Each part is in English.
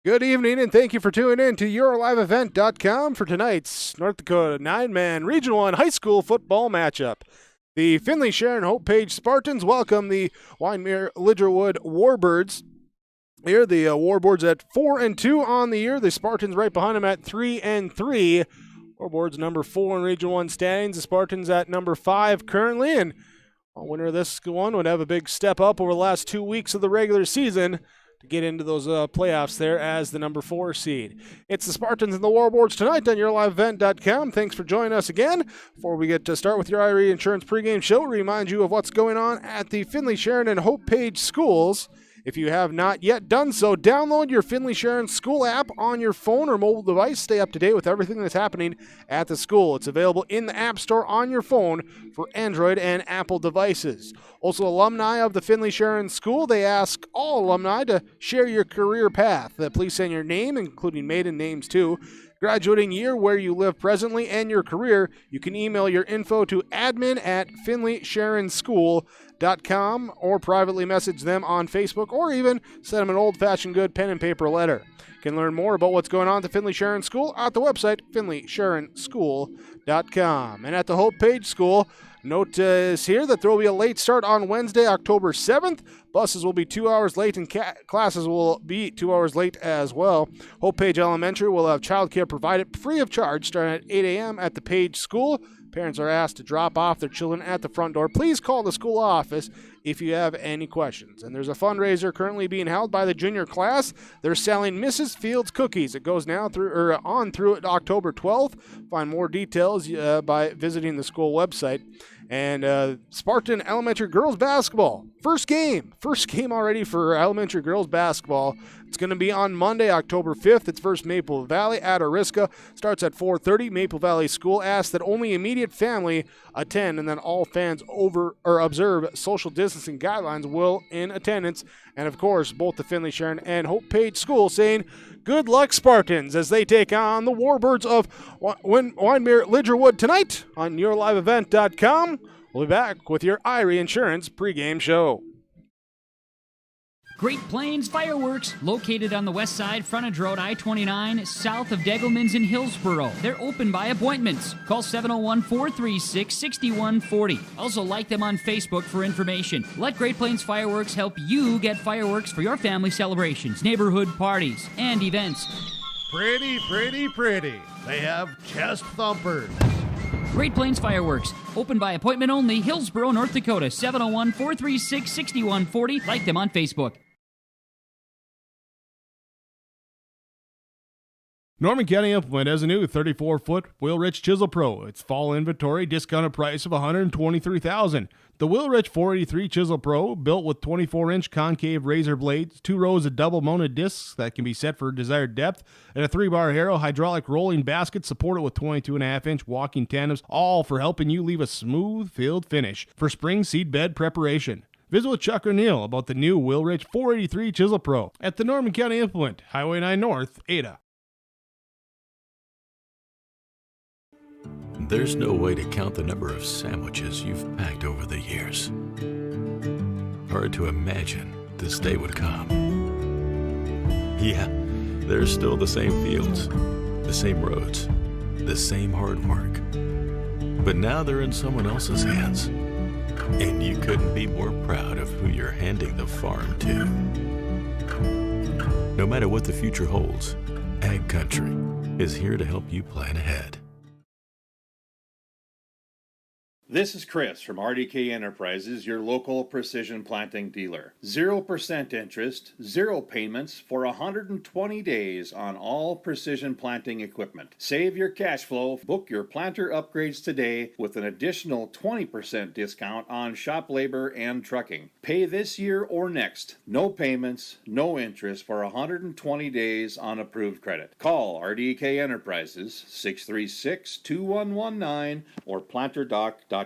Good evening, and thank you for tuning in to YourLiveEvent.com for tonight's North Dakota 9-man Region 1 high school football matchup. The Finley-Sharon-Hope-Page Spartans welcome the Wyndmere-Lidgerwood Warbirds. Here, the Warboards at 4-2 on the year. The Spartans right behind them at 3-3. Warboards number 4 in Region 1 standings. The Spartans at number 5 currently, and a winner of this one would have a big step up over the last 2 weeks of the regular season to get into those playoffs there as the number 4 seed. It's the Spartans and the Warboards tonight on YourLiveEvent.com. Thanks for joining us again. Before we get to start with your IRE Insurance pregame show, remind you of what's going on at the Finley-Sharon-Hope-Page schools. If you have not yet done so, download your Finley-Sharon School app on your phone or mobile device. Stay up to date with everything that's happening at the school. It's available in the App Store on your phone for Android and Apple devices. Also, alumni of the Finley-Sharon School, they ask all alumni to share your career path. Please send your name, including maiden names too, graduating year, where you live presently, and your career. You can email your info to admin@finleysharonschool.com or privately message them on Facebook, or even send them an old-fashioned good pen and paper letter. You can learn more about what's going on at the Finley-Sharon School at the website finleysharonschool.com. And at the Hope-Page School, note is here that there will be a late start on Wednesday, October 7th. Buses will be 2 hours late, and classes will be 2 hours late as well. Hope-Page Elementary will have childcare provided free of charge starting at 8 a.m. at the Page School. Parents are asked to drop off their children at the front door. Please call the school office if you have any questions. And there's a fundraiser currently being held by the junior class. They're selling Mrs. Fields cookies. It goes now through October 12th. Find more details by visiting the school website. And Spartan Elementary girls basketball. First game already for elementary girls basketball. It's going to be on Monday, October 5th. It's versus Maple Valley at Oriska. Starts at 4:30. Maple Valley School asks that only immediate family attend, and then all fans observe social distancing guidelines will in attendance. And of course, both the Finley-Sharon and Hope-Page School saying, good luck, Spartans, as they take on the Warbirds of Wyndmere-Lidgerwood tonight on YourLiveEvent.com. We'll be back with your IRE Insurance pregame show. Great Plains Fireworks, located on the west side, frontage road I-29, south of Degelman's in Hillsboro. They're open by appointments. Call 701-436-6140. Also like them on Facebook for information. Let Great Plains Fireworks help you get fireworks for your family celebrations, neighborhood parties, and events. Pretty, pretty, pretty. They have chest thumpers. Great Plains Fireworks, open by appointment only, Hillsboro, North Dakota, 701-436-6140. Like them on Facebook. Norman County Implement has a new 34-foot Wheelwright Chisel Pro. Its fall inventory discounted price of $123,000. The Wheelwright 483 Chisel Pro, built with 24-inch concave razor blades, 2 rows of double-mounted discs that can be set for desired depth, and a 3-bar Harrow hydraulic rolling basket supported with 22.5-inch walking tandems, all for helping you leave a smooth filled finish for spring seed bed preparation. Visit with Chuck O'Neill about the new Wheelwright 483 Chisel Pro at the Norman County Implement, Highway 9 North, Ada. There's no way to count the number of sandwiches you've packed over the years. Hard to imagine this day would come. Yeah, there's still the same fields, the same roads, the same hard work. But now they're in someone else's hands. And you couldn't be more proud of who you're handing the farm to. No matter what the future holds, Ag Country is here to help you plan ahead. This is Chris from RDK Enterprises, your local precision planting dealer. 0% interest, 0 payments for 120 days on all precision planting equipment. Save your cash flow, book your planter upgrades today with an additional 20% discount on shop labor and trucking. Pay this year or next. No payments, no interest for 120 days on approved credit. Call RDK Enterprises 636-2119 or planterdoc.com.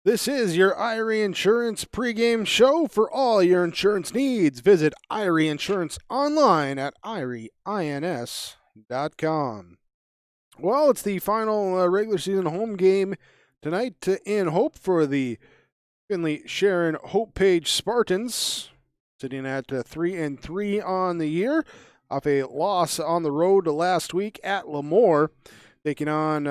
This is your IRE Insurance pregame show. For all your insurance needs, visit IRE Insurance online at IREINS.com. Well, it's the final regular season home game tonight in Hope for the Finley-Sharon-Hope-Page Spartans sitting at 3-3 on the year, off a loss on the road last week at Lemoore, taking on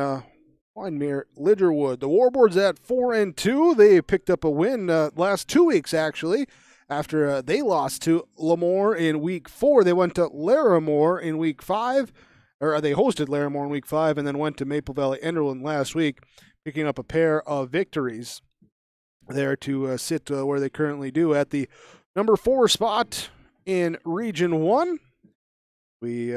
Wyndmere-Lidgerwood. The Warboards at 4-2. They picked up a win last 2 weeks, actually, after they lost to Lemoore in week 4. They went to Larimore in week 5, or they hosted Larimore in week 5, and then went to Maple Valley Enderlin last week, picking up a pair of victories there to sit where they currently do at the number 4 spot in Region 1. We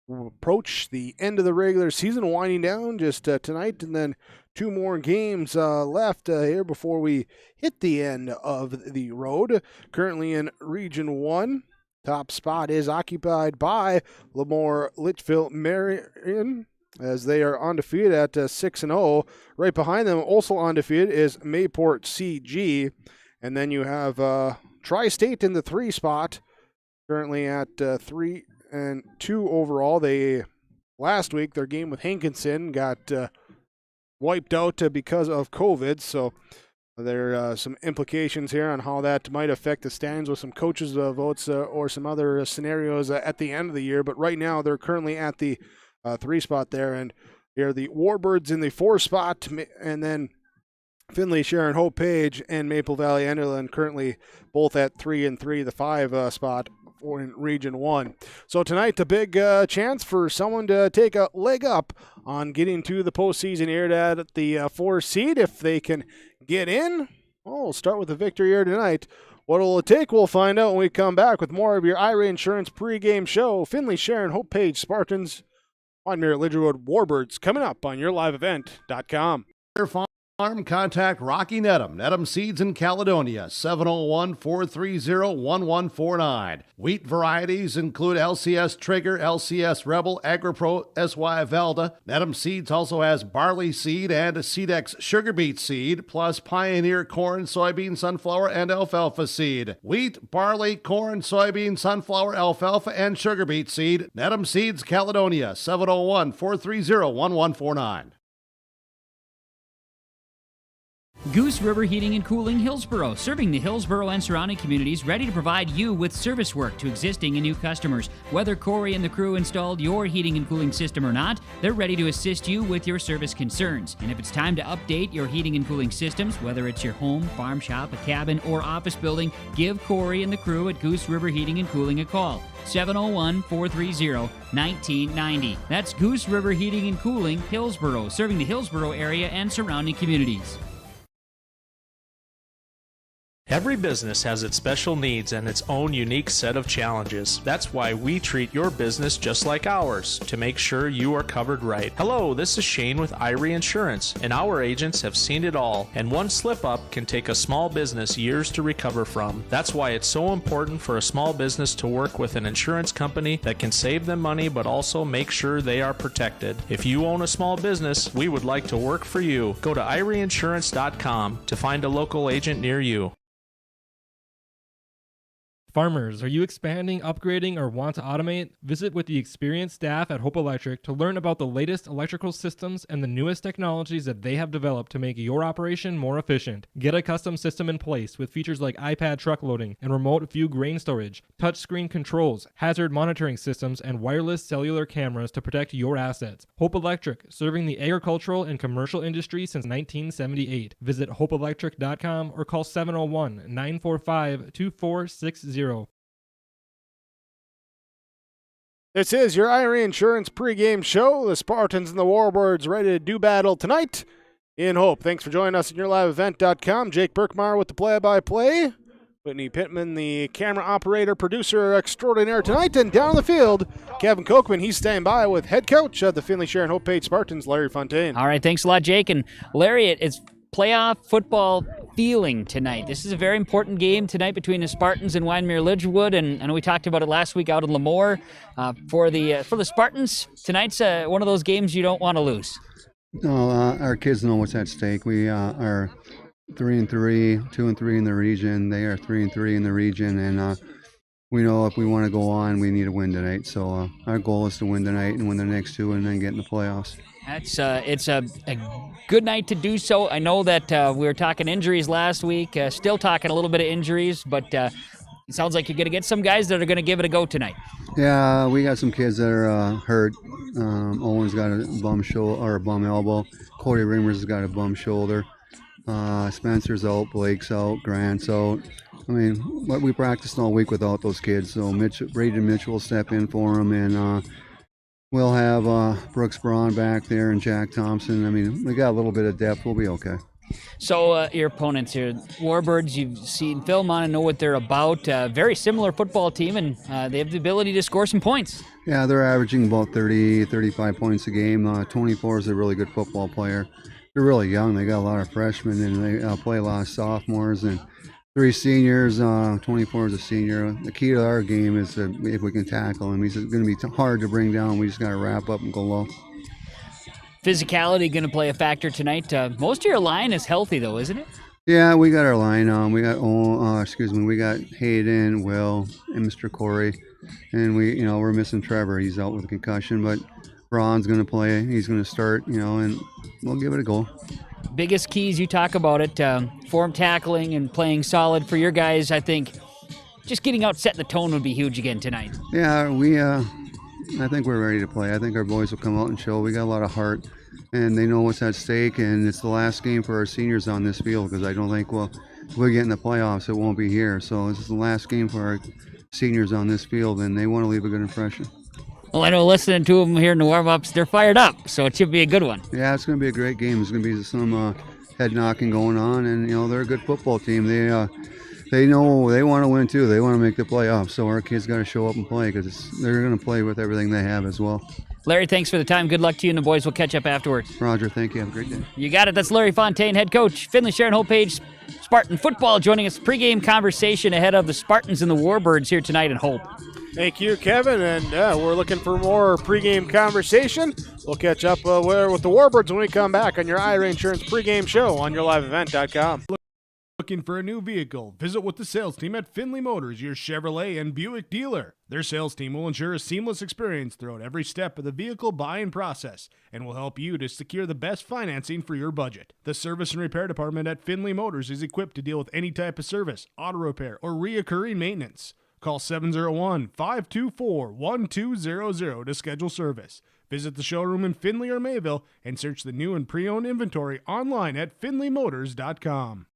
approach the end of the regular season, winding down just tonight, and then 2 more games left here before we hit the end of the road. Currently in Region 1, top spot is occupied by Wyndmere-Lidgerwood, as they are undefeated at 6-0. Right behind them, also undefeated, is Mayport CG. And then you have Tri-State in the 3 spot, currently at 3-2 overall. Last week, their game with Hankinson got wiped out because of COVID, so there are some implications here on how that might affect the standings with some coaches' votes or some other scenarios at the end of the year. But right now, they're currently at the 3 spot there, and here the Warbirds in the 4 spot, and then Finley-Sharon-Hope-Page and Maple Valley Enderlin currently both at 3-3, the 5 spot for in Region 1. So tonight, a big chance for someone to take a leg up on getting to the postseason here at the 4 seed. If they can get in, well, we'll start with a victory here tonight. What will it take? We'll find out when we come back with more of your IRA Insurance pregame show. Finley-Sharon-Hope-Page Spartans, Wyndmere-Lidgerwood Warbirds, coming up on yourliveevent.com. Farm, contact Rocky Nedham, Nedham Seeds in Caledonia, 701-430-1149. Wheat varieties include LCS Trigger, LCS Rebel, AgriPro, SY Velda. Nedham Seeds also has barley seed and Seedex sugar beet seed, plus Pioneer corn, soybean, sunflower, and alfalfa seed. Wheat, barley, corn, soybean, sunflower, alfalfa, and sugar beet seed. Nedham Seeds, Caledonia, 701-430-1149. Goose River Heating and Cooling, Hillsboro, serving the Hillsboro and surrounding communities, ready to provide you with service work to existing and new customers. Whether Corey and the crew installed your heating and cooling system or not, they're ready to assist you with your service concerns. And if it's time to update your heating and cooling systems, whether it's your home, farm shop, a cabin, or office building, give Corey and the crew at Goose River Heating and Cooling a call. 701-430-1990. That's Goose River Heating and Cooling, Hillsboro, serving the Hillsboro area and surrounding communities. Every business has its special needs and its own unique set of challenges. That's why we treat your business just like ours, to make sure you are covered right. Hello, this is Shane with Irie Insurance, and our agents have seen it all, and one slip-up can take a small business years to recover from. That's why it's so important for a small business to work with an insurance company that can save them money but also make sure they are protected. If you own a small business, we would like to work for you. Go to IrieInsurance.com to find a local agent near you. Farmers, are you expanding, upgrading, or want to automate? Visit with the experienced staff at Hope Electric to learn about the latest electrical systems and the newest technologies that they have developed to make your operation more efficient. Get a custom system in place with features like iPad truck loading and remote view grain storage, touchscreen controls, hazard monitoring systems, and wireless cellular cameras to protect your assets. Hope Electric, serving the agricultural and commercial industry since 1978. Visit hopeelectric.com or call 701-945-2460. This is your IRA Insurance pregame show. The Spartans and the Warbirds ready to do battle tonight in Hope. Thanks for joining us at yourliveevent.com. Jake Birkmeyer with the play-by-play. Whitney Pittman, the camera operator, producer extraordinaire tonight. And down the field, Kevin Kochman. He's standing by with head coach of the Finley-Sharon-Hope-Page Spartans, Larry Fontaine. All right, thanks a lot, Jake. And Larry, it's playoff football feeling tonight. This is a very important game tonight between the Spartans and Wyndmere-Lidgerwood, and I know we talked about it last week out in Lemoore. For the Spartans, tonight's one of those games you don't want to lose. No, our kids know what's at stake. We are 3-3, 2-3 in the region. They are 3-3 in the region, and we know if we want to go on, we need to win tonight. So our goal is to win tonight and win the next 2 and then get in the playoffs. It's a good night to do so. I know that we were talking injuries last week, still talking a little bit of injuries, but it sounds like you're going to get some guys that are going to give it a go tonight. Yeah, we got some kids that are hurt. Owen's got a bum shoulder or a bum elbow. Cody Reimers has got a bum shoulder. Spencer's out, Blake's out, Grant's out. I mean, we practiced all week without those kids, so Braden Mitchell will step in for them, and we'll have Brooks Braun back there and Jack Thompson. I mean, we got a little bit of depth. We'll be okay. So your opponents here, Warbirds, you've seen film on and know what they're about. Very similar football team, and they have the ability to score some points. Yeah, they're averaging about 30, 35 points a game. 24 is a really good football player. They're really young. They got a lot of freshmen, and they play a lot of sophomores and 3 seniors. 24 is a senior. The key to our game is if we can tackle him. He's going to be hard to bring down. We just got to wrap up and go low. Physicality going to play a factor tonight. Most of your line is healthy, though, isn't it? Yeah, we got our line. We got Hayden, Will, and Mr. Corey, and we're missing Trevor. He's out with a concussion, but Braun's going to play. He's going to start, and we'll give it a go. Biggest keys, you talk about it, form tackling and playing solid for your guys. I think just getting out, setting the tone would be huge again tonight. Yeah, I think we're ready to play. I think our boys will come out and show. We got a lot of heart, and they know what's at stake, and it's the last game for our seniors on this field because I don't think if we get in the playoffs, it won't be here. So this is the last game for our seniors on this field, and they want to leave a good impression. Well, I know listening to them here in the warm-ups, they're fired up, so it should be a good one. Yeah, it's going to be a great game. There's going to be some head-knocking going on, and, they're a good football team. They know they want to win, too. They want to make the playoffs, so our kids got to show up and play because they're going to play with everything they have as well. Larry, thanks for the time. Good luck to you and the boys. We'll catch up afterwards. Roger, thank you. Have a great day. You got it. That's Larry Fontaine, head coach, Finley-Sharon-Hope-Page Spartan football, joining us pregame conversation ahead of the Spartans and the Warbirds here tonight in Hope. Thank you, Kevin, and we're looking for more pregame conversation. We'll catch up with the Warbirds when we come back on your IRA Insurance pregame show on yourliveevent.com. Looking for a new vehicle? Visit with the sales team at Finley Motors, your Chevrolet and Buick dealer. Their sales team will ensure a seamless experience throughout every step of the vehicle buying process and will help you to secure the best financing for your budget. The service and repair department at Finley Motors is equipped to deal with any type of service, auto repair, or reoccurring maintenance. Call 701-524-1200 to schedule service. Visit the showroom in Finley or Mayville and search the new and pre-owned inventory online at finleymotors.com.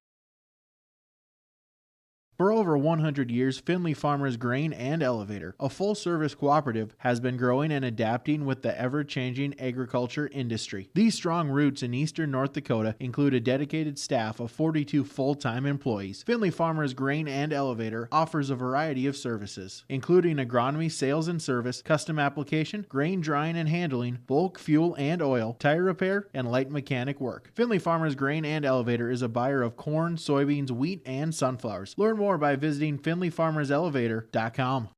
For over 100 years, Finley Farmers Grain and Elevator, a full-service cooperative, has been growing and adapting with the ever-changing agriculture industry. These strong roots in eastern North Dakota include a dedicated staff of 42 full-time employees. Finley Farmers Grain and Elevator offers a variety of services, including agronomy, sales and service, custom application, grain drying and handling, bulk fuel and oil, tire repair, and light mechanic work. Finley Farmers Grain and Elevator is a buyer of corn, soybeans, wheat, and sunflowers. Learn more by visiting FinleyFarmersElevator.com.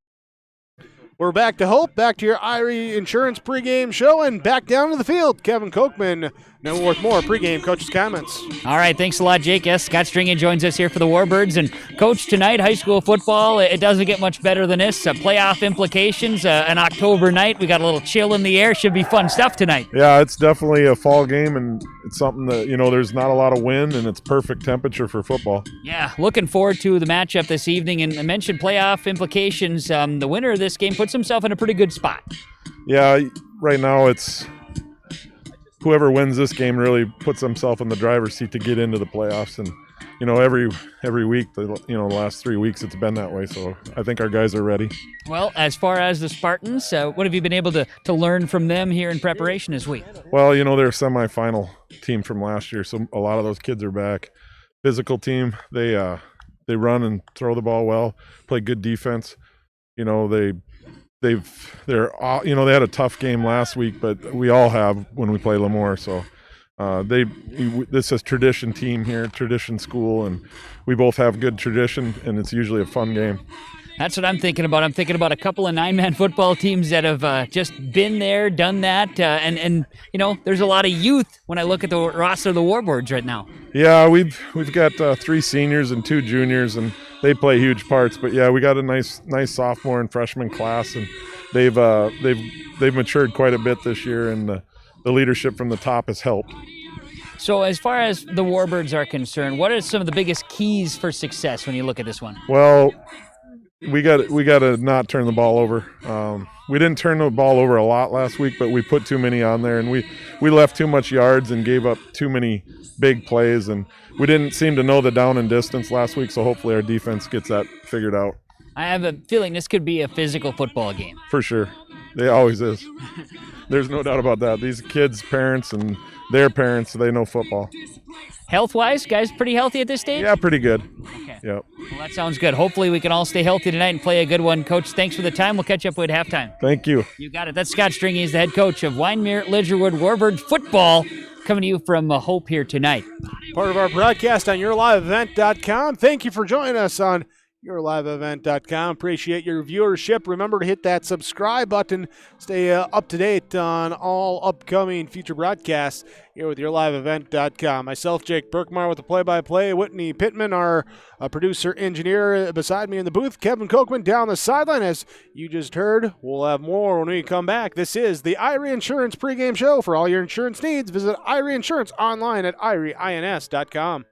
We're back to Hope, back to your IRA Insurance pregame show, and back down to the field. Kevin Kochman, now with more pregame coach's comments. All right, thanks a lot, Jake. Yes, Scott Stringy joins us here for the Warbirds. And, Coach, tonight, high school football, it doesn't get much better than this. Playoff implications, an October night. We got a little chill in the air. Should be fun stuff tonight. Yeah, it's definitely a fall game, and it's something that, there's not a lot of wind, and it's perfect temperature for football. Yeah, looking forward to the matchup this evening. And I mentioned playoff implications. The winner of this game puts himself in a pretty good spot. Yeah, right now it's whoever wins this game really puts themselves in the driver's seat to get into the playoffs. And, every week, the last 3 weeks, it's been that way. So I think our guys are ready. Well, as far as the Spartans, what have you been able to learn from them here in preparation this week? Well, they're a semifinal team from last year, so a lot of those kids are back. Physical team, they run and throw the ball well, play good defense. They had a tough game last week, but we all have when we play Lemoore. So this is tradition team here, tradition school, and we both have good tradition, and it's usually a fun game. That's what I'm thinking about. I'm thinking about a couple of 9-man football teams that have just been there, done that, and there's a lot of youth when I look at the roster of the Warbirds right now. Yeah, we've got 3 seniors and 2 juniors, and they play huge parts. But yeah, we got a nice sophomore and freshman class, and they've matured quite a bit this year, and the leadership from the top has helped. So as far as the Warbirds are concerned, what are some of the biggest keys for success when you look at this one? Well, we got to not turn the ball over. We didn't turn the ball over a lot last week, but we put too many on there, and we left too much yards and gave up too many big plays, and we didn't seem to know the down and distance last week, so hopefully our defense gets that figured out. I have a feeling this could be a physical football game. For sure. It always is. There's no doubt about that. These kids' parents and their parents, they know football. Health-wise, guys pretty healthy at this stage? Yeah, pretty good. Okay. Yep. Well, that sounds good. Hopefully we can all stay healthy tonight and play a good one. Coach, thanks for the time. We'll catch up with halftime. Thank you. You got it. That's Scott Stringy. He's the head coach of Wyndmere-Lidgerwood Warbirds football, coming to you from Hope here tonight. Part of our broadcast on YourLiveEvent.com. Thank you for joining us on YourLiveEvent.com. Appreciate your viewership. Remember to hit that subscribe button. Stay up to date on all upcoming future broadcasts here with YourLiveEvent.com. Myself, Jake Berkmar, with the play-by-play. Whitney Pittman, our producer engineer, beside me in the booth. Kevin Kochman down the sideline, as you just heard. We'll have more when we come back. This is the Irie Insurance pregame show. For all your insurance needs, visit Irie Insurance online at IrieINS.com.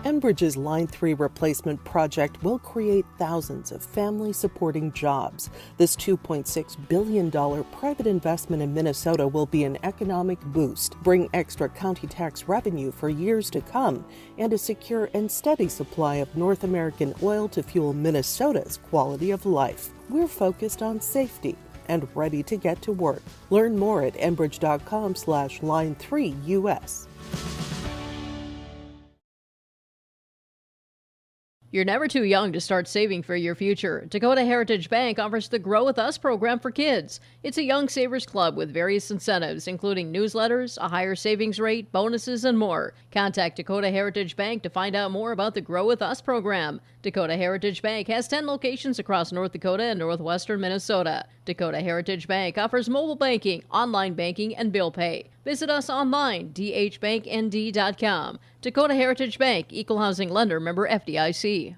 Enbridge's Line 3 replacement project will create thousands of family-supporting jobs. This $2.6 billion private investment in Minnesota will be an economic boost, bring extra county tax revenue for years to come, and a secure and steady supply of North American oil to fuel Minnesota's quality of life. We're focused on safety and ready to get to work. Learn more at enbridge.com/line3US. You're never too young to start saving for your future. Dakota Heritage Bank offers the Grow With Us program for kids. It's a young savers club with various incentives, including newsletters, a higher savings rate, bonuses, and more. Contact Dakota Heritage Bank to find out more about the Grow With Us program. Dakota Heritage Bank has 10 locations across North Dakota and northwestern Minnesota. Dakota Heritage Bank offers mobile banking, online banking, and bill pay. Visit us online, dhbanknd.com. Dakota Heritage Bank, Equal Housing Lender, member FDIC.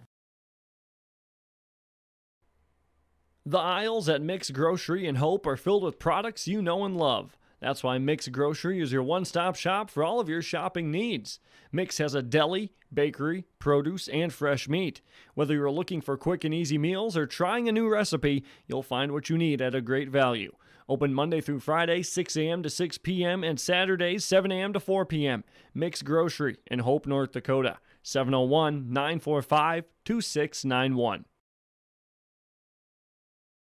The aisles at Mix Grocery and Hope are filled with products you know and love. That's why Mix Grocery is your one-stop shop for all of your shopping needs. Mix has a deli, bakery, produce, and fresh meat. Whether you're looking for quick and easy meals or trying a new recipe, you'll find what you need at a great value. Open Monday through Friday, 6 a.m. to 6 p.m. and Saturdays, 7 a.m. to 4 p.m. Mix Grocery in Hope, North Dakota. 701-945-2691.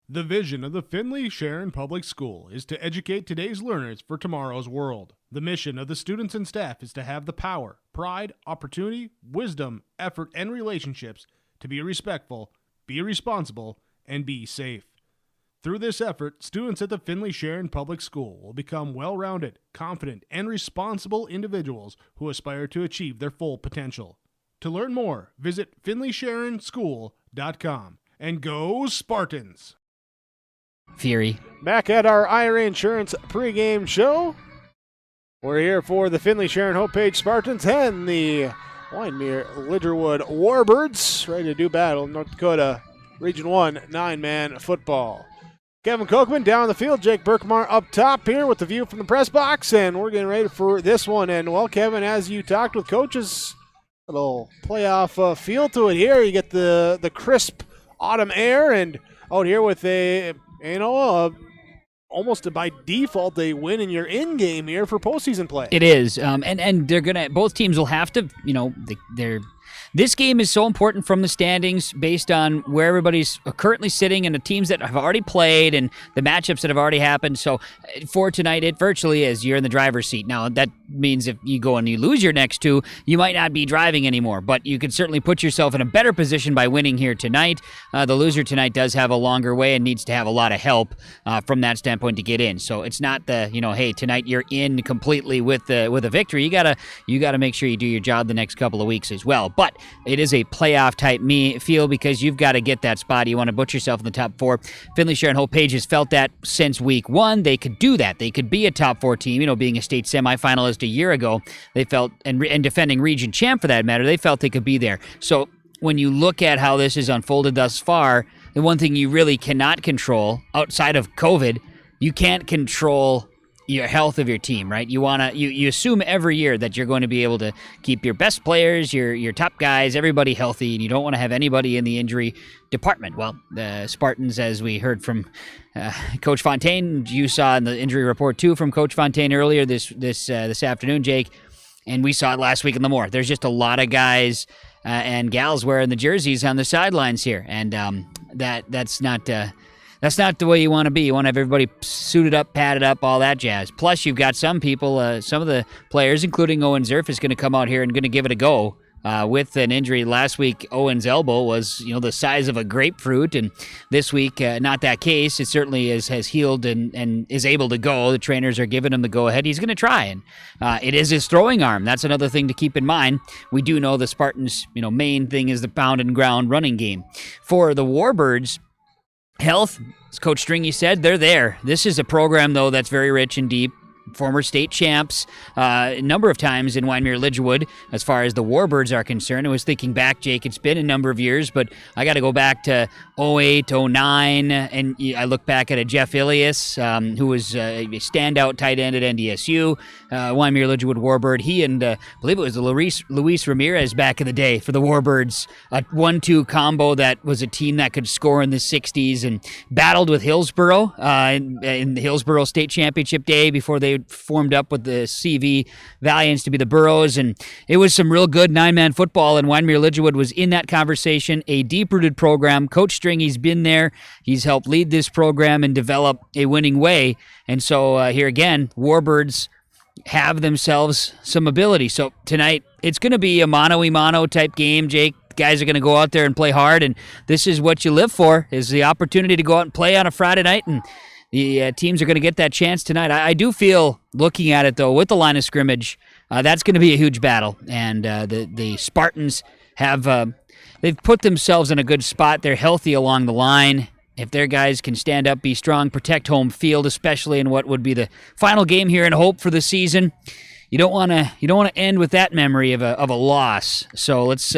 The vision of the Finley-Sharon Public School is to educate today's learners for tomorrow's world. The mission of the students and staff is to have the power, pride, opportunity, wisdom, effort, and relationships to be respectful, be responsible, and be safe. Through this effort, students at the Finley-Sharon Public School will become well-rounded, confident, and responsible individuals who aspire to achieve their full potential. To learn more, visit finleysharonschool.com. And go Spartans! Fury. Back at our Irie Insurance pregame show. We're here for the Finley-Sharon-Hope-Page Spartans and the Wyndmere-Lidgerwood Warbirds, ready to do battle in North Dakota Region 1 9-man football. Kevin Kochman down the field, Jake Berkmar up top here with the view from the press box, and we're getting ready for this one. And, well, Kevin, as you talked with coaches, a little playoff feel to it here. You get the crisp autumn air, and out here with almost by default, they win and you're in game here for postseason play. It is, and they're gonna. Both teams will have to. They're. This game is so important from the standings based on where everybody's currently sitting and the teams that have already played and the matchups that have already happened. So for tonight, it virtually is. You're in the driver's seat. Now, that means if you go and you lose your next two, you might not be driving anymore, but you can certainly put yourself in a better position by winning here tonight. The loser tonight does have a longer way and needs to have a lot of help from that standpoint to get in. So it's not the, hey, tonight you're in completely with a victory. You gotta make sure you do your job the next couple of weeks as well. But it is a playoff type feel because you've got to get that spot. You want to put yourself in the top 4. Finley-Sharon-Hope-Page has felt that since week 1. They could do that. They could be a top 4 team. Being a state semifinalist a year ago, they felt, and defending region champ for that matter, they felt they could be there. So when you look at how this has unfolded thus far, the one thing you really cannot control outside of COVID, you can't control your health of your team, right? You assume every year that you're going to be able to keep your best players, your top guys, everybody healthy, and you don't want to have anybody in the injury department. Well, the Spartans, as we heard from Coach Fontaine, you saw in the injury report too from Coach Fontaine earlier this afternoon, Jake, and we saw it last week in the Moore. There's just a lot of guys and gals wearing the jerseys on the sidelines here, and that's not the way you want to be. You want to have everybody suited up, padded up, all that jazz. Plus, you've got some people, some of the players, including Owen Zerf, is going to come out here and going to give it a go with an injury. Last week, Owen's elbow was, the size of a grapefruit, and this week, not that case. It certainly has healed and is able to go. The trainers are giving him the go-ahead. He's going to try, and it is his throwing arm. That's another thing to keep in mind. We do know the Spartans' main thing is the pound and ground running game. For the Warbirds, health, as Coach Stringy said, they're there. This is a program, though, that's very rich and deep. Former state champs a number of times in Wyndmere-Lidgerwood as far as the Warbirds are concerned. I was thinking back, Jake, it's been a number of years, but I got to go back to 08, 09, and I look back at a Jeff Ilias, who was a standout tight end at NDSU, Wyndmere-Lidgerwood Warbird. He and I believe it was Luis Ramirez back in the day for the Warbirds, a 1-2 combo that was a team that could score in the 60s and battled with Hillsboro in the Hillsboro State Championship day before they formed up with the CV Valiants to be the Burros, and it was some real good 9-man football, and Wyndmere-Lidgerwood was in that conversation, a deep-rooted program. Coach Stringy's been there. He's helped lead this program and develop a winning way, and so here again, Warbirds have themselves some ability. So tonight, it's going to be a mano-a-mano type game, Jake. Guys are going to go out there and play hard, and this is what you live for, is the opportunity to go out and play on a Friday night, and the teams are going to get that chance tonight. I do feel, looking at it, though, with the line of scrimmage, that's going to be a huge battle. And the Spartans they've put themselves in a good spot. They're healthy along the line. If their guys can stand up, be strong, protect home field, especially in what would be the final game here in Hope for the season, you don't want to end with that memory of a loss. So let's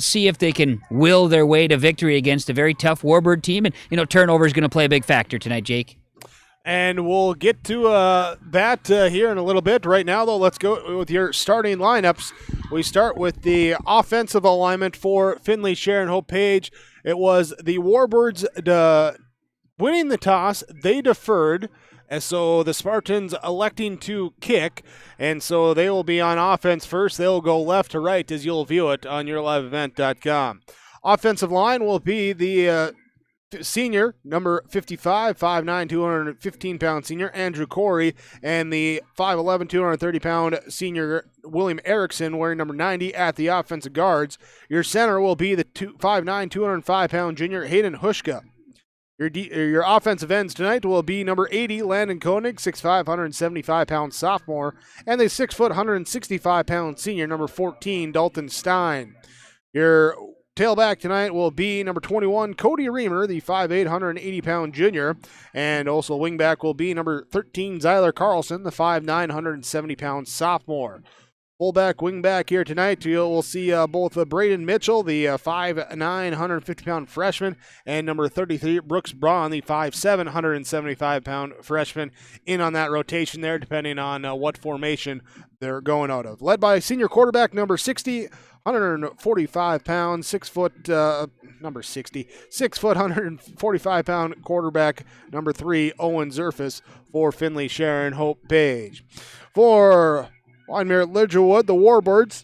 see if they can will their way to victory against a very tough Warbird team. And turnover is going to play a big factor tonight, Jake. And we'll get to that here in a little bit. Right now, though, let's go with your starting lineups. We start with the offensive alignment for Finley-Sharon-Hope-Page. It was the Warbirds winning the toss. They deferred. And so the Spartans electing to kick, and so they will be on offense first. They'll go left to right as you'll view it on yourliveevent.com. Offensive line will be the senior, number 55, 5'9", 215-pound senior, Andrew Corey, and the 5'11", 230-pound senior, William Erickson, wearing number 90 at the offensive guards. Your center will be the 5'9", 205-pound junior, Hayden Hushka. Your offensive ends tonight will be number 80, Landon Koenig, 6'5", 175-pound sophomore, and the 6', 165-pound senior, number 14, Dalton Stein. Your tailback tonight will be number 21, Cody Reamer, the 5'8", 180-pound junior, and also wingback will be number 13, Zyler Carlson, the 5'9", 170-pound sophomore. Fullback, wingback here tonight, we'll see both Braden Mitchell, the 5'9", 150-pound freshman, and number 33, Brooks Braun, the 5'7", 175-pound freshman, in on that rotation there, depending on what formation they're going out of. Led by senior quarterback, number 60, 145 pounds, 6 foot, 145-pound quarterback, number 3, Owen Zerfus, for Finley-Sharon-Hope-Page. For Wyndmere-Lidgerwood, the Warbirds,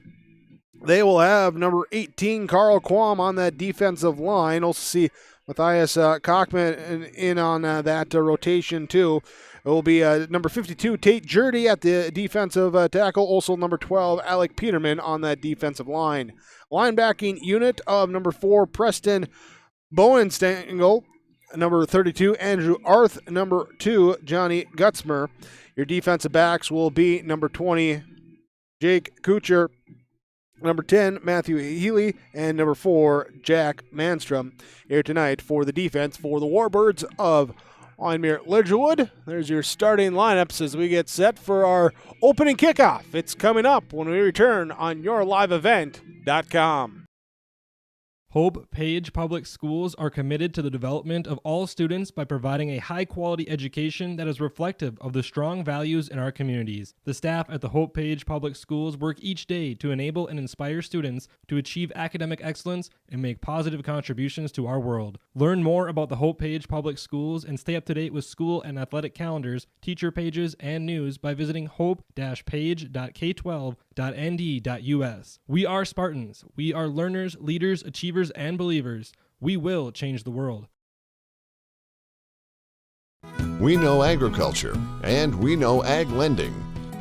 they will have number 18, Carl Quam, on that defensive line. Also see Matthias Kochman in on that rotation too. It will be number 52, Tate Jurdy, at the defensive tackle. Also number 12, Alec Peterman, on that defensive line. Linebacking unit of number 4, Preston Bowenstangle. Number 32, Andrew Arth. Number 2, Johnny Gutzmer. Your defensive backs will be number 20, Jake Kucher. number 10, Matthew Healy, and number 4, Jack Manstrom, here tonight for the defense for the Warbirds of Wyndmere-Lidgerwood. There's your starting lineups as we get set for our opening kickoff. It's coming up when we return on YourLiveEvent.com. Hope-Page Public Schools are committed to the development of all students by providing a high-quality education that is reflective of the strong values in our communities. The staff at the Hope-Page Public Schools work each day to enable and inspire students to achieve academic excellence and make positive contributions to our world. Learn more about the Hope-Page Public Schools and stay up to date with school and athletic calendars, teacher pages, and news by visiting hope-page.k12.nd.us. We are Spartans. We are learners, leaders, achievers, and believers. We will change the world. We know agriculture, and we know ag lending.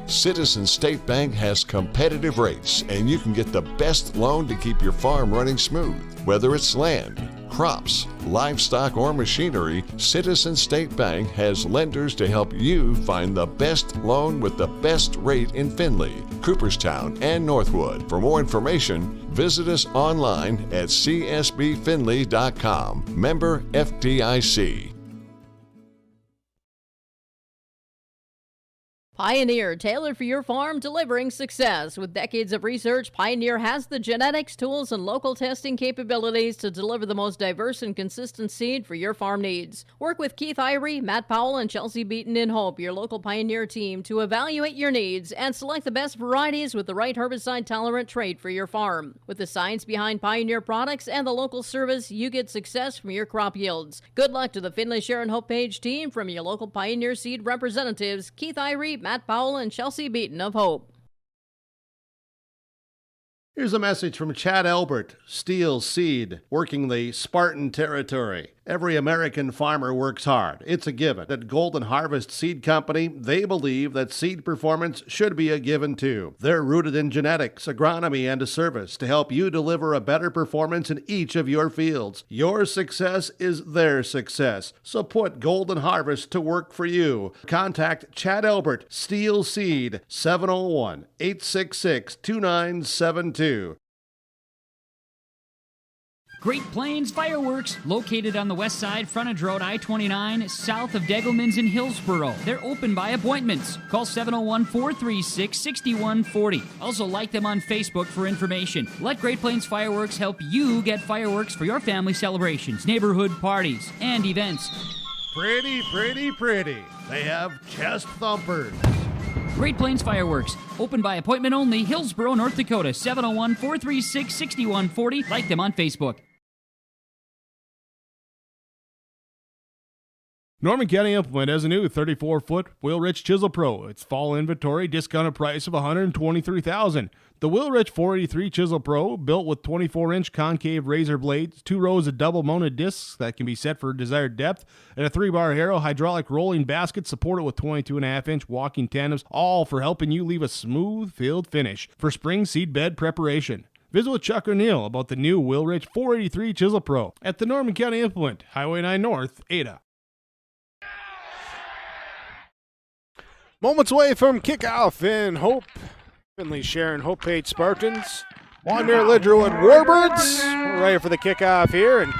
Citizen State Bank has competitive rates, and you can get the best loan to keep your farm running smooth. Whether it's land, crops, livestock, or machinery, Citizen State Bank has lenders to help you find the best loan with the best rate in Finley, Cooperstown, and Northwood. For more information, visit us online at csbfinley.com. Member FDIC. Pioneer, tailored for your farm, delivering success. With decades of research, Pioneer has the genetics, tools, and local testing capabilities to deliver the most diverse and consistent seed for your farm needs. Work with Keith Irie, Matt Powell, and Chelsea Beaton in Hope, your local Pioneer team, to evaluate your needs and select the best varieties with the right herbicide-tolerant trait for your farm. With the science behind Pioneer products and the local service, you get success from your crop yields. Good luck to the Finley-Sharon-Hope-Page team from your local Pioneer seed representatives, Keith Irie, Matt Powell, and Chelsea Beaton of Hope. Here's a message from Chad Albert, Steel Seed, working the Spartan territory. Every American farmer works hard. It's a given. At Golden Harvest Seed Company, they believe that seed performance should be a given too. They're rooted in genetics, agronomy, and a service to help you deliver a better performance in each of your fields. Your success is their success. So put Golden Harvest to work for you. Contact Chad Albert, Steel Seed, 701-866-2972. Great Plains Fireworks, located on the west side, frontage road I-29, south of Degelman's in Hillsboro. They're open by appointments. Call 701-436-6140. Also like them on Facebook for information. Let Great Plains Fireworks help you get fireworks for your family celebrations, neighborhood parties, and events. Pretty, pretty, pretty. They have chest thumpers. Great Plains Fireworks, open by appointment only, Hillsboro, North Dakota, 701-436-6140. Like them on Facebook. Norman County Implement has a new 34-foot Wheel-Rich Chisel Pro. Its fall inventory, discounted price of $123,000. The Wheel-Rich 483 Chisel Pro, built with 24-inch concave razor blades, 2 rows of double-mounted discs that can be set for desired depth, and a 3-bar Harrow hydraulic rolling basket supported with 22.5-inch walking tandems, all for helping you leave a smooth field finish for spring seed bed preparation. Visit with Chuck O'Neill about the new Wheel-Rich 483 Chisel Pro at the Norman County Implement, Highway 9 North, Ada. Moments away from kickoff in Hope. Finley-Sharon-Hope-Page Spartans. Wyndmere-Lidgerwood Warbirds. We're ready for the kickoff here. And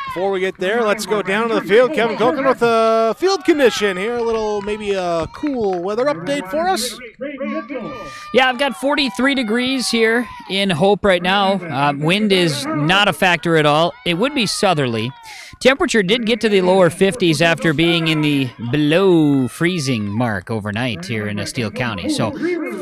before we get there, let's go down to the field. Kevin Coken with a field condition here. A little, maybe a cool weather update for us. Yeah, I've got 43 degrees here in Hope right now. Wind is not a factor at all. It would be southerly. Temperature did get to the lower 50s after being in the below freezing mark overnight here in Steele County. So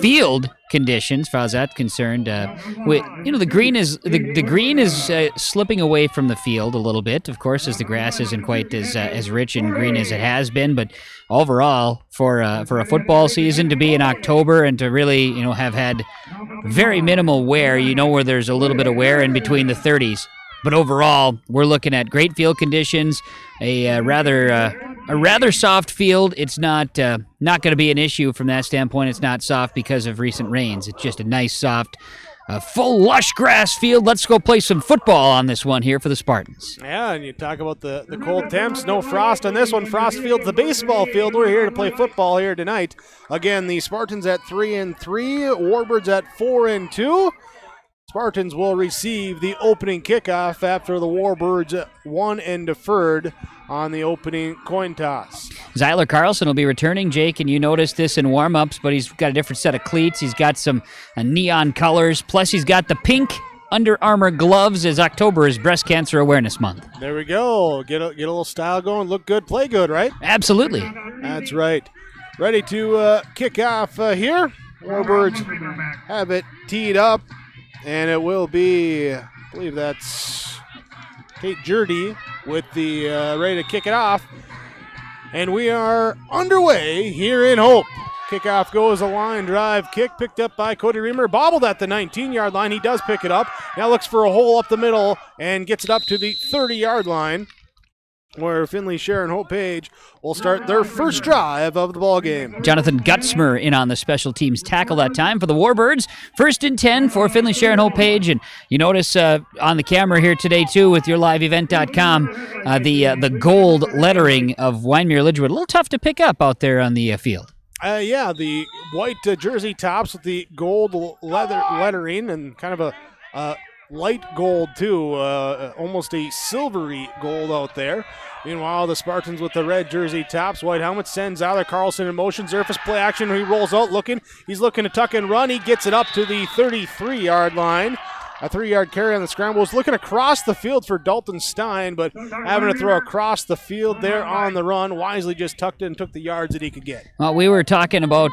field conditions, as far as that's concerned, the green is the green is slipping away from the field a little bit, of course, as the grass isn't quite as rich and green as it has been. But overall, for a football season to be in October and to really have had very minimal wear, where there's a little bit of wear in between the 30s. But overall, we're looking at great field conditions, a rather soft field. It's not going to be an issue from that standpoint. It's not soft because of recent rains. It's just a nice, soft, full, lush grass field. Let's go play some football on this one here for the Spartans. Yeah, and you talk about the cold temps. No frost on this one. Frost Field's the baseball field. We're here to play football here tonight. Again, the Spartans at 3-3, Warbirds at 4-2. Spartans will receive the opening kickoff after the Warbirds won and deferred on the opening coin toss. Zyler Carlson will be returning, Jake, and you noticed this in warm-ups, but he's got a different set of cleats. He's got some neon colors, plus he's got the pink Under Armour gloves, as October is Breast Cancer Awareness Month. There we go. Get a little style going, look good, play good, right? Absolutely. That's right. Ready to kick off here. Warbirds have it teed up, and it will be, I believe that's Kate Jurdy with the ready to kick it off. And we are underway here in Hope. Kickoff goes a line drive kick picked up by Cody Reamer, bobbled at the 19-yard line. He does pick it up. Now looks for a hole up the middle and gets it up to the 30-yard line, where Finley-Sharon-Hope-Page will start their first drive of the ball game. Jonathan Gutzmer in on the special teams tackle that time for the Warbirds. 1st and 10 for Finley-Sharon-Hope-Page. And you notice on the camera here today, too, with yourliveevent.com, the gold lettering of Wyndmere-Lidgerwood. A little tough to pick up out there on the field. Yeah, the white jersey tops with the gold lettering and kind of a light gold, too, almost a silvery gold out there. Meanwhile, the Spartans with the red jersey tops, white helmet, sends Zyler Carlson in motion. Surface play action. He rolls out looking. He's looking to tuck and run. He gets it up to the 33-yard line. A 3-yard carry on the scramble. Was looking across the field for Dalton Stein, but having to throw across the field there on the run. Wisely just tucked in and took the yards that he could get. Well, we were talking about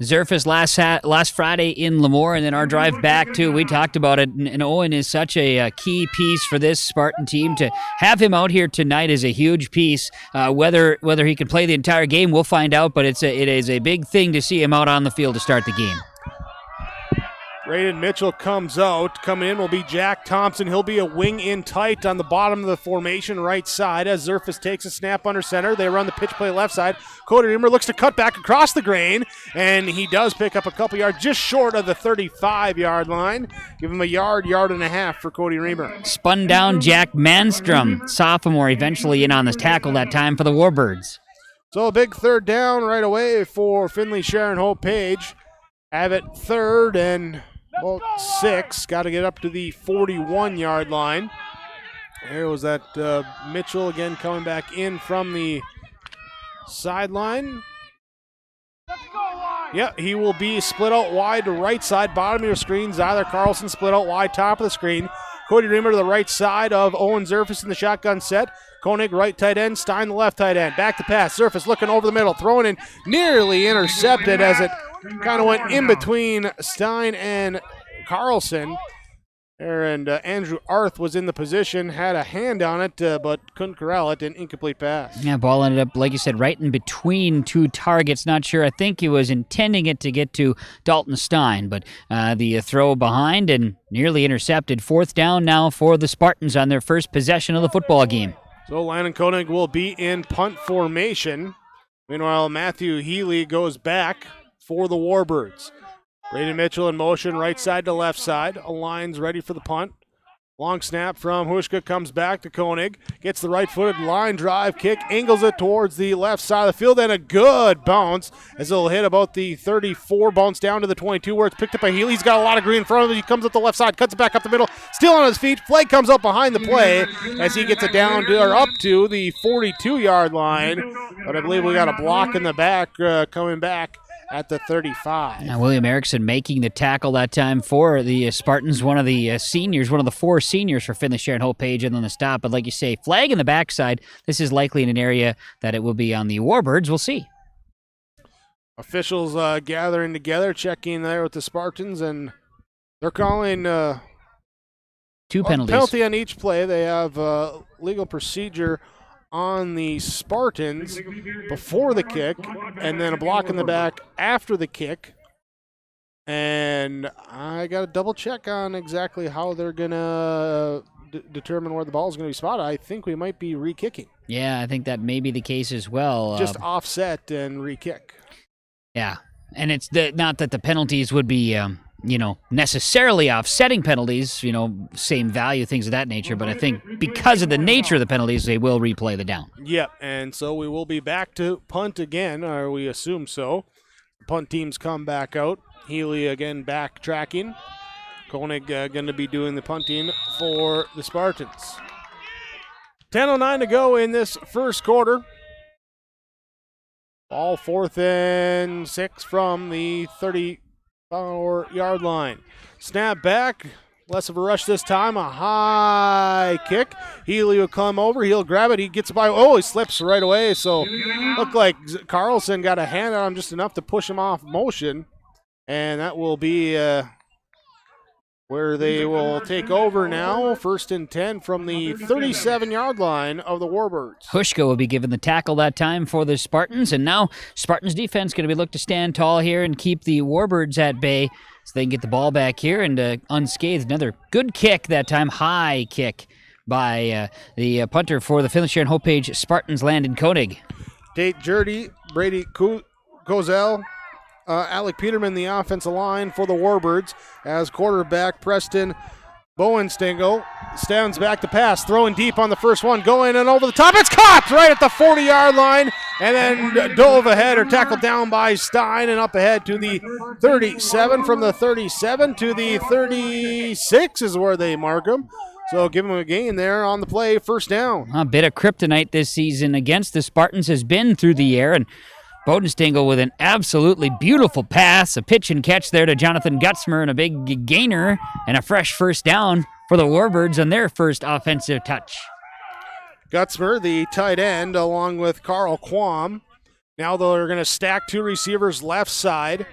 Zerfus last Friday in Lemoore, and then our drive back, too. We talked about it, and Owen is such a key piece for this Spartan team. To have him out here tonight is a huge piece. Whether he can play the entire game, we'll find out, but it is a big thing to see him out on the field to start the game. Braden Mitchell comes out. Coming in will be Jack Thompson. He'll be a wing in tight on the bottom of the formation right side as Zerfus takes a snap under center. They run the pitch play left side. Cody Reamer looks to cut back across the grain, and he does pick up a couple yards just short of the 35-yard line. Give him a yard and a half for Cody Reamer. Spun down Jack Manstrom, sophomore, eventually in on this tackle that time for the Warbirds. So a big 3rd down right away for Finley-Sharon-Hope-Page. Have it 3rd and about 6. Got to get up to the 41-yard line. There was that Mitchell again coming back in from the sideline. Yeah, he will be split out wide to right side, bottom of your screen. Zyler Carlson split out wide, top of the screen. Cody Reamer to the right side of Owen Zerfus in the shotgun set. Koenig, right tight end. Stein, the left tight end. Back to pass. Zerfus looking over the middle. Throwing in, nearly intercepted as it kind of went in between Stein and Carlson. And Andrew Arth was in the position, had a hand on it, but couldn't corral it. An incomplete pass. Yeah, ball ended up, like you said, right in between two targets. Not sure. I think he was intending it to get to Dalton Stein, but the throw behind and nearly intercepted. 4th down now for the Spartans on their first possession of the football game. So Landon Koenig will be in punt formation. Meanwhile, Matthew Healy goes back for the Warbirds. Braden Mitchell in motion, right side to left side. Aligns ready for the punt. Long snap from Hushka, comes back to Koenig. Gets the right-footed line drive kick, angles it towards the left side of the field, and a good bounce as it'll hit about the 34, bounce down to the 22 where it's picked up by Healy. He's got a lot of green in front of him. He comes up the left side, cuts it back up the middle, still on his feet. Flag comes up behind the play as he gets it down to, or up to the 42-yard line. But I believe we got a block in the back coming back at the 35. Now William Erickson making the tackle that time for the Spartans, one of the seniors, one of the 4 seniors for Finley-Sharon-Hope-Page, and then the stop. But like you say, flag in the backside. This is likely in an area that it will be on the Warbirds. We'll see. Officials gathering together, checking there with the Spartans, and they're calling 2 penalties. Penalty on each play. They have legal procedure on the Spartans before the kick, and then a block in the back after the kick. And I got to double check on exactly how they're going to determine where the ball is going to be spotted. I think we might be re-kicking. Yeah, I think that may be the case as well. Just offset and re-kick. Yeah, and it's not that the penalties would be necessarily offsetting penalties, same value, things of that nature. But I think because of the nature of the penalties, they will replay the down. Yep, and so we will be back to punt again, or we assume so. Punt teams come back out. Healy again backtracking. Koenig going to be doing the punting for the Spartans. 10:09 to go in this first quarter. Ball 4th and 6 from the 34-yard line. Snap back. Less of a rush this time. A high kick. Healy will come over. He'll grab it. He gets by. Oh, he slips right away. So looked like Carlson got a hand on him just enough to push him off motion. And that will be where they will take over now. 1st and 10 from the 37-yard line of the Warbirds. Hushko will be given the tackle that time for the Spartans. And now Spartans defense going to be looked to stand tall here and keep the Warbirds at bay so they can get the ball back here and unscathed. Another good kick that time. High kick by the punter for the Finley-Sharon-Hope-Page Spartans, Landon Koenig. Tate Jurdy, Brady Kozel, Alec Peterman, the offensive line for the Warbirds, as quarterback Preston Bowenstengel stands back to pass, throwing deep on the first one, going and over the top. It's caught right at the 40-yard line, and then dove ahead or tackled down by Stein and up ahead to the 37. From the 37 to the 36 is where they mark him. So give him a gain there on the play, 1st down. A bit of kryptonite this season against the Spartans has been through the air, and Bodenstengel with an absolutely beautiful pass, a pitch and catch there to Jonathan Gutzmer, and a big gainer and a fresh 1st down for the Warbirds on their first offensive touch. Gutzmer, the tight end, along with Carl Quam. Now they're going to stack 2 receivers left side.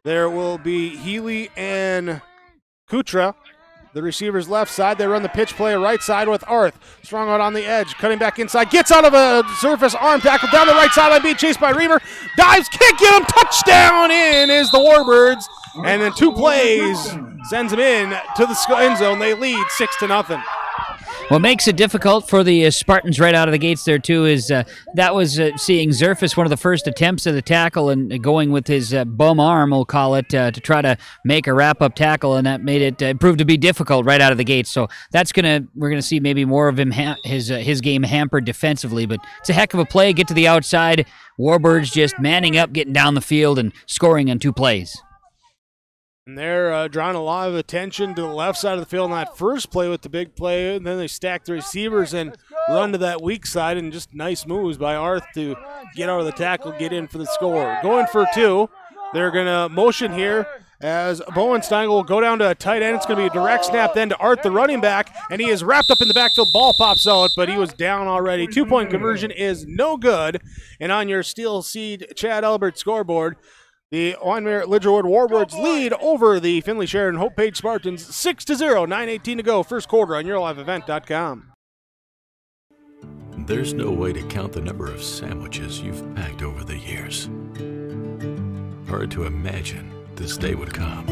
There will be Healy and Kutra. The receivers left side. They run the pitch play right side with Arth. Strong out on the edge. Cutting back inside. Gets out of a surface. Arm tackle down the right sideline. Being chased by Reamer. Dives. Kick. Get him. Touchdown in is the Warbirds. And then 2 plays sends them in to the end zone. They lead 6-0. What makes it difficult for the Spartans right out of the gates there, too, is that was seeing Zerfus, one of the first attempts of the tackle, and going with his bum arm, we'll call it, to try to make a wrap-up tackle, and that made it proved to be difficult right out of the gates. So we're gonna see maybe more of him his game hampered defensively, but it's a heck of a play. Get to the outside. Warbirds just manning up, getting down the field, and scoring on 2 plays. And they're drawing a lot of attention to the left side of the field in that first play with the big play, and then they stack the receivers and run to that weak side, and just nice moves by Arth to get out of the tackle, get in for the score. Going for 2. They're going to motion here as Bowenstein will go down to a tight end. It's going to be a direct snap then to Arth, the running back, and he is wrapped up in the backfield. Ball pops out, but he was down already. 2-point conversion is no good. And on your Steel Seed Chad Albert scoreboard, the Wyndmere-Lidgerwood Warbirds lead over the Finley-Sharon-Hope-Page Spartans 6-0, 9:18 to go, first quarter on YourLiveEvent.com. There's no way to count the number of sandwiches you've packed over the years. Hard to imagine this day would come.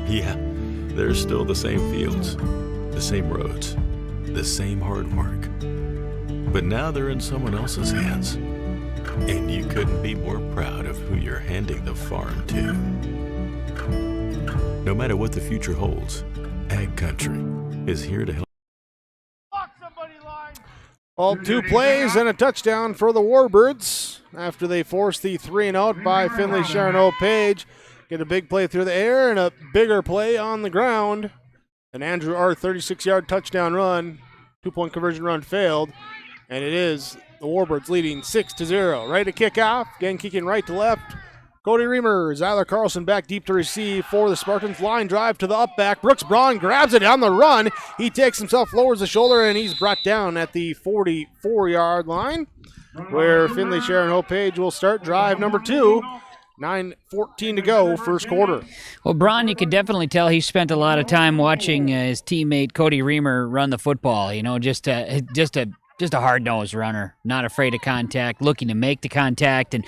Yeah, there's still the same fields, the same roads, the same hard work. But now they're in someone else's hands. And you couldn't be more proud of who you're handing the farm to. No matter what the future holds, Ag Country is here to help. All 2 plays and a touchdown for the Warbirds after they forced the 3-and-out by Finley-Sharon-Hope-Page. Get a big play through the air and a bigger play on the ground. An Andrew Arth 36-yard touchdown run. 2-point conversion run failed. And it is the Warbirds leading 6-0. Ready to kick off. Again, kicking right to left. Cody Reamer, Zyler Carlson back deep to receive for the Spartans. Line drive to the up back. Brooks Braun grabs it on the run. He takes himself, lowers the shoulder, and he's brought down at the 44-yard line, where Finley-Sharon-Hope-Page will start drive number 2. 9:14 to go, first quarter. Well, Braun, you could definitely tell he spent a lot of time watching his teammate Cody Reamer run the football. You know, just a hard-nosed runner, not afraid of contact, looking to make the contact, and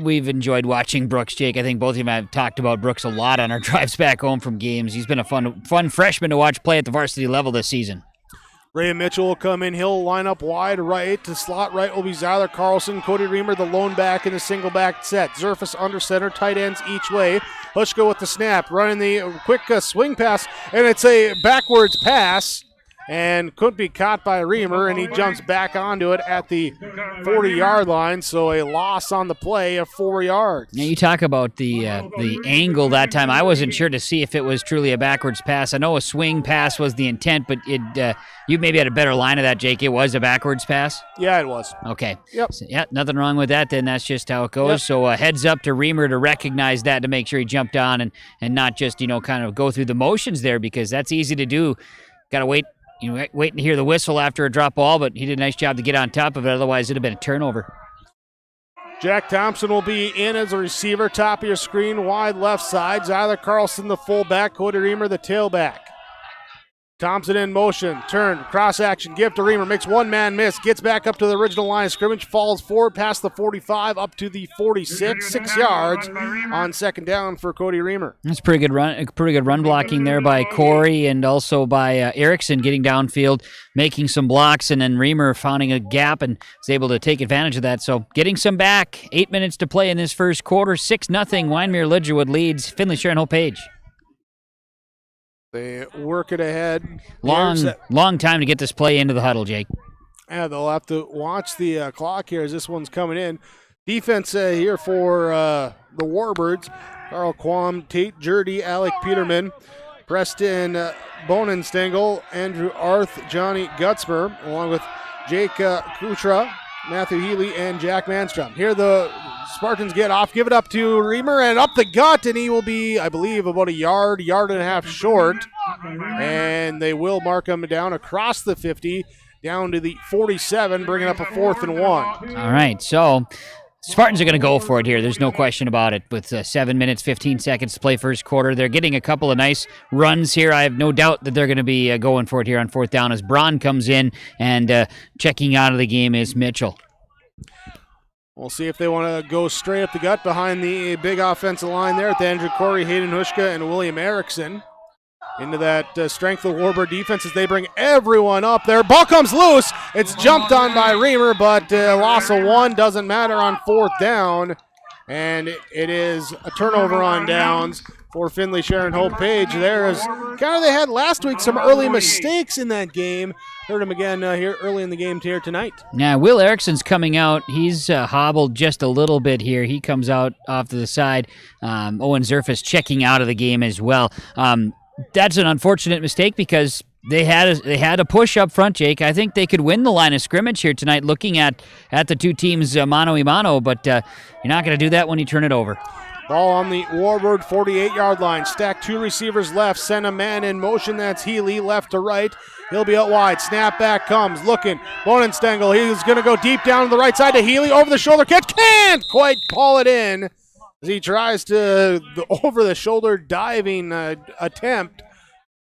we've enjoyed watching Brooks, Jake. I think both of you have talked about Brooks a lot on our drives back home from games. He's been a fun freshman to watch play at the varsity level this season. Ray Mitchell will come in. He'll line up wide right. To slot right will be Zyler Carlson. Cody Reamer, the lone back in the single back set. Zerfus under center, tight ends each way. Hushko with the snap, running the quick swing pass, and it's a backwards pass. and couldn't be caught by Reamer, and he jumps back onto it at the 40-yard line, so a loss on the play of 4 yards. Now you talk about the angle that time. I wasn't sure to see if it was truly a backwards pass. I know a swing pass was the intent, but you maybe had a better line of that, Jake. It was a backwards pass? Yeah, it was. Okay. Yep. So, yeah, nothing wrong with that then. That's just how it goes. Yep. So heads up to Reamer to recognize that, to make sure he jumped on and not just, kind of go through the motions there, because that's easy to do. Got to wait to hear the whistle after a drop ball, but he did a nice job to get on top of it. Otherwise, it would have been a turnover. Jack Thompson will be in as a receiver, top of your screen, wide left side. Zyler Carlson, the fullback. Cody Reamer, the tailback. Thompson in motion, turn, cross action, give to Reamer, makes one man miss, gets back up to the original line of scrimmage, falls forward past the 45, up to the 46, 6 yards on second down for Cody Reamer. That's pretty good run blocking there by Corey, and also by Erickson getting downfield, making some blocks, and then Reamer finding a gap and was able to take advantage of that. So getting some back. 8 minutes to play in this first quarter. 6-0. Wyndmere-Lidgerwood leads Finley-Sharon-Hope-Page. They work it ahead. Long time to get this play into the huddle, Jake. Yeah, they'll have to watch the clock here as this one's coming in. Defense here for the Warbirds. Carl Quam, Tate Jurdy, Alec Peterman, Preston Bonenstengel, Andrew Arth, Johnny Gutzmer, along with Jake Kutra, Matthew Healy, and Jack Manstrom. Here the Spartans get off, give it up to Reamer, and up the gut, and he will be, I believe, about a yard and a half short. And they will mark him down across the 50, down to the 47, bringing up a 4th and 1. All right, so Spartans are going to go for it here. There's no question about it. With 7 minutes, 15 seconds to play first quarter, they're getting a couple of nice runs here. I have no doubt that they're going to be going for it here on 4th down as Braun comes in, and checking out of the game is Mitchell. We'll see if they want to go straight up the gut behind the big offensive line there with Andrew Corey, Hayden Hushka, and William Erickson. Into that strength of the Warbird defense as they bring everyone up there. Ball comes loose. It's jumped on by Reamer, but loss of 1 doesn't matter on 4th down. And it is a turnover on downs for Finley-Sharon-Hope-Page. There is kind of, they had last week some early mistakes in that game. Heard him again here early in the game here tonight. Now, Will Erickson's coming out. He's hobbled just a little bit here. He comes out off to the side. Owen Zerfus checking out of the game as well. That's an unfortunate mistake because they had a push up front, Jake. I think they could win the line of scrimmage here tonight looking at the two teams mano-a-mano, but you're not going to do that when you turn it over. Ball on the Warbird 48-yard line. Stack 2 receivers left. Send a man in motion. That's Healy left to right. He'll be out wide. Snap back comes. Looking. Bonenstengel. He's going to go deep down to the right side to Healy. Over the shoulder catch. Can't quite pull it in as he tries to the over-the-shoulder diving attempt.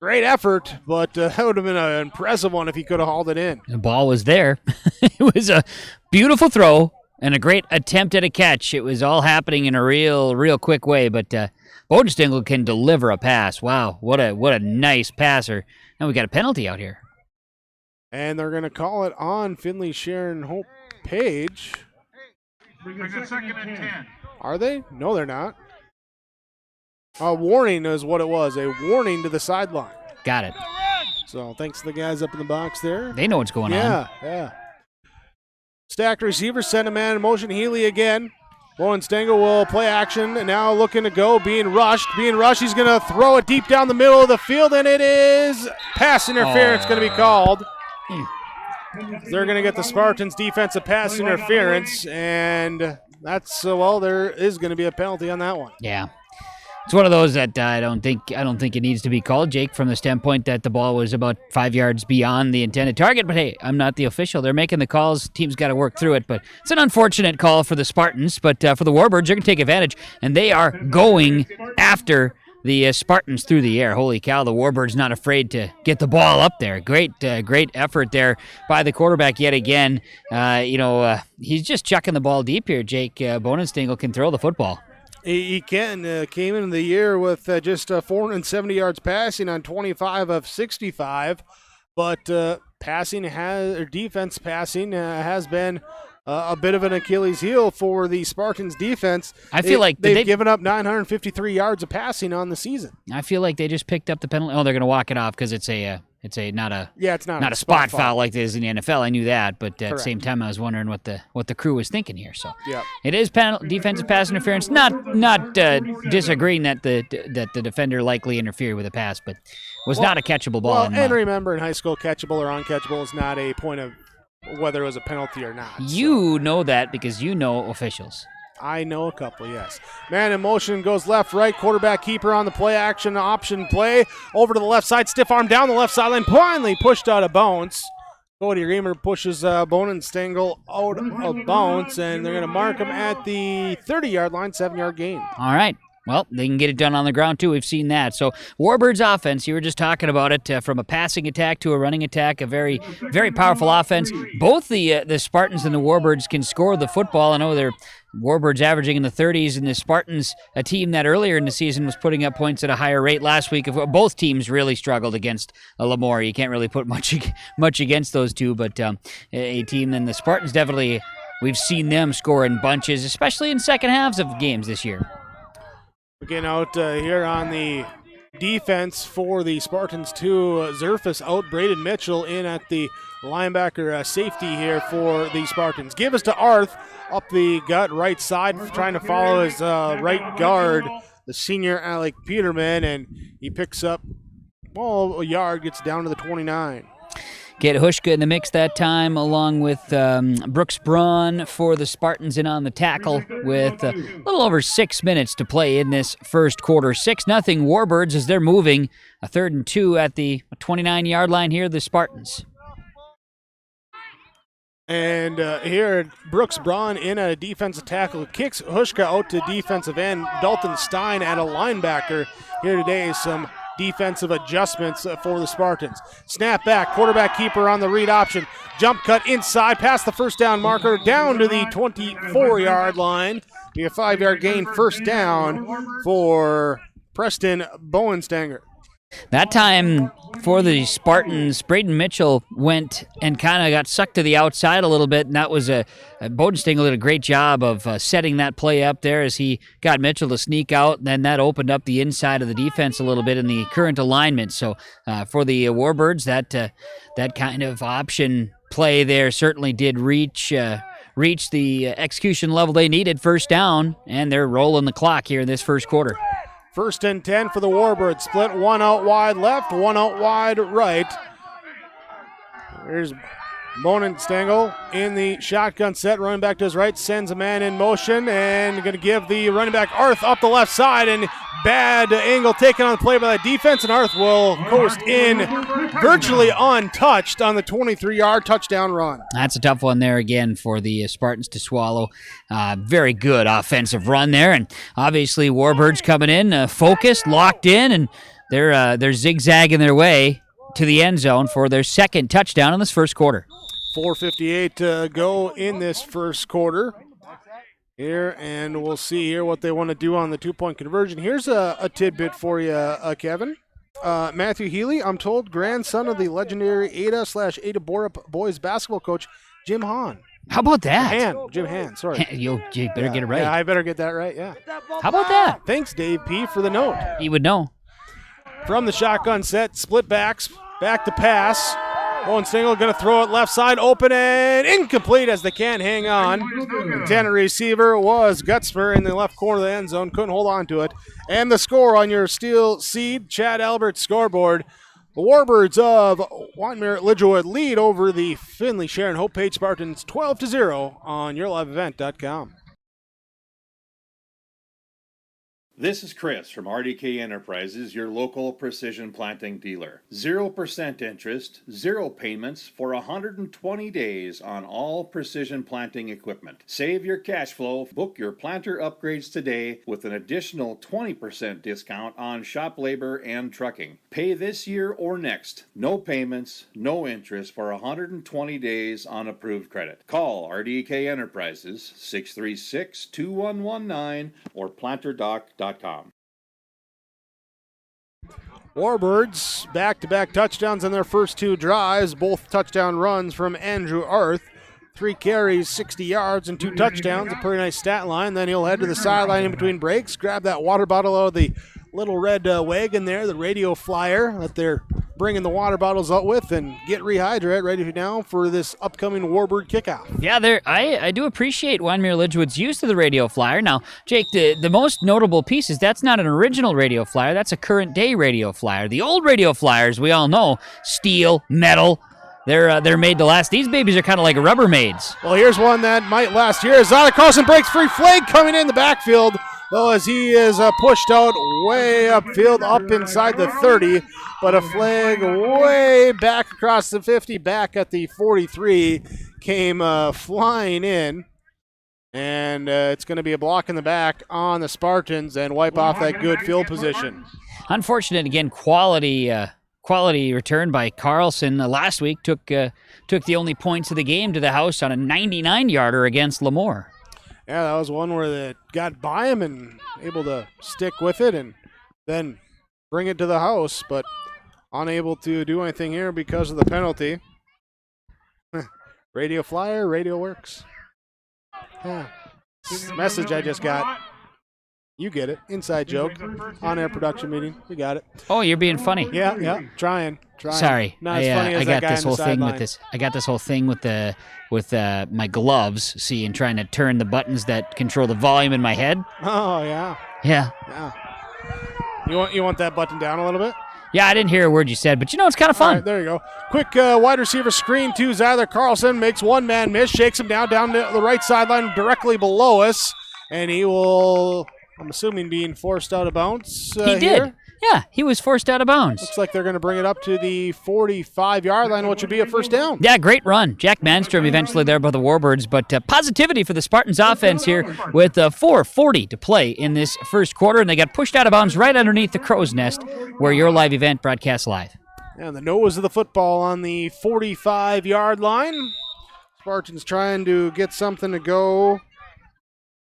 Great effort, but that would have been an impressive one if he could have hauled it in. The ball was there. It was a beautiful throw and a great attempt at a catch. It was all happening in a real quick way, but Bodenstengel can deliver a pass. Wow, what a nice passer. Now we got a penalty out here. And they're going to call it on Finley-Sharon-Hope-Page. It's a 2nd and 10. Are they? No, they're not. A warning is what it was. A warning to the sideline. Got it. So thanks to the guys up in the box there. They know what's going on. Yeah. Stacked receivers, send a man in motion. Healy again. Bowenstengel will play action, and now looking to go, being rushed. He's going to throw it deep down the middle of the field, and it is pass interference going to be called. They're going to get the Spartans defensive pass interference, and that's, there is going to be a penalty on that one. Yeah. It's one of those that I don't think it needs to be called, Jake, from the standpoint that the ball was about 5 yards beyond the intended target. But hey, I'm not the official. They're making the calls. Team's got to work through it. But it's an unfortunate call for the Spartans. But for the Warbirds, they're going to take advantage, and they are going after the Spartans through the air. Holy cow, the Warbirds not afraid to get the ball up there. Great effort there by the quarterback yet again. He's just chucking the ball deep here, Jake. Bonenstengel can throw the football. He can. Came into the year with just 470 yards passing on 25 of 65, but defense passing has been a bit of an Achilles heel for the Spartans defense. I feel like they've given up 953 yards of passing on the season. I feel like they just picked up the penalty. Oh, they're going to walk it off because it's a It's not a a spot foul like it is in the NFL. I knew that, but at the Correct. same time, I was wondering what the crew was thinking here. So Yep. it is defensive pass interference. Not disagreeing that the defender likely interfered with a pass, but was not a catchable ball. Well, and remember, in high school, catchable or uncatchable is not a point of whether it was a penalty or not. You know that because you know officials. I know a couple, yes. Man in motion, goes left, right, quarterback keeper on the play action option play. Over to the left side, stiff arm down the left sideline, finally pushed out of bounds. Cody Reamer pushes Bonenstengel out of bounds, and they're going to mark him at the 30-yard line, 7-yard gain. All right. Well, they can get it done on the ground, too. We've seen that. So Warbird's offense, you were just talking about it, from a passing attack to a running attack, a very, very powerful offense. Both the Spartans and the Warbirds can score the football. I know they're Warbirds averaging in the 30s, and the Spartans, a team that earlier in the season was putting up points at a higher rate last week. Both teams really struggled against Lemoore. You can't really put much against those two, but a team, and the Spartans definitely, we've seen them score in bunches, especially in second halves of games this year. Again, out here on the defense for the Spartans, too. Zerfus out Braden Mitchell in at the linebacker safety here for the Spartans. Give us to Arth up the gut right side, trying to follow his right guard, the senior Alec Peterman, and he picks up, a yard, gets down to the 29. Get Hushka in the mix that time, along with Brooks Braun for the Spartans in on the tackle with a little over 6 minutes to play in this first quarter. 6-0 Warbirds as they're moving. A 3rd and 2 at the 29-yard line here, the Spartans. And here, Brooks Braun in at a defensive tackle, kicks Hushka out to defensive end. Dalton Stein at a linebacker. Here today, some defensive adjustments for the Spartans. Snap back, quarterback keeper on the read option. Jump cut inside, past the first down marker, down to the 24-yard line. Be a 5-yard gain, first down for Preston Bowenstanger. That time for the Spartans, Braden Mitchell went and kind of got sucked to the outside a little bit, and that was Bodenstengel did a great job of setting that play up there as he got Mitchell to sneak out, and then that opened up the inside of the defense a little bit in the current alignment. So for the Warbirds, that kind of option play there certainly did reach the execution level they needed, first down, and they're rolling the clock here in this first quarter. 1st and 10 for the Warbirds. Split, one out wide left, one out wide right. There's Bonenstengel in the shotgun set. Running back to his right, sends a man in motion, and going to give the running back Arth up the left side, and bad angle taken on the play by the defense, and Arth will coast in virtually untouched on the 23-yard touchdown run. That's a tough one there again for the Spartans to swallow. Very good offensive run there, and obviously Warbirds coming in, focused, locked in, and they're zigzagging their way to the end zone for their second touchdown in this first quarter. 4:58 to go in this first quarter here, and we'll see here what they want to do on the 2-point conversion. Here's a tidbit for you, Kevin. Matthew Healy, I'm told, grandson of the legendary Ada/Ada Borup boys basketball coach Jim Hahn. How about that? Jim Hahn, sorry. You better get it right. Yeah, I better get that right, yeah. How about that? Thanks, Dave P., for the note. He would know. From the shotgun set, split backs, back to pass. Bowenstengel going to throw it left side, open and incomplete as they can't hang on. The Tanner receiver was Gutzmer in the left corner of the end zone, couldn't hold on to it. And the score on your Steel Seed, Chad Albert's scoreboard. The Warbirds of Wyndmere-Lidgerwood lead over the Finley-Sharon-Hope-Page Spartans 12-0 on yourliveevent.com. This is Chris from RDK Enterprises, your local precision planting dealer. 0% interest, 0 payments for 120 days on all precision planting equipment. Save your cash flow. Book your planter upgrades today with an additional 20% discount on shop labor and trucking. Pay this year or next. No payments, no interest for 120 days on approved credit. Call RDK Enterprises 636-2119 or planterdoc.com. Warbirds back-to-back touchdowns on their first 2 drives, both touchdown runs from Andrew Arth. 3 carries, 60 yards, and 2 touchdowns, a pretty nice stat line. Then he'll head to the sideline in between breaks, grab that water bottle out of the little red wagon there, the radio flyer that they're bringing the water bottles out with and get rehydrated, ready now for this upcoming Warbird kickoff. Yeah, I do appreciate Wyndmere-Lidgerwood's use of the radio flyer. Now, Jake, the most notable piece is that's not an original radio flyer. That's a current-day radio flyer. The old radio flyers, we all know, steel, metal, they're made to last. These babies are kind of like Rubbermaids. Well, here's one that might last here. Zyler Carlson breaks free. Flag coming in the backfield, though, as he is pushed out way upfield, up inside the 30. But a flag way back across the 50, back at the 43, came flying in. And it's going to be a block in the back on the Spartans and wipe off that good field position. Unfortunate, again, quality return by Carlson. Last week took the only points of the game to the house on a 99-yarder against Lemoore. Yeah, that was one where they got by him and able to stick with it and then bring it to the house, but unable to do anything here because of the penalty. Radio flyer, radio works. Yeah. Message I just got. You get it. Inside joke. On-air production meeting. You got it. Oh, you're being funny. Yeah. Trying. Sorry. Not as funny as I that got guy this on whole the thing sideline. with this. I got this whole thing with my gloves, see, and trying to turn the buttons that control the volume in my head. Oh, yeah. Yeah. You want that button down a little bit? Yeah, I didn't hear a word you said, but it's kind of fun. All right, there you go. Quick wide receiver screen to Zyler Carlson. Makes one man miss. Shakes him down to the right sideline directly below us. And he will, I'm assuming, being forced out of bounds. He did. Here. Yeah, he was forced out of bounds. Looks like they're going to bring it up to the 45-yard line, which would be a first down. Yeah, great run. Jack Manstrom eventually there by the Warbirds, but positivity for the Spartans offense here with 4:40 to play in this first quarter, and they got pushed out of bounds right underneath the crow's nest where your live event broadcasts live. And the nose of the football on the 45-yard line. Spartans trying to get something to go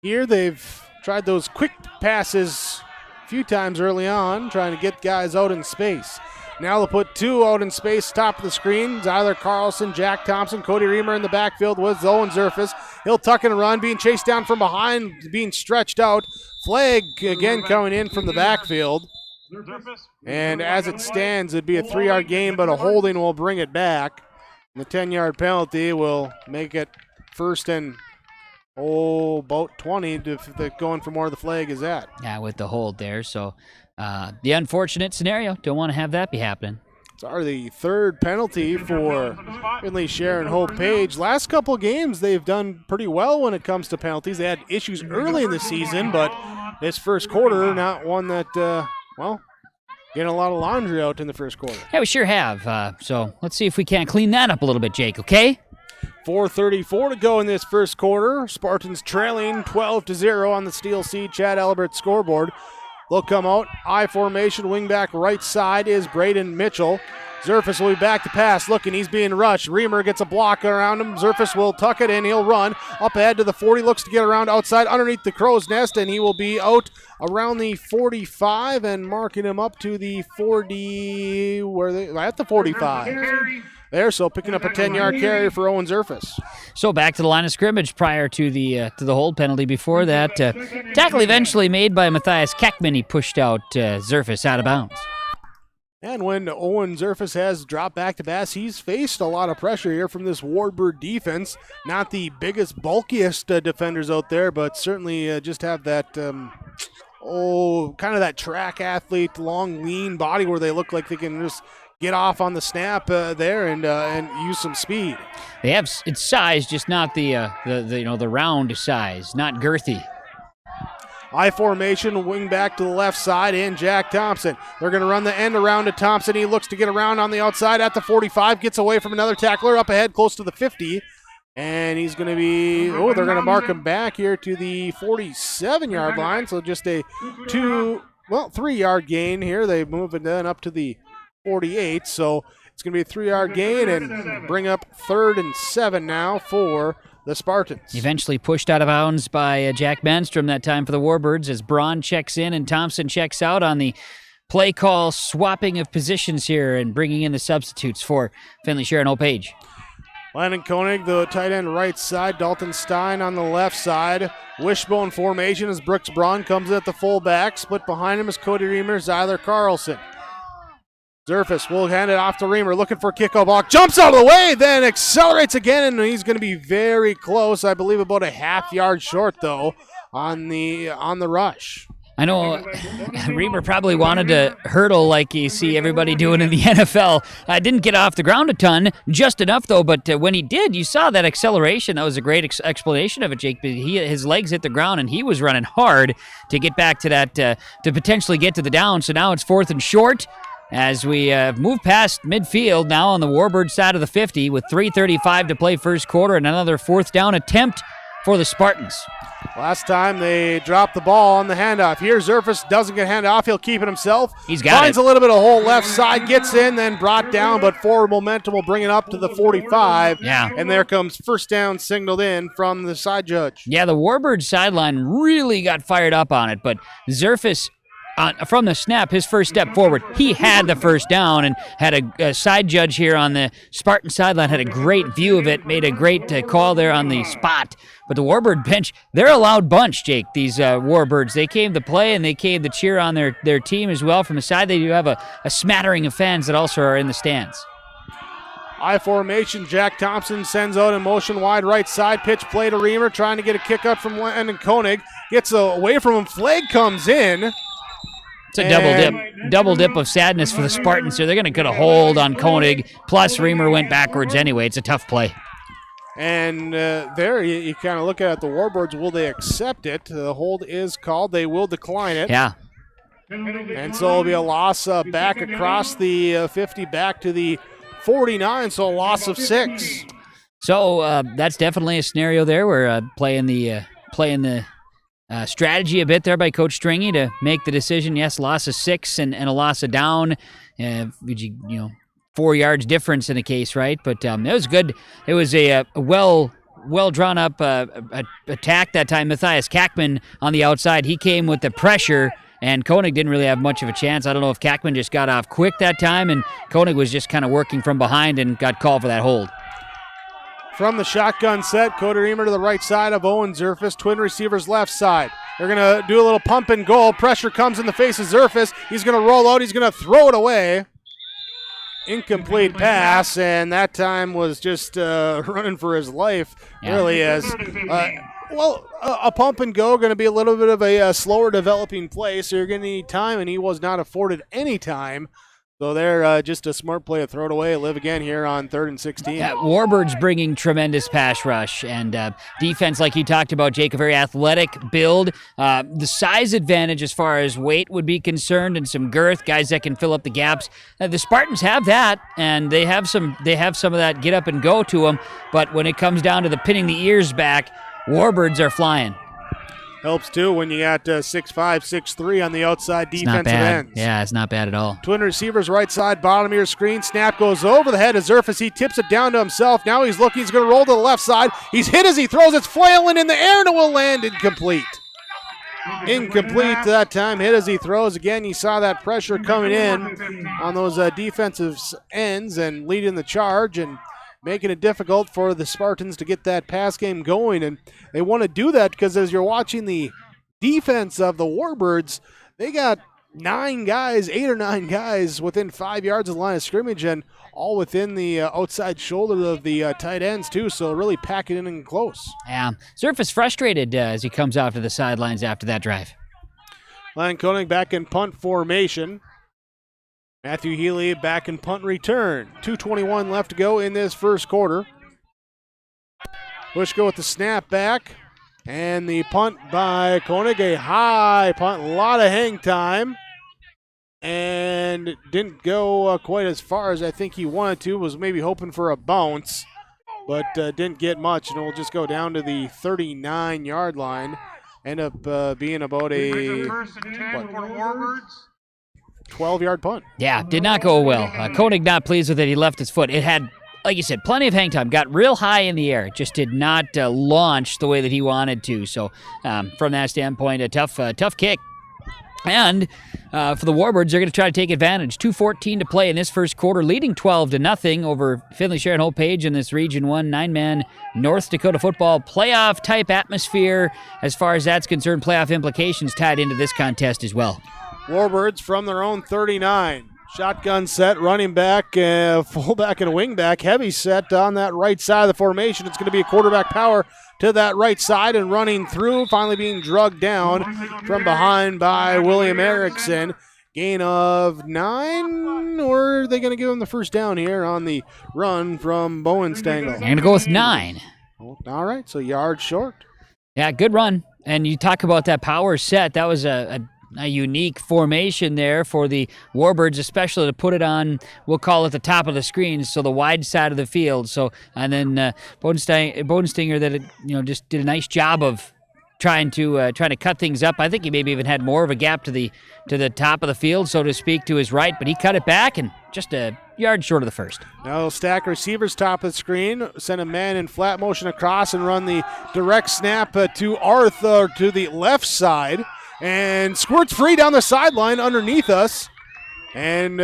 here. They've tried those quick passes a few times early on, trying to get guys out in space. Now they'll put two out in space, top of the screen. Zyler Carlson, Jack Thompson, Cody Reamer in the backfield with Owen Zerfus. He'll tuck and run, being chased down from behind, being stretched out. Flag again coming in from the backfield. And as it stands, it'd be a 3-yard gain, but a holding will bring it back. And the 10-yard penalty will make it first and about 20 if they're going for more of the flag is at. Yeah, with the hold there. So the unfortunate scenario, don't want to have that be happening. It's already the third penalty for Finley-Sharon-Hope-Page. Last couple games, they've done pretty well when it comes to penalties. They had issues early in the season, but this first quarter, not one that, getting a lot of laundry out in the first quarter. Yeah, we sure have. So let's see if we can't clean that up a little bit, Jake, okay? 4:34 to go in this first quarter. Spartans trailing 12-0 on the Steel Sea Chad Albert scoreboard. They'll come out. I formation, wingback right side is Braden Mitchell. Zerfus will be back to pass. Looking, he's being rushed. Reamer gets a block around him. Zerfus will tuck it in. He'll run up ahead to the 40. Looks to get around outside underneath the crow's nest, and he will be out around the 45 and marking him up to the 40. Where they at the 45. There, so picking up a 10-yard carry for Owen Zerfus. So back to the line of scrimmage prior to the hold penalty. Before that, tackle eventually made by Matthias Keckman. He pushed out Zerfus out of bounds. And when Owen Zerfus has dropped back to pass, he's faced a lot of pressure here from this Warbird defense. Not the biggest, bulkiest defenders out there, but certainly just have that, kind of that track athlete, long, lean body where they look like they can just get off on the snap there and use some speed. They have its size, just not the round size, not girthy. I formation, wing back to the left side, and Jack Thompson. They're going to run the end around to Thompson. He looks to get around on the outside at the 45, gets away from another tackler up ahead close to the 50. And he's going to be, they're going to mark him back here to the 47-yard line. So just a 3-yard gain here. They move it then up to the 48. So it's going to be a 3-yard gain and bring up 3rd and 7 now for the Spartans. Eventually pushed out of bounds by Jack Manstrom that time for the Warbirds as Braun checks in and Thompson checks out on the play call swapping of positions here and bringing in the substitutes for Finley-Sharon-Hope-Page. Landon Koenig, the tight end right side. Dalton Stein on the left side. Wishbone formation as Brooks Braun comes in at the fullback. Split behind him is Cody Reamer, Zyler Carlson. Zerfus will hand it off to Reamer, looking for a kickoff block. Jumps out of the way, then accelerates again, and he's going to be very close. I believe about a half yard short, though, on the rush. I know Reamer probably wanted to hurdle like you see everybody doing in the NFL. Didn't get off the ground a ton, just enough, though. But when he did, you saw that acceleration. That was a great explanation of it, Jake. His legs hit the ground, and he was running hard to get back to that, to potentially get to the down. So now it's 4th and short as we move past midfield now on the Warbird side of the 50 with 3:35 to play first quarter and another 4th down attempt for the Spartans. Last time they dropped the ball on the handoff. Here, Zerfus doesn't get handed off. He'll keep it himself. He's got Finds a little bit of hole left side, gets in, then brought down, but forward momentum will bring it up to the 45. Yeah. And there comes first down signaled in from the side judge. Yeah, the Warbird sideline really got fired up on it, but Zerfus, from the snap, his first step forward, he had the first down and had a side judge here on the Spartan sideline, had a great view of it, made a great call there on the spot. But the Warbird bench, they're a loud bunch, Jake, these Warbirds. They came to play and they came to cheer on their team as well. From the side, they do have a smattering of fans that also are in the stands. I formation, Jack Thompson sends out in motion wide right side, pitch play to Reamer, trying to get a kick up from Landon Koenig. Gets away from him, flag comes in. It's a double dip of sadness for the Spartans here. They're going to get a hold on Koenig, plus Reamer went backwards anyway. It's a tough play. And there you kind of look at it, the Warbirds, will they accept it? The hold is called. They will decline it. Yeah. And so it'll be a loss back across the 50, back to the 49, so a loss of 6. So that's definitely a scenario there. We're playing the strategy a bit there by Coach Stringy to make the decision. Yes, loss of 6 and a loss of down. 4 yards difference in a case, right? But it was good. It was a well drawn up attack that time. Matthias Kackman on the outside, he came with the pressure, and Koenig didn't really have much of a chance. I don't know if Kackman just got off quick that time, and Koenig was just kind of working from behind and got called for that hold. From the shotgun set, Cody Reamer to the right side of Owen Zerfus, twin receivers left side. They're going to do a little pump and goal. Pressure comes in the face of Zerfus. He's going to roll out. He's going to throw it away. Incomplete pass, and that time was just running for his life, really, as a pump and go, going to be a little bit of a slower developing play, so you're going to need time, and he was not afforded any time. So they're just a smart play to throw it away. Live again here on 3rd and 16. Yeah, Warbird's bringing tremendous pass rush and defense, like you talked about, Jake, a very athletic build. The size advantage as far as weight would be concerned and some girth, guys that can fill up the gaps. The Spartans have that, and they have some of that get up and go to them. But when it comes down to the pinning the ears back, Warbirds are flying. Helps, too, when you got 6'5", 6'3" on the outside defensive ends. Yeah, it's not bad at all. Twin receivers right side, bottom of your screen. Snap goes over the head of Zerfus. He tips it down to himself. Now he's looking. He's going to roll to the left side. He's hit as he throws. It's flailing in the air, and it will land incomplete. Incomplete that time. Hit as he throws. Again, you saw that pressure coming in on those defensive ends and leading the charge and making it difficult for the Spartans to get that pass game going. And they want to do that because as you're watching the defense of the Warbirds, they got 8 or 9 guys within 5 yards of the line of scrimmage and all within the outside shoulder of the tight ends too, so really pack it in and close. Yeah, Zerfus frustrated as he comes out to the sidelines after that drive. Landon Koenig back in punt formation. Matthew Healy back in punt return. 2:21 left to go in this first quarter. Bush go with the snap back. And the punt by Koenig, a high punt, a lot of hang time. And didn't go quite as far as I think he wanted to. Was maybe hoping for a bounce, but didn't get much. And it will just go down to the 39-yard line. End up being about a 12-yard punt. Yeah, did not go well. Koenig not pleased with it. He left his foot. It had, like you said, plenty of hang time. Got real high in the air. Just did not launch the way that he wanted to. So from that standpoint, a tough kick. And for the Warbirds, they're going to try to take advantage. 2:14 to play in this first quarter, leading 12-0 over Finley-Sharon-Hope-Page in this Region 1 9-man North Dakota football playoff-type atmosphere. As far as that's concerned, playoff implications tied into this contest as well. Warbirds from their own 39. Shotgun set, running back, fullback, and wing back. Heavy set on that right side of the formation. It's going to be a quarterback power to that right side and running through, finally being drugged down from behind by William Erickson. Gain of 9, or are they going to give him the first down here on the run from Bowenstangle? I'm going to go with 9. All right, so yard short. Yeah, good run. And you talk about that power set. That was a unique formation there for the Warbirds, especially to put it on, we'll call it the top of the screen, so the wide side of the field. So, and then Bodenstinger that just did a nice job of trying to cut things up. I think he maybe even had more of a gap to the top of the field, so to speak, to his right, but he cut it back and just a yard short of the first. Now stack receivers top of the screen, send a man in flat motion across and run the direct snap to Arthur to the left side. And squirts free down the sideline underneath us. And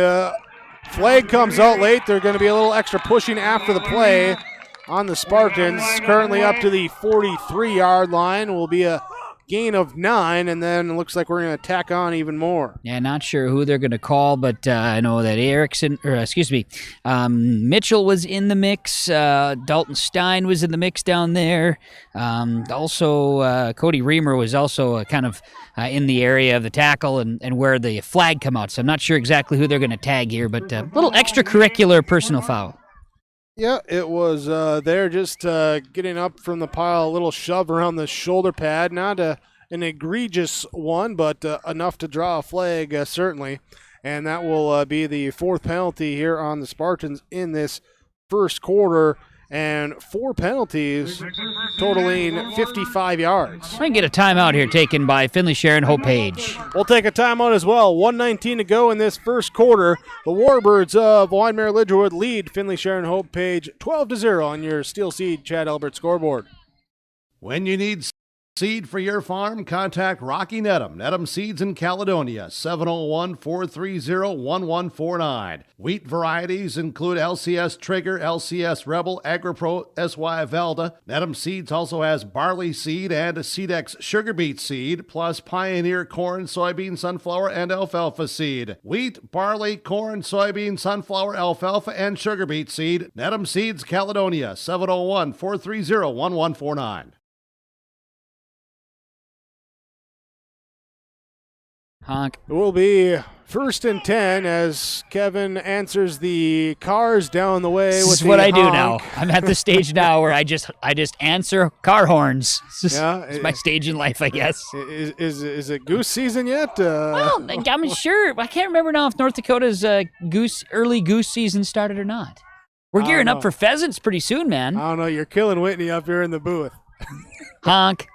flag comes out late. They're going to be a little extra pushing after the play on the Spartans. Currently up to the 43-yard line. Will be a gain of 9, and then it looks like we're going to tack on even more. Yeah, not sure who they're going to call, but I know that Mitchell was in the mix. Dalton Stein was in the mix down there. Also, Cody Reamer was also kind of in the area of the tackle and where the flag come out. So I'm not sure exactly who they're going to tag here, but a little extracurricular personal foul. Yeah, it was there just getting up from the pile, a little shove around the shoulder pad. Not an egregious one, but enough to draw a flag, certainly. And that will be the 4th penalty here on the Spartans in this first quarter. And 4 penalties totaling 55 yards. I can get a timeout here taken by Finley-Sharon-Hope-Page. We'll take a timeout as well. 1:19 to go in this first quarter. The Warbirds of Wyndmere-Lidgerwood lead Finley-Sharon-Hope-Page 12-0 on your Steel Seed Chad Albert scoreboard. When you need seed for your farm, contact Rocky Nedham. Nedham Seeds in Caledonia, 701-430-1149. Wheat varieties include LCS Trigger, LCS Rebel, AgriPro, SY Velda. Nedham Seeds also has barley seed and Seedex sugar beet seed, plus Pioneer corn, soybean, sunflower, and alfalfa seed. Wheat, barley, corn, soybean, sunflower, alfalfa, and sugar beet seed. Nedham Seeds, Caledonia, 701-430-1149. Honk. It will be 1st and 10 as Kevin answers the cars down the way. This with is what I do honk. now. I'm at the stage now where I just answer car horns. It's my stage in life, I guess. Is it goose season yet? Well, I'm sure. I can't remember now if North Dakota's early goose season started or not. We're gearing up for pheasants pretty soon, man. I don't know. You're killing Whitney up here in the booth. Honk.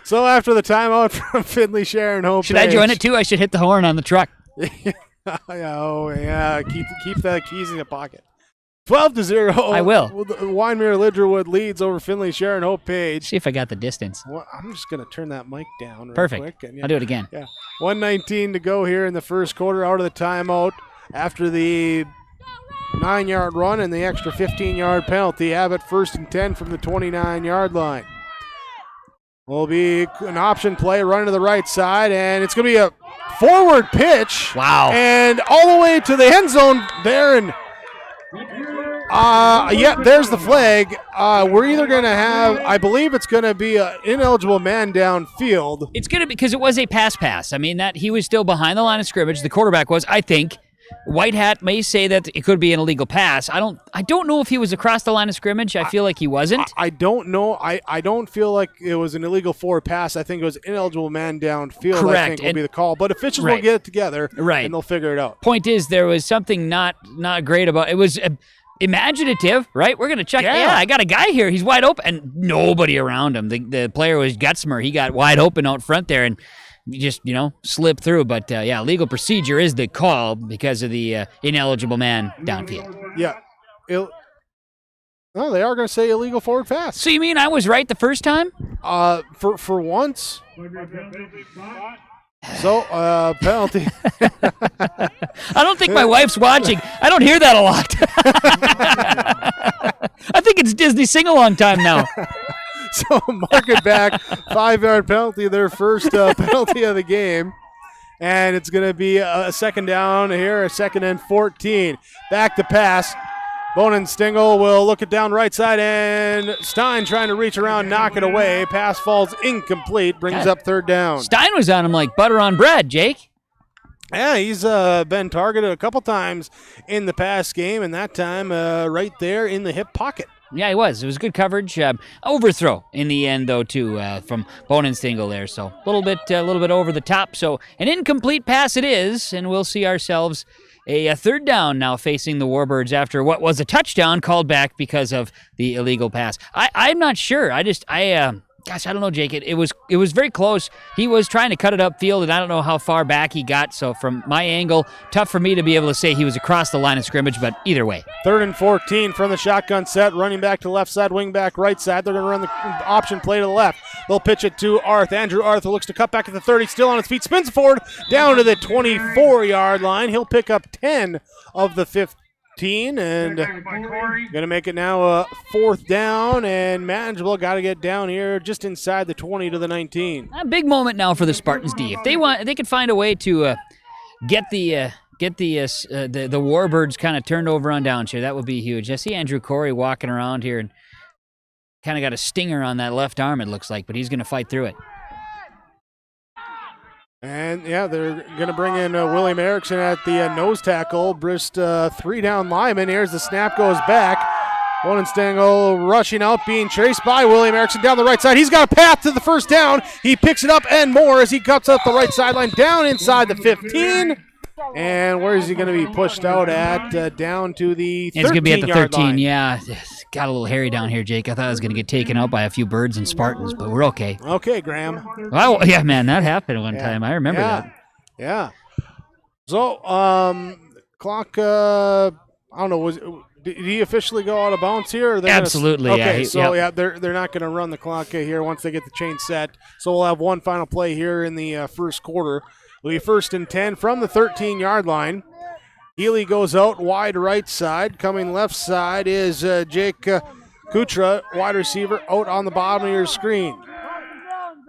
So after the timeout from Finley-Sharon-Hope-Page. Should I join it too? I should hit the horn on the truck. Yeah. Keep the keys in your pocket. 12-0. I will. Wyndmere-Lidgerwood leads over Finley-Sharon-Hope-Page. See if I got the distance. Well, I'm just going to turn that mic down real Perfect. quick. And, I'll do it again. Yeah. 1:19 to go here in the first quarter out of the timeout after the 9-yard run and the extra 15-yard penalty. Abbott 1st and 10 from the 29-yard line. Will be an option play running to the right side, and it's going to be a forward pitch. Wow. And all the way to the end zone there. And, there's the flag. We're either going to have, I believe it's going to be an ineligible man downfield. It's going to be, because it was a pass. I mean, that he was still behind the line of scrimmage. The quarterback was, I think. White Hat may say that it could be an illegal pass. I don't know if he was across the line of scrimmage. I feel like he wasn't. I don't know. I don't feel like it was an illegal forward pass. I think it was ineligible man downfield. Correct. I think will be the call. But officials will get it together, and they'll figure it out. Point is, there was something not great about it. It was imaginative, right? We're going to check. Yeah, I got a guy here. He's wide open, and nobody around him. The player was Gutzmer. He got wide open out front there, and just, slip through. But, legal procedure is the call because of the ineligible man downfield. Yeah. They are going to say illegal forward pass. So you mean I was right the first time? For once. So, penalty. I don't think my wife's watching. I don't hear that a lot. I think it's Disney sing-along time now. So mark it back. 5-yard penalty, their first penalty of the game. and it's going to be a second down here, a 2nd and 14. Back to pass. Bonen-Stingle will look it down right side, and Stein trying to reach around, knock it away. Pass falls incomplete, brings up 3rd down. Stein was on him like butter on bread, Jake. Yeah, he's been targeted a couple times in the past game, and that time right there in the hip pocket. Yeah, he was. It was good coverage. Overthrow in the end, though, too, from Bonen-Stingle there. So a little bit over the top. So an incomplete pass it is, and we'll see ourselves a 3rd down now facing the Warbirds after what was a touchdown called back because of the illegal pass. I'm not sure. Gosh, I don't know, Jake. It was very close. He was trying to cut it upfield, and I don't know how far back he got. So from my angle, tough for me to be able to say he was across the line of scrimmage, but either way. 3rd and 14 from the shotgun set. Running back to left side, wing back right side. They're going to run the option play to the left. They'll pitch it to Arth. Andrew Arth looks to cut back at the 30, still on his feet, spins forward down to the 24-yard line. He'll pick up 10 of the 15. And going to make it now a 4th down and manageable. Got to get down here just inside the 20 to the 19. A big moment now for the Spartans D. If they could find a way to get the Warbirds kind of turned over on downs here, that would be huge. I see Andrew Corey walking around here and kind of got a stinger on that left arm, it looks like, but he's going to fight through it. And, yeah, they're going to bring in William Erickson at the nose tackle. Brist 3-down lineman. Here's the snap, goes back. Bonen-Stingle rushing out, being chased by William Erickson down the right side. He's got a path to the 1st down. He picks it up and more as he cuts up the right sideline down inside the 15. And where is he going to be pushed out at? Down to the 13-yard line. It's going to be at the 13, yeah. Got a little hairy down here, Jake. I thought I was going to get taken out by a few birds and Spartans, but we're okay. Okay, Graham. Oh, yeah, man, that happened one time. I remember that. Yeah. So, clock, I don't know, did he officially go out of bounds here? Or Absolutely, okay, yeah. They're not going to run the clock here once they get the chain set. So we'll have one final play here in the first quarter. It'll be 1st and 10 from the 13-yard line. Healy goes out wide right side. Coming left side is Jake Kutra, wide receiver, out on the bottom of your screen.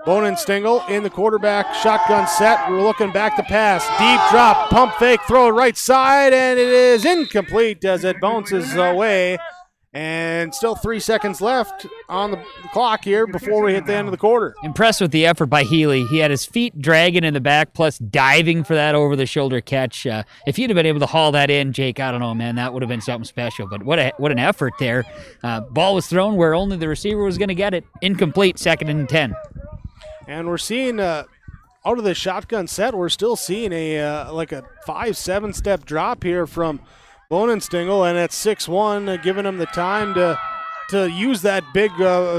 Bonen-Stingle in the quarterback shotgun set. We're looking back to pass. Deep drop, pump fake, throw right side, and it is incomplete as it bounces away. And still 3 seconds left on the clock here before we hit the end of the quarter. Impressed with the effort by Healy. He had his feet dragging in the back, plus diving for that over-the-shoulder catch. If he'd have been able to haul that in, Jake, I don't know, man, that would have been something special. But what an effort there. Ball was thrown where only the receiver was going to get it. Incomplete, 2nd and 10. And we're seeing out of the shotgun set, we're still seeing a 5-7 step drop here from Bonen-Stingle, and at 6'1", giving him the time to use that big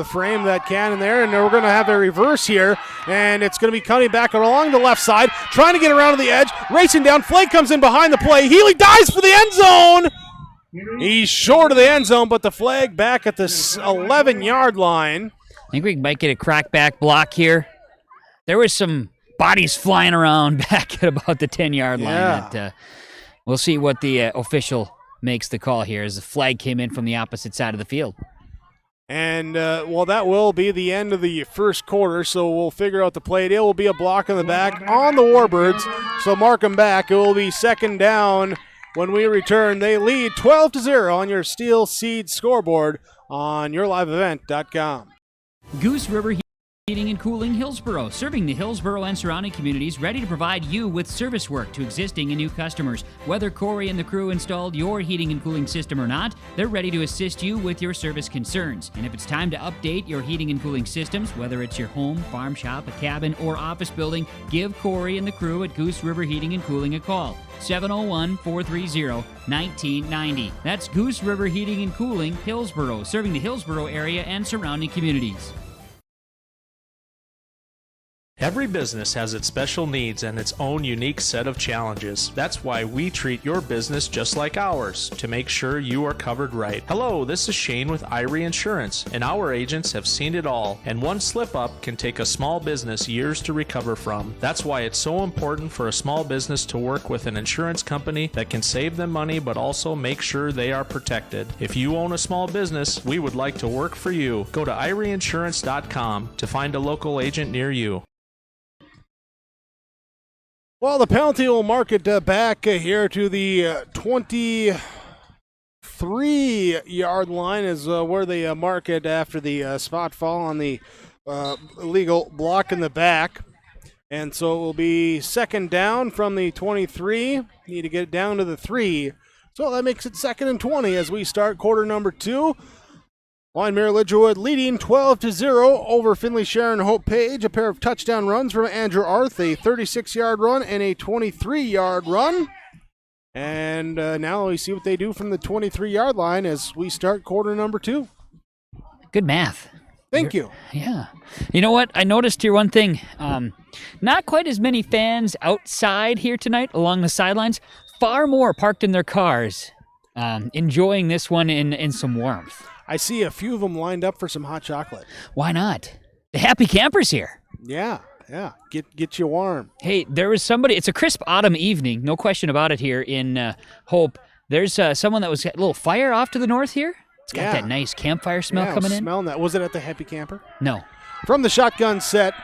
frame, that cannon there. And we're going to have a reverse here, and it's going to be coming back along the left side, trying to get around to the edge, racing down. Flake comes in behind the play. Healy dives for the end zone. He's short of the end zone, but the flag back at the 11-yard line. I think we might get a crackback block here. There was some bodies flying around back at about the 10-yard line. Yeah. We'll see what the official makes the call here as the flag came in from the opposite side of the field. And, that will be the end of the first quarter, so we'll figure out the play. It will be a block in the back on the Warbirds, so mark them back. It will be 2nd down when we return. They lead 12-0 on your Steel Seed scoreboard on yourliveevent.com. Goose River Heating and Cooling Hillsboro, serving the Hillsboro and surrounding communities, ready to provide you with service work to existing and new customers. Whether Corey and the crew installed your heating and cooling system or not, they're ready to assist you with your service concerns. And if it's time to update your heating and cooling systems, whether it's your home, farm shop, a cabin, or office building, give Corey and the crew at Goose River Heating and Cooling a call. 701-430-1990. That's Goose River Heating and Cooling, Hillsboro, serving the Hillsboro area and surrounding communities. Every business has its special needs and its own unique set of challenges. That's why we treat your business just like ours, to make sure you are covered right. Hello, this is Shane with Irie Insurance, and our agents have seen it all, and one slip-up can take a small business years to recover from. That's why it's so important for a small business to work with an insurance company that can save them money but also make sure they are protected. If you own a small business, we would like to work for you. Go to IrieInsurance.com to find a local agent near you. Well, the penalty will mark it back here to the 23-yard line is where they mark it after the spot fall on the illegal block in the back. And so it will be second down from the 23. Need to get it down to the 3. So that makes it 2nd and 20 as we start quarter number 2. Wyndmere-Lidgerwood leading 12-0 over Finley-Sharon-Hope-Page. A pair of touchdown runs from Andrew Arth, a 36-yard run and a 23-yard run. And now we see what they do from the 23-yard line as we start quarter number 2. Good math. Thank you. Yeah. You know what? I noticed here one thing. Not quite as many fans outside here tonight along the sidelines. Far more parked in their cars, enjoying this one in some warmth. I see a few of them lined up for some hot chocolate. Why not? The happy campers here. Yeah. Get you warm. Hey, there was somebody. It's a crisp autumn evening, no question about it here in Hope. There's someone that was a little fire off to the north here. It's got that nice campfire smell coming in. Smelling that. Was it at the Happy Camper? No. From the shotgun set,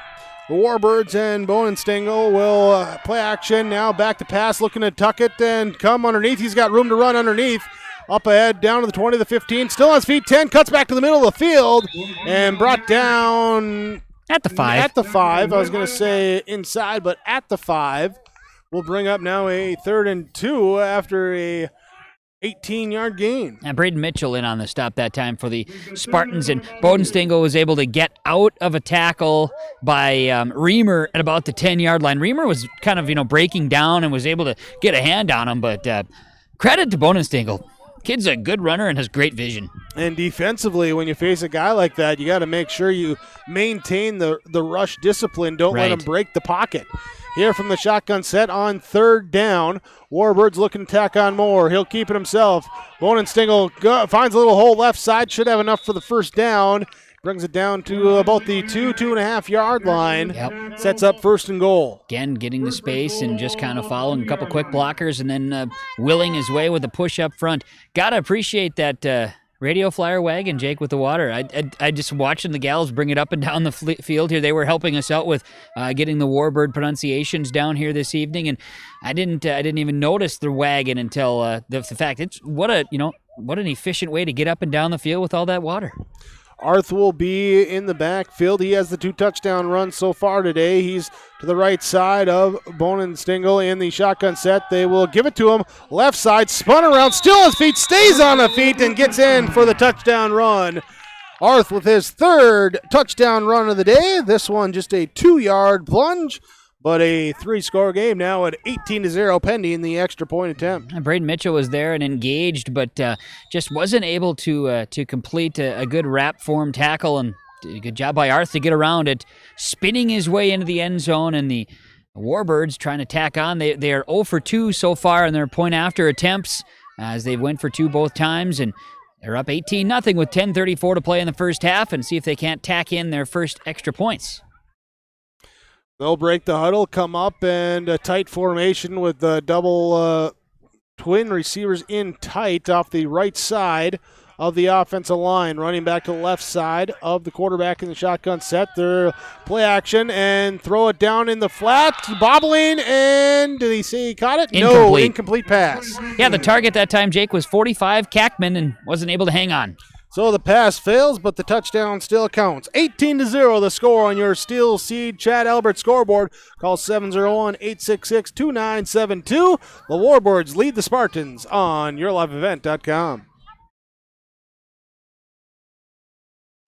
the Warbirds and Bonenstengel will play action. Now back to pass, looking to tuck it and come underneath. He's got room to run underneath. Up ahead, down to the 20, the 15. Still on his feet, 10. Cuts back to the middle of the field and brought down at the 5. At the 5. I was going to say inside, but at the 5. We'll bring up now a 3rd and 2 after a 18-yard gain. And Braden Mitchell in on the stop that time for the Spartans, and Bodenstengel was able to get out of a tackle by Reamer at about the 10-yard line. Reamer was kind of, breaking down and was able to get a hand on him, but credit to Bodenstengel. Kid's a good runner and has great vision. And defensively, when you face a guy like that, you got to make sure you maintain the rush discipline. Don't let him break the pocket. Here from the shotgun set on 3rd down. Warbirds looking to tack on more. He'll keep it himself. Bonenstengel finds a little hole left side. Should have enough for the first down. Brings it down to about the 2.5 yard line. Yep. Sets up 1st and goal. Again, getting the space and just kind of following a couple quick blockers and then willing his way with a push up front. Got to appreciate that radio flyer wagon, Jake, with the water. I just watching the gals bring it up and down the field here. They were helping us out with getting the Warbird pronunciations down here this evening, and I didn't even notice the wagon until the fact it's what an efficient way to get up and down the field with all that water. Arth will be in the backfield. He has the 2 touchdown runs so far today. He's to the right side of Bonenstengel in the shotgun set. They will give it to him. Left side, spun around, still on his feet, stays on the feet, and gets in for the touchdown run. Arth with his 3rd touchdown run of the day. This one just a 2-yard plunge, but a 3-score game now at 18-0 pending the extra point attempt. And Braden Mitchell was there and engaged, but just wasn't able to complete a good wrap form tackle, and did a good job by Arth to get around it, spinning his way into the end zone, and the Warbirds trying to tack on. They are 0 for 2 so far in their point after attempts as they went for 2 both times, and they're up 18-0 with 10:34 to play in the first half, and see if they can't tack in their first extra points. They'll break the huddle, come up, and a tight formation with the double twin receivers in tight off the right side of the offensive line. Running back to the left side of the quarterback in the shotgun set. Their play action and throw it down in the flat. Bobbling, and did he say he caught it? Incomplete. No, incomplete pass. Yeah, the target that time, Jake, was 45, Kackman, and wasn't able to hang on. So the pass fails, but the touchdown still counts. 18-0 the score on your Steel Seed Chad Albert scoreboard. Call 701-866-2972. The Warbirds lead the Spartans on yourliveevent.com.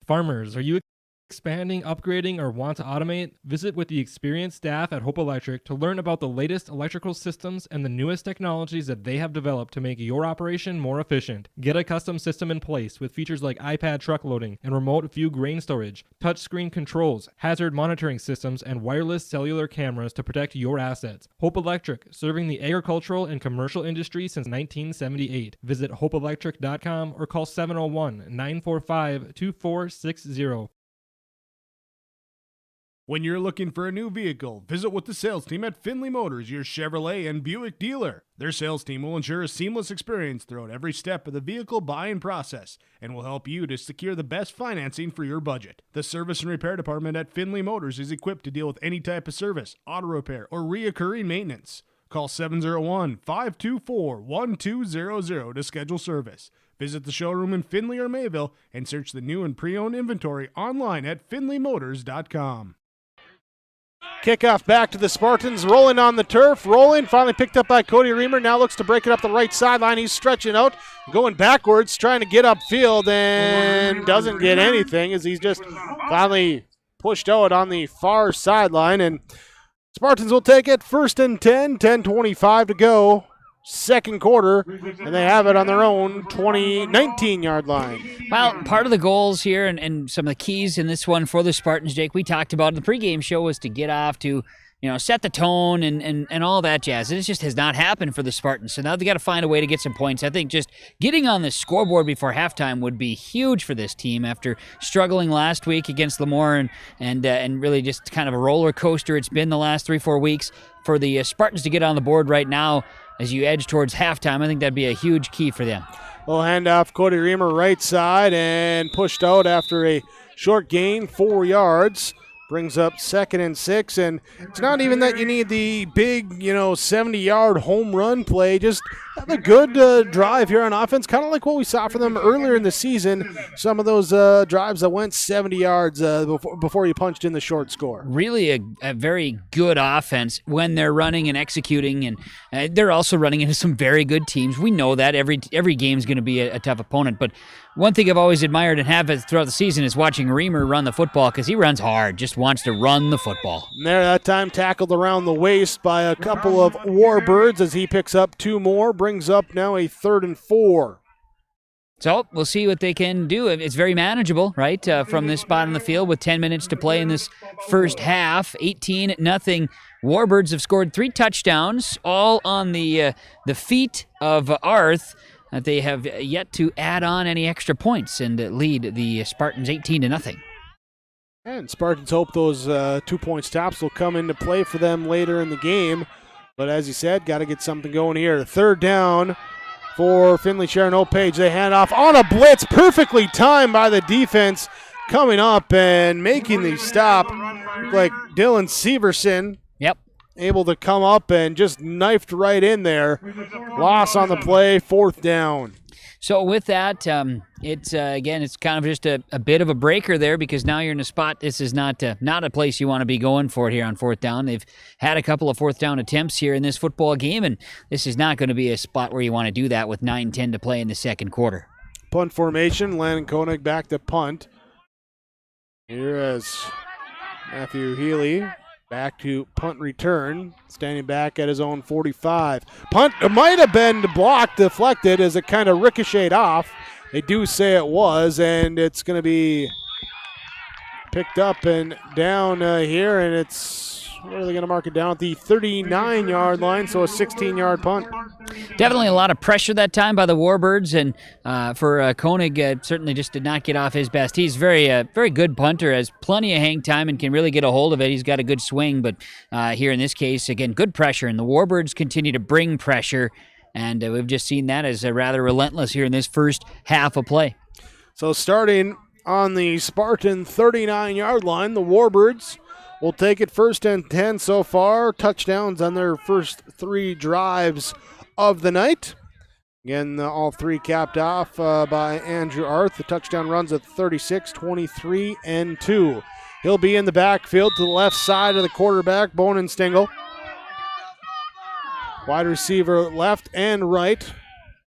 Farmers, are you expanding, upgrading, or want to automate? Visit with the experienced staff at Hope Electric to learn about the latest electrical systems and the newest technologies that they have developed to make your operation more efficient. Get a custom system in place with features like iPad truck loading and remote view grain storage, touchscreen controls, hazard monitoring systems, and wireless cellular cameras to protect your assets. Hope Electric, serving the agricultural and commercial industry since 1978. Visit hopeelectric.com or call 701-945-2460. When you're looking for a new vehicle, visit with the sales team at Finley Motors, your Chevrolet and Buick dealer. Their sales team will ensure a seamless experience throughout every step of the vehicle buying process and will help you to secure the best financing for your budget. The service and repair department at Finley Motors is equipped to deal with any type of service, auto repair, or reoccurring maintenance. Call 701-524-1200 to schedule service. Visit the showroom in Finley or Mayville and search the new and pre-owned inventory online at finleymotors.com. Kickoff back to the Spartans, rolling on the turf, finally picked up by Cody Reamer, now looks to break it up the right sideline. He's stretching out, going backwards, trying to get upfield, and doesn't get anything as he's just finally pushed out on the far sideline, and Spartans will take it, 1st and 10, 10:25 to go, second quarter, and they have it on their own 19-yard line. Well, part of the goals here and some of the keys in this one for the Spartans, Jake, we talked about in the pregame show, was to get off to, set the tone and all that jazz. It just has not happened for the Spartans. So now they got to find a way to get some points. I think just getting on the scoreboard before halftime would be huge for this team after struggling last week against Lemoore and really just kind of a roller coaster it's been the last 3-4 weeks. For the Spartans to get on the board right now as you edge towards halftime, I think that'd be a huge key for them. Well, hand off Cody Reamer right side and pushed out after a short gain, 4 yards. Brings up 2nd and 6, and it's not even that you need the big, 70-yard home run play. Just have a good drive here on offense, kind of like what we saw from them earlier in the season. Some of those drives that went 70 yards before you punched in the short score. Really a very good offense when they're running and executing, and they're also running into some very good teams. We know that every game is going to be a tough opponent, but one thing I've always admired and have throughout the season is watching Reamer run the football because he runs hard, just wants to run the football. And there, that time tackled around the waist by a couple of Warbirds as he picks up 2 more, brings up now a 3rd and 4. So we'll see what they can do. It's very manageable, right, from this spot on the field with 10 minutes to play in this first half. 18-0. Warbirds have scored 3 touchdowns, all on the feet of Arth. They have yet to add on any extra points and lead the Spartans 18-0. And Spartans hope those 2-point stops will come into play for them later in the game. But as you said, got to get something going here. 3rd down for Finley-Sharon-Hope-Page. They hand off on a blitz, perfectly timed by the defense, coming up and making the stop. Like Dylan Severson. Yep. Able to come up and just knifed right in there. Loss on the play, 4th down. So with that, it's kind of just a bit of a breaker there because now you're in a spot. This is not a place you want to be going for it here on 4th down. They've had a couple of 4th down attempts here in this football game, and this is not going to be a spot where you want to do that with 9:10 to play in the second quarter. Punt formation, Landon Koenig back to punt. Here is Matthew Healy. Back to punt return, standing back at his own 45. Punt might have been blocked, deflected as it kind of ricocheted off. They do say it was, and it's going to be picked up and down here, and it's, where are they going to mark it down? At the 39-yard line, so a 16-yard punt. Definitely a lot of pressure that time by the Warbirds, and for Koenig, certainly just did not get off his best. He's very good punter, has plenty of hang time and can really get a hold of it. He's got a good swing, but here in this case, again, good pressure, and the Warbirds continue to bring pressure, and we've just seen that as rather relentless here in this first half of play. So starting on the Spartan 39-yard line, the Warbirds will take it 1st and 10 so far. Touchdowns on their first 3 drives of the night. Again, all 3 capped off by Andrew Arth. The touchdown runs at 36, 23, and 2. He'll be in the backfield to the left side of the quarterback, Bonenstingle. Wide receiver left and right.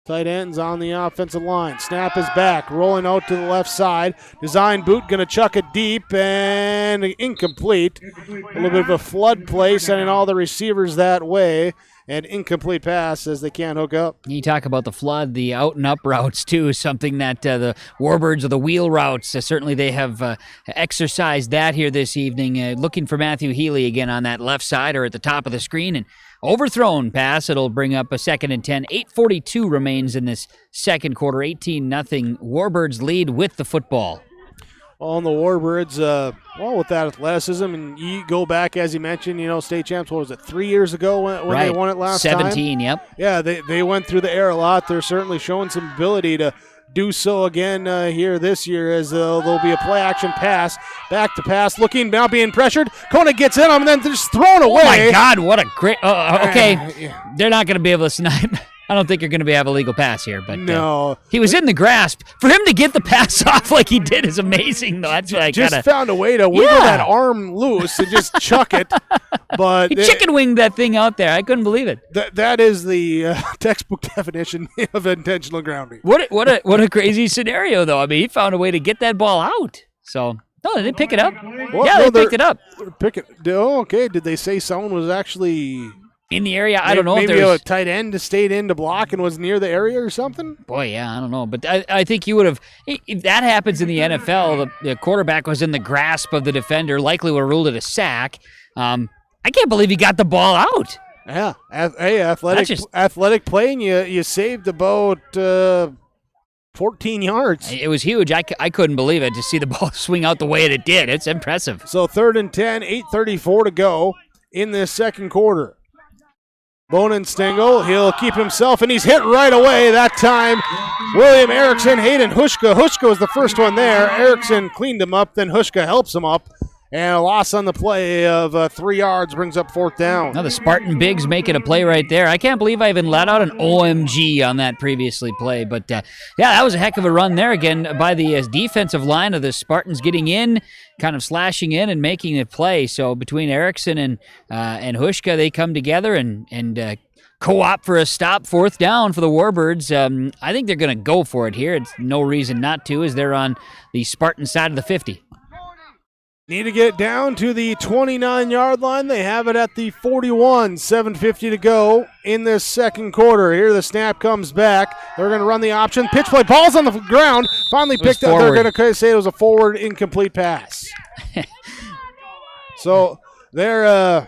Tight ends on the offensive line. Snap is back, rolling out to the left side. Design boot, going to chuck it deep and incomplete. A little bit of a flood play, sending all the receivers that way. And incomplete pass as they can't hook up. You talk about the flood, the out and up routes too, something that the Warbirds or the wheel routes, certainly they have exercised that here this evening. Looking for Matthew Healy again on that left side or at the top of the screen, and overthrown pass. It'll bring up a 2nd and 10. 8:42 remains in this second quarter. 18-0. Warbirds lead with the football. On the Warbirds, with that athleticism, and you go back, as you mentioned, state champs, what was it, 3 years ago when they won it last 17, time? yep. Yeah, they went through the air a lot. They're certainly showing some ability to do so again here this year, as there'll be a play-action pass, back to pass, looking, now being pressured. Koenig gets in him and then just thrown away. Oh, my God, what a great okay. They're not going to be able to snipe. I don't think you're going to have a legal pass here, but no, he was in the grasp. For him to get the pass off like he did is amazing, though. That's like just found a way to wiggle that arm loose and just chuck it. But he chicken winged that thing out there. I couldn't believe it. That is the textbook definition of intentional grounding. What a crazy scenario, though. I mean, he found a way to get that ball out. So no, they didn't pick it up. They picked it up. Okay. Did they say someone was actually in the area? I don't know. Maybe if a tight end stayed in to block and was near the area or something? Boy, yeah, I don't know. But I think you would have, if that happens in the NFL, the quarterback was in the grasp of the defender, likely would have ruled it a sack. I can't believe he got the ball out. Yeah. Athletic play, and you saved about 14 yards. It was huge. I couldn't believe it to see the ball swing out the way it did. It's impressive. So 3rd and 10, 8:34 to go in this second quarter. Bonenstengel, he'll keep himself, and he's hit right away that time. William Erickson, Hayden Hushka. Hushka was the first one there. Erickson cleaned him up, then Hushka helps him up. And a loss on the play of 3 yards brings up 4th down. Now the Spartan Bigs making a play right there. I can't believe I even let out an OMG on that previously play. But, that was a heck of a run there again by the defensive line of the Spartans getting in, kind of slashing in and making the play. So between Erickson and Hushka, they come together and co-op for a stop, 4th down for the Warbirds. I think they're going to go for it here. It's no reason not to, as they're on the Spartan side of the 50. Need to get down to the 29-yard line. They have it at the 41, 7:50 to go in this second quarter. Here the snap comes back. They're going to run the option. Pitch play. Ball's on the ground. Finally picked up. They're going to say it was a forward incomplete pass. So they're,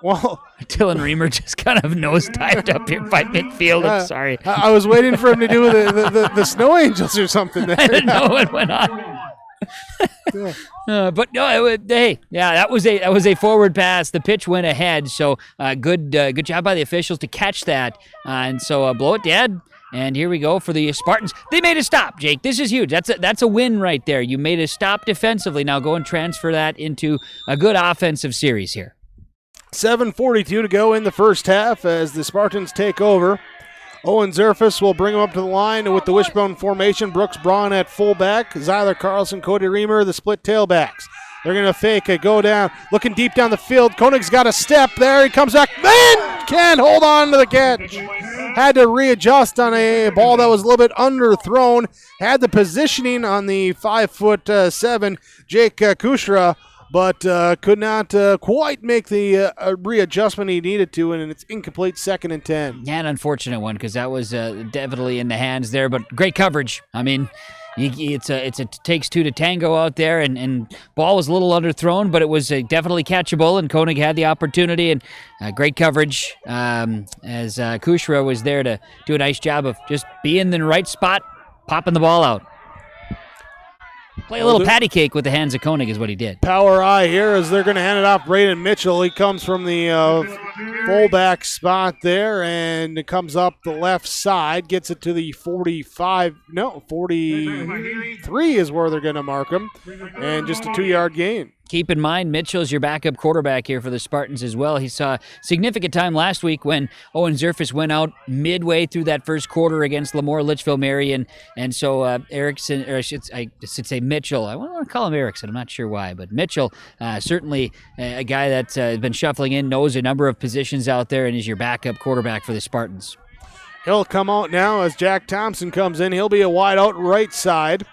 Dylan Reamer just kind of nose-dived up here by midfield. I'm sorry. I was waiting for him to do the Snow Angels or something there. I didn't know what went on. But no, that was a forward pass. The pitch went ahead, so good job by the officials to catch that. And so blow it dead. And here we go for the Spartans. They made a stop, Jake. This is huge. That's a win right there. You made a stop defensively. Now go and transfer that into a good offensive series here. 7:42 to go in the first half as the Spartans take over. Owen Zerfus will bring him up to the line with the wishbone formation. Brooks Braun at fullback. Zyler Carlson, Cody Reamer, the split tailbacks. They're going to fake it, go down, looking deep down the field. Koenig's got a step there. He comes back, man, can't hold on to the catch. Had to readjust on a ball that was a little bit underthrown. Had the positioning on the 5'7" Jake Kushra, but could not quite make the readjustment he needed to, and it's incomplete 2nd and 10. Yeah, an unfortunate one because that was definitely in the hands there, but great coverage. I mean, it takes two to tango out there, and ball was a little underthrown, but it was definitely catchable, and Koenig had the opportunity, and great coverage as Kushra was there to do a nice job of just being in the right spot, popping the ball out. Play a little patty cake with the hands of Koenig is what he did. Power eye here as they're going to hand it off. Braden Mitchell, he comes from the fullback spot there and comes up the left side, gets it to the 43 is where they're going to mark him, and just a 2-yard gain. Keep in mind, Mitchell's your backup quarterback here for the Spartans as well. He saw significant time last week when Owen Zerfus went out midway through that first quarter against Lemoore-Litchfield-Marion. And so Erickson, or I should say Mitchell. I want to call him Erickson. I'm not sure why. But Mitchell, certainly a guy that's been shuffling in, knows a number of positions out there, and is your backup quarterback for the Spartans. He'll come out now as Jack Thompson comes in. He'll be a wide out right side.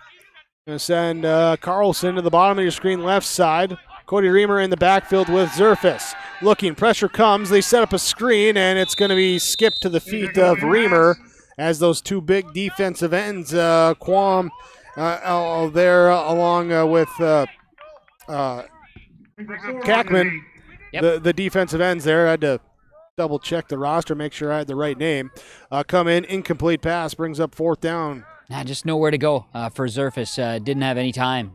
Going to send Carlson to the bottom of your screen left side. Cody Reamer in the backfield with Zerfus. Looking, pressure comes. They set up a screen, and it's going to be skipped to the feet of Reamer as those two big defensive ends, Quam there along with Kackman. Yep. The defensive ends there. I had to double-check the roster, make sure I had the right name. Come in, incomplete pass, brings up 4th down. Just nowhere to go for Zerfus. Didn't have any time.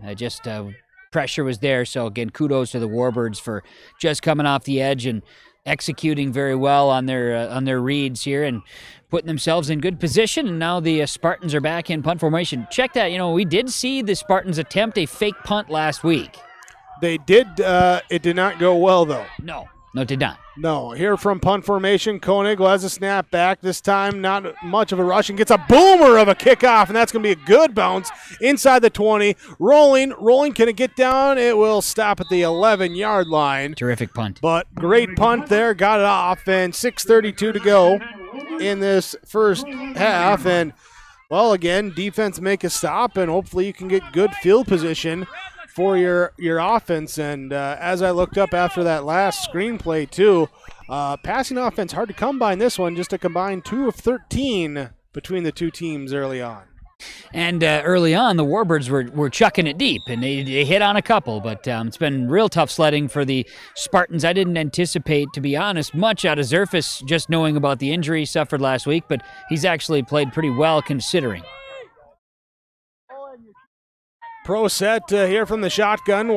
Pressure was there. So, again, kudos to the Warbirds for just coming off the edge and executing very well on their reads here and putting themselves in good position. And now the Spartans are back in punt formation. Check that. We did see the Spartans attempt a fake punt last week. They did. It did not go well, though. No, it did not. No. Here from punt formation, Koenig has a snap back. This time, not much of a rush, and gets a boomer of a kickoff, and that's going to be a good bounce inside the 20. Rolling. Can it get down? It will stop at the 11-yard line. Terrific punt. But great punt there. Got it off, and 6:32 to go in this first half. And, well, again, defense make a stop, and hopefully you can get good field position for your offense. And as I looked up after that last screenplay too, passing offense hard to come by in this one, just a combined 2 of 13 between the two teams early on. And early on, the Warbirds were chucking it deep, and they hit on a couple, but it's been real tough sledding for the Spartans. I didn't anticipate, to be honest, much out of Zerfus, just knowing about the injury he suffered last week, but he's actually played pretty well considering. Pro set here from the shotgun,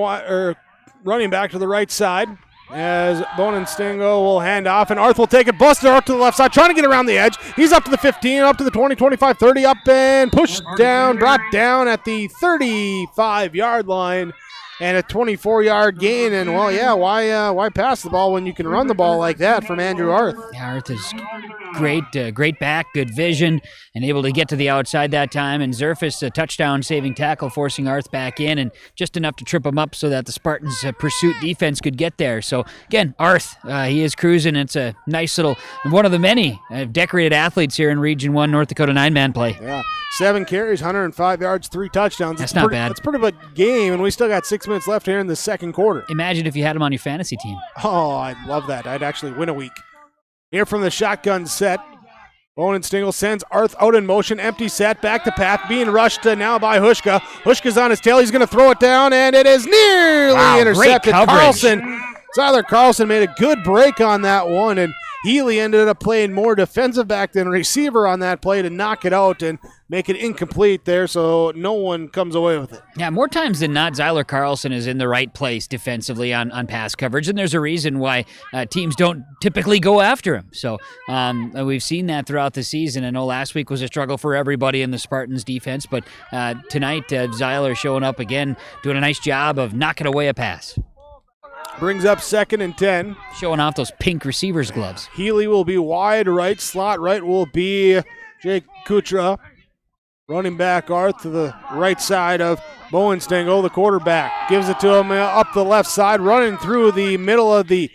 running back to the right side as Bonenstingo will hand off, and Arth will take it, busted out to the left side, trying to get around the edge. He's up to the 15, up to the 20, 25, 30, up and pushed down, brought down at the 35-yard line, and a 24-yard gain. And, well, yeah, why pass the ball when you can run the ball like that from Andrew Arth? Yeah, Arth is great back, good vision, and able to get to the outside that time. And Zerfus, a touchdown-saving tackle, forcing Arth back in, and just enough to trip him up so that the Spartans' pursuit defense could get there. So, again, Arth, he is cruising. It's a nice little, one of the many decorated athletes here in Region 1 North Dakota 9-man play. Yeah, 7 carries, 105 yards, 3 touchdowns. That's not bad. It's pretty good game, and we still got 6 minutes left here in the second quarter. Imagine if you had him on your fantasy team. Oh, I'd love that. I'd actually win a week. Here from the shotgun set, Bonenstingle sends Arth out in motion, empty set, back to path, being rushed now by Hushka. Hushka's on his tail. He's going to throw it down, and it is nearly intercepted. Tyler Carlson made a good break on that one, and Healy ended up playing more defensive back than receiver on that play to knock it out and make it incomplete there, so no one comes away with it. Yeah, more times than not, Zyler Carlson is in the right place defensively on pass coverage, and there's a reason why teams don't typically go after him. So we've seen that throughout the season. I know last week was a struggle for everybody in the Spartans defense, but tonight Zyler showing up again, doing a nice job of knocking away a pass. Brings up 2nd and 10. Showing off those pink receiver's gloves. Healy will be wide right. Slot right will be Jake Kutra. Running back Arth to the right side of Bowenstengel, the quarterback. Gives it to him up the left side, running through the middle of the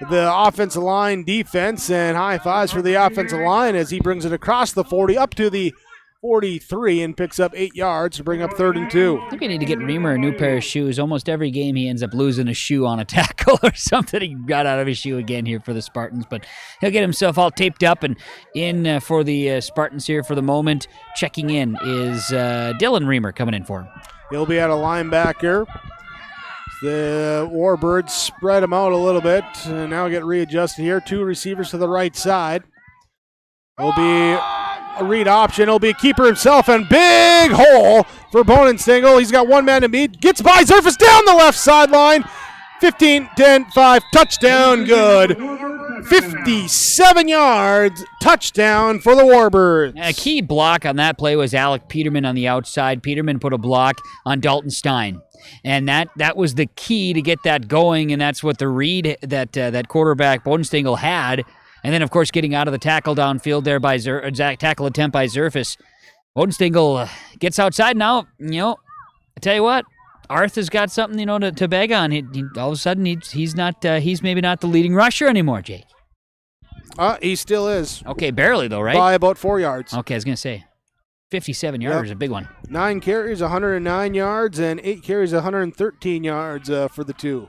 offensive line defense, and high fives for the offensive line as he brings it across the 40 up to the 43 and picks up 8 yards to bring up 3rd and 2. I think we need to get Reamer a new pair of shoes. Almost every game he ends up losing a shoe on a tackle or something. He got out of his shoe again here for the Spartans, but he'll get himself all taped up and in for the Spartans here for the moment. Checking in is Dylan Reamer coming in for him. He'll be at a linebacker. The Warbirds spread him out a little bit and now get readjusted here. 2 receivers to the right side. Will be a read option. It'll be a keeper himself, and big hole for Bonenstingle. He's got one man to beat. Gets by Zerfus down the left sideline. 15, 10, 5, touchdown, good. 57 yards, touchdown for the Warbirds. A key block on that play was Alec Peterman on the outside. Peterman put a block on Dalton Stein. And that was the key to get that going, and that's what the read that quarterback Bonenstingle had. And then, of course, getting out of the tackle downfield there by tackle attempt by Zerfus. Bonenstingle gets outside now. I tell you what, Arth has got something, to beg on. He all of a sudden, he's maybe not the leading rusher anymore, Jake. He still is. Okay, barely though, right? By about 4 yards. Okay, I was going to say, 57 yards is a big one. 9 carries, 109 yards, and 8 carries, 113 yards for the 2.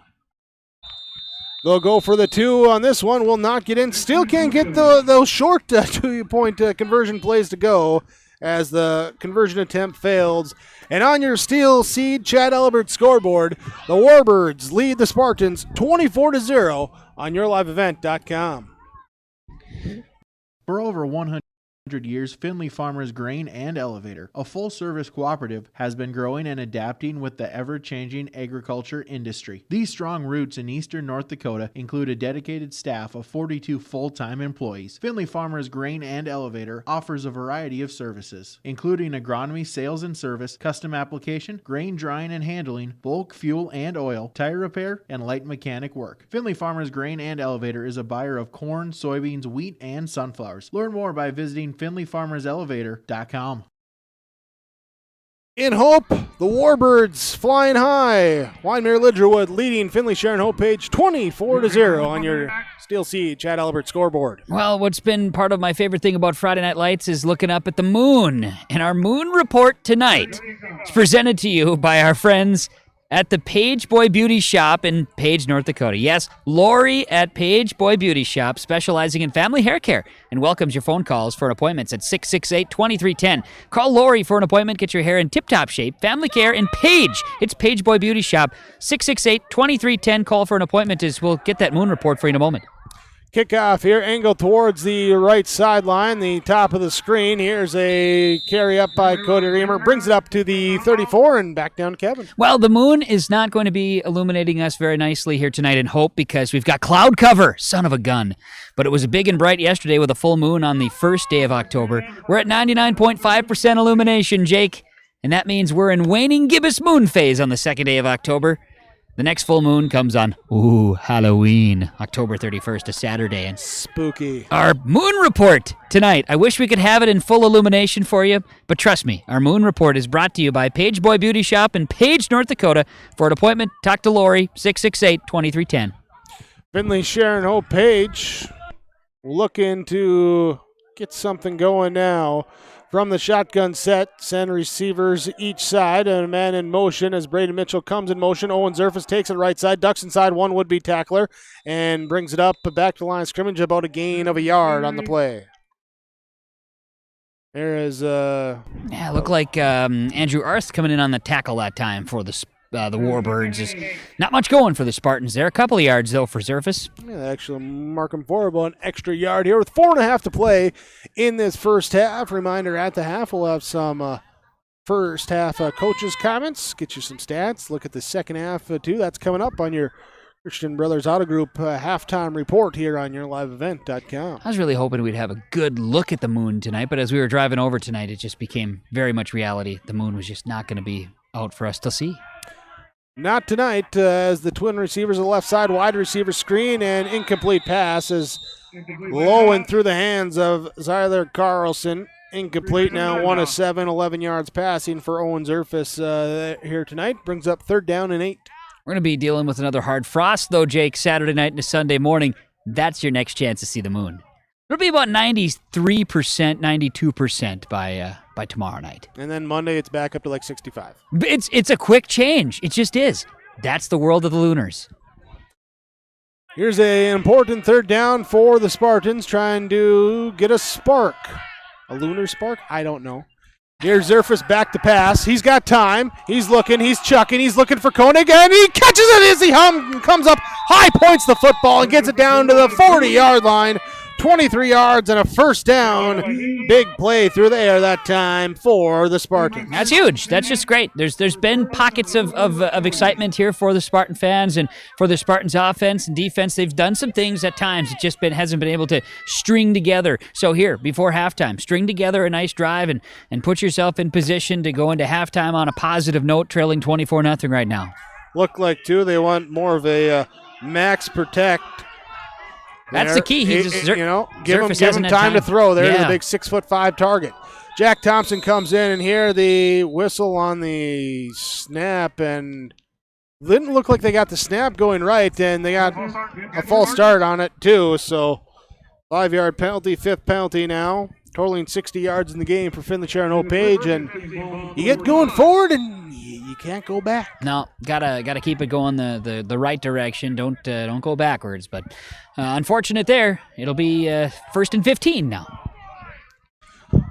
They'll go for the 2 on this one. Will not get in. Still can't get those short 2-point conversion plays to go as the conversion attempt fails. And on your steel seed Chad Elbert scoreboard, the Warbirds lead the Spartans 24-0 on yourliveevent.com. For over 100 Years, Finley Farmers Grain and Elevator, a full-service cooperative, has been growing and adapting with the ever-changing agriculture industry. These strong roots in eastern North Dakota include a dedicated staff of 42 full-time employees. Finley Farmers Grain and Elevator offers a variety of services, including agronomy, sales and service, custom application, grain drying and handling, bulk fuel and oil, tire repair, and light mechanic work. Finley Farmers Grain and Elevator is a buyer of corn, soybeans, wheat, and sunflowers. Learn more by visiting FinleyFarmersElevator.com. In Hope, the Warbirds flying high. Wyndmere-Lidgerwood leading Finley-Sharon-Hope-Page 24-0 on your Steel Siege Chad Albert scoreboard. Well, what's been part of my favorite thing about Friday Night Lights is looking up at the moon. And our moon report tonight is presented to you by our friends at the Page Boy Beauty Shop in Page, North Dakota. Yes, Lori at Page Boy Beauty Shop, specializing in family hair care, and welcomes your phone calls for appointments at 668-2310. Call Lori for an appointment. Get your hair in tip-top shape. Family care in Page. It's Page Boy Beauty Shop. 668-2310. Call for an appointment. We'll get that moon report for you in a moment. Kickoff here, angle towards the right sideline, the top of the screen. Here's a carry up by Cody Reamer. Brings it up to the 34 and back down to Kevin. Well, the moon is not going to be illuminating us very nicely here tonight in Hope because we've got cloud cover. Son of a gun. But it was big and bright yesterday with a full moon on the first day of October. We're at 99.5% illumination, Jake. And that means we're in waning gibbous moon phase on the second day of October. The next full moon comes on, Halloween, October 31st, a Saturday. And spooky. Our moon report tonight. I wish we could have it in full illumination for you, but trust me, our moon report is brought to you by Page Boy Beauty Shop in Page, North Dakota. For an appointment, talk to Lori, 668-2310. Finley-Sharon-Hope-Page looking to get something going now. From the shotgun set, send receivers each side, and a man in motion as Braden Mitchell comes in motion. Owen Zerfus takes it right side, ducks inside one would-be tackler, and brings it up back to the line of scrimmage, about a gain of a yard on the play. There is looked like Andrew Arth coming in on the tackle that time for the Warbirds. Is not much going for the Spartans there. A couple of yards, though, for Zerfus. Yeah, they actually mark him for about an extra yard here with 4.5 to play in this first half. Reminder, at the half, we'll have some first half coaches' comments, get you some stats, look at the second half, too. That's coming up on your Christian Brothers Auto Group halftime report here on yourliveevent.com. I was really hoping we'd have a good look at the moon tonight, but as we were driving over tonight, it just became very much reality. The moon was just not going to be out for us to see. Not tonight, as the twin receivers on the left side, wide receiver screen and incomplete pass is low and through the hands of Zyler Carlson. Incomplete now, 1 of 7, 11 yards passing for Owen Zerfus here tonight. Brings up 3rd down and 8. We're going to be dealing with another hard frost, though, Jake, Saturday night into Sunday morning. That's your next chance to see the moon. It'll be about 93%, 92% by tomorrow night. And then Monday, it's back up to like 65. It's a quick change. It just is. That's the world of the Lunars. Here's an important 3rd down for the Spartans, trying to get a spark. A lunar spark? I don't know. Here's Zerfus back to pass. He's got time. He's looking. He's chucking. He's looking for Koenig, and he catches it as he comes up, high points the football, and gets it down to the 40-yard line. 23 yards and a 1st down. Big play through the air that time for the Spartans. That's huge. That's just great. There's been pockets of excitement here for the Spartan fans and for the Spartans offense and defense. They've done some things at times. It just hasn't been able to string together. So here, before halftime, string together a nice drive and put yourself in position to go into halftime on a positive note, trailing 24-0 right now. Look like, too, they want more of a max protect. That's the key. Give him time to throw. There's the big 6'5" target. Jack Thompson comes in, and here the whistle on the snap, and didn't look like they got the snap going right, and they got a false start on it too. So 5-yard penalty, 5th penalty now, totaling 60 yards in the game for Finley-Sharon-Hope-Page, and you get going forward, and you can't go back. No, gotta keep it going the right direction. Don't go backwards. But unfortunate there. It'll be 1st and 15 now.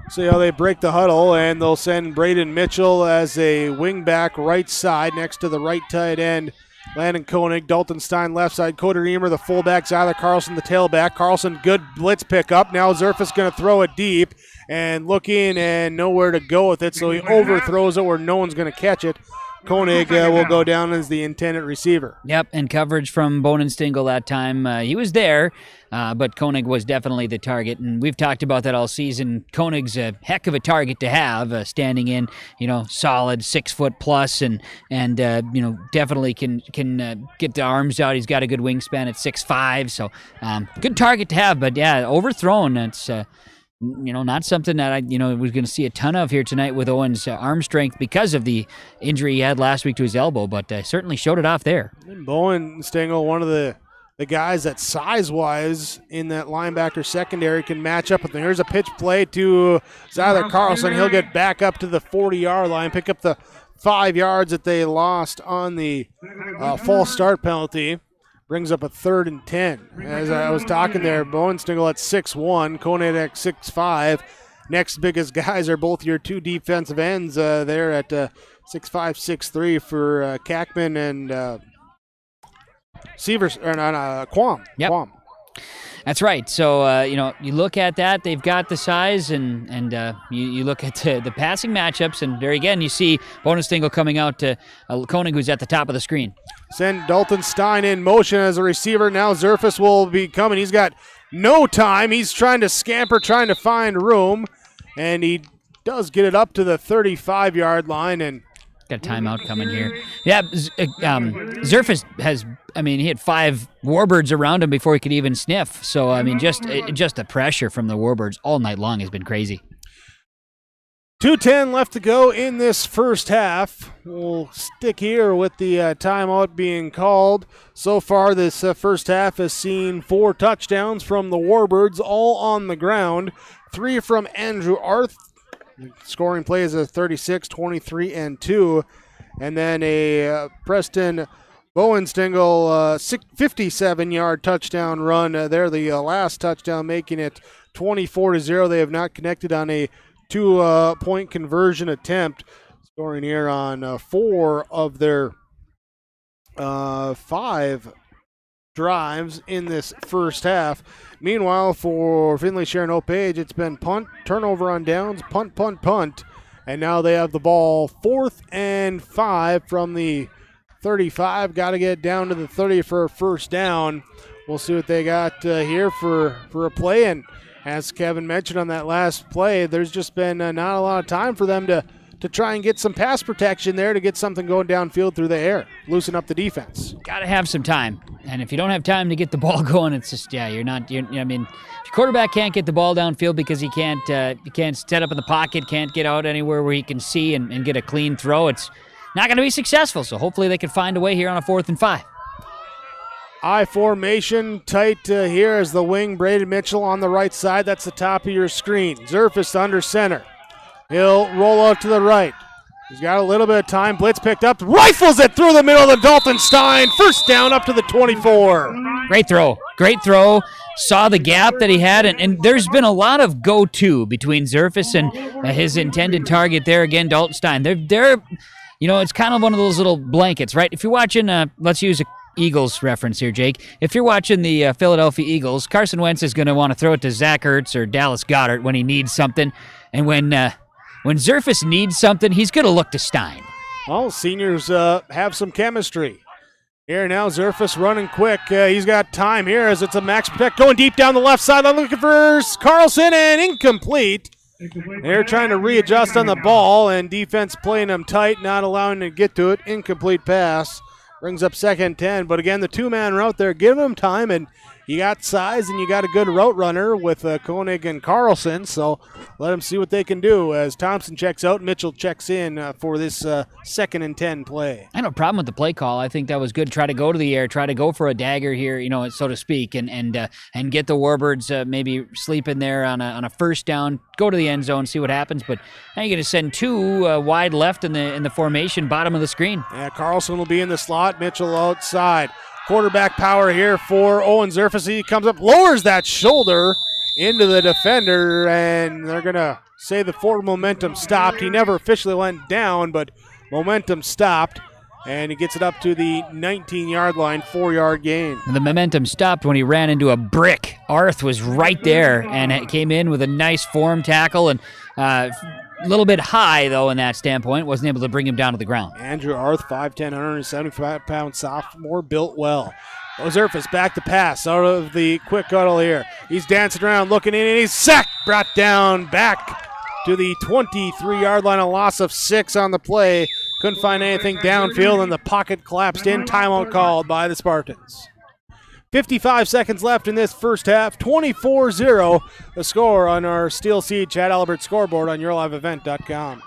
See how they break the huddle, and they'll send Braden Mitchell as a wingback right side next to the right tight end, Landon Koenig, Dalton Stein left side, Cody Reamer, the fullback, Zyler Carlson, the tailback. Carlson, good blitz pickup. Now Zerfus going to throw it deep and looking and nowhere to go with it, so he overthrows it where no one's going to catch it. Koenig will go down as the intended receiver. Yep, and coverage from Bonenstingle that time. He was there, but Koenig was definitely the target, and we've talked about that all season. Koenig's a heck of a target to have, standing in, solid 6 foot plus, and definitely can get the arms out. He's got a good wingspan at 6'5", so good target to have. But yeah, overthrown. That's not something that I was going to see a ton of here tonight with Owen's arm strength because of the injury he had last week to his elbow, but certainly showed it off there. And Bonenstingle, one of the guys that size-wise in that linebacker secondary can match up with him. Here's a pitch play to Zyler Carlson. He'll get back up to the 40-yard line, pick up the 5 yards that they lost on the false start penalty. Brings up a 3rd and 10. As I was talking there, Bonenstingle at 6'1", Koenig at 6'5". Next biggest guys are both your 2 defensive ends there at 6'5", 6'3" for Kackman and Sievers, or Quam. Yep. Quam. That's right. So, you look at that, they've got the size, and you look at the passing matchups, and there again, you see Bonenstingle coming out to Koenig, who's at the top of the screen. Send Dalton Stein in motion as a receiver. Now Zerfus will be coming. He's got no time. He's trying to scamper, trying to find room, and he does get it up to the 35-yard line, and got a timeout coming here. Yeah, Zerfus has, he had 5 Warbirds around him before he could even sniff. So, just the pressure from the Warbirds all night long has been crazy. 2:10 left to go in this first half. We'll stick here with the timeout being called. So far, this first half has seen 4 touchdowns from the Warbirds, all on the ground. 3 from Andrew Arth. Scoring play is a 36, 23, and 2. And then a Preston Bonenstingle 57-yard touchdown run. They're the last touchdown, making it 24-0. They have not connected on a 2-point conversion attempt. Scoring here on 4 of their 5 drives in this first half. Meanwhile, for Finley-Sharon-Hope-Page, it's been punt, turnover on downs, punt, punt, punt. And now they have the ball 4th and 5 from the 35. Got to get down to the 30 for a first down. We'll see what they got here for a play. And as Kevin mentioned on that last play, there's just been not a lot of time for them to try and get some pass protection there to get something going downfield through the air, loosen up the defense. Got to have some time. And if you don't have time to get the ball going, it's just, if your quarterback can't get the ball downfield because he can't set up in the pocket, can't get out anywhere where he can see and get a clean throw, it's not going to be successful. So hopefully they can find a way here on a 4th and 5. I formation tight here as the wing, Braden Mitchell on the right side. That's the top of your screen. Zerfus under center. He'll roll out to the right. He's got a little bit of time. Blitz picked up. Rifles it through the middle of the Dalton Stein. First down up to the 24. Great throw. Great throw. Saw the gap that he had, and there's been a lot of go-to between Zerfus and his intended target there again, Dalton Stein. They're it's kind of one of those little blankets, right? If you're watching, let's use a Eagles reference here, Jake. If you're watching the Philadelphia Eagles, Carson Wentz is going to want to throw it to Zach Ertz or Dallas Goedert when he needs something, and when Zerfus needs something, he's going to look to Stein. Well, seniors have some chemistry. Here now, Zerfus running quick. He's got time here as it's a max protect going deep down the left side. Looking for Carlson and incomplete. They're trying to readjust on the ball, and defense playing them tight, not allowing them to get to it. Incomplete pass. Brings up 2nd and 10. But again, the 2-man route there, give him time, and you got size and you got a good route runner with Koenig and Carlson, so let them see what they can do as Thompson checks out, Mitchell checks in for this 2nd and 10 play. I have no problem with the play call. I think that was good. Try to go to the air, try to go for a dagger here, so to speak, and get the Warbirds maybe sleeping there on a first down, go to the end zone, see what happens. But now you're going to send 2 wide left in the formation, bottom of the screen. Yeah, Carlson will be in the slot, Mitchell outside. Quarterback power here for Owen Zerfus. He comes up, lowers that shoulder into the defender, and they're going to say the forward momentum stopped. He never officially went down, but momentum stopped. And he gets it up to the 19-yard line, 4-yard gain. The momentum stopped when he ran into a brick. Arth was right there and it came in with a nice form tackle and a little bit high, though, in that standpoint. Wasn't able to bring him down to the ground. Andrew Arth, 5'10", 175-pound sophomore, built well. Ozerfis back to pass out of the quick huddle here. He's dancing around, looking in, and he's sacked, brought down back to the 23-yard line, a loss of 6 on the play. Couldn't find anything downfield, and the pocket collapsed in. Timeout called by the Spartans. 55 seconds left in this first half. 24-0 the score on our Steel Seed Chad Albert scoreboard on YourLiveEvent.com.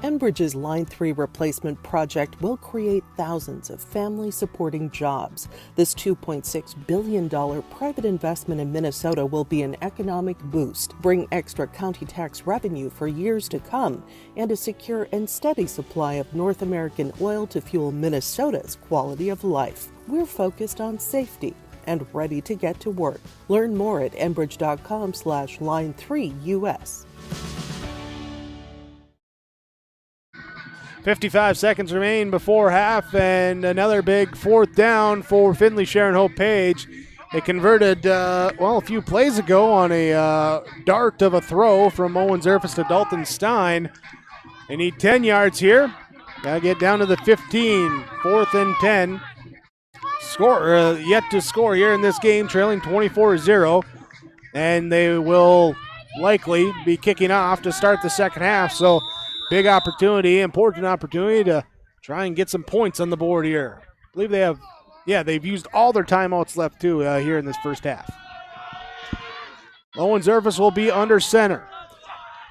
Enbridge's Line 3 replacement project will create thousands of family-supporting jobs. This $2.6 billion private investment in Minnesota will be an economic boost, bring extra county tax revenue for years to come, and a secure and steady supply of North American oil to fuel Minnesota's quality of life. We're focused on safety and ready to get to work. Learn more at enbridge.com/line3us. 55 seconds remain before half, and another big fourth down for Finley-Sharon-Hope-Page. They converted, a few plays ago on a dart of a throw from Owen Zerfis to Dalton Stein. They need 10 yards here. Got to get down to the 15, 4th and 10. Yet to score here in this game, trailing 24-0. And they will likely be kicking off to start the second half. So big opportunity, important opportunity to try and get some points on the board here. I believe they've used all their timeouts left too here in this first half. Owen Zerfis will be under center.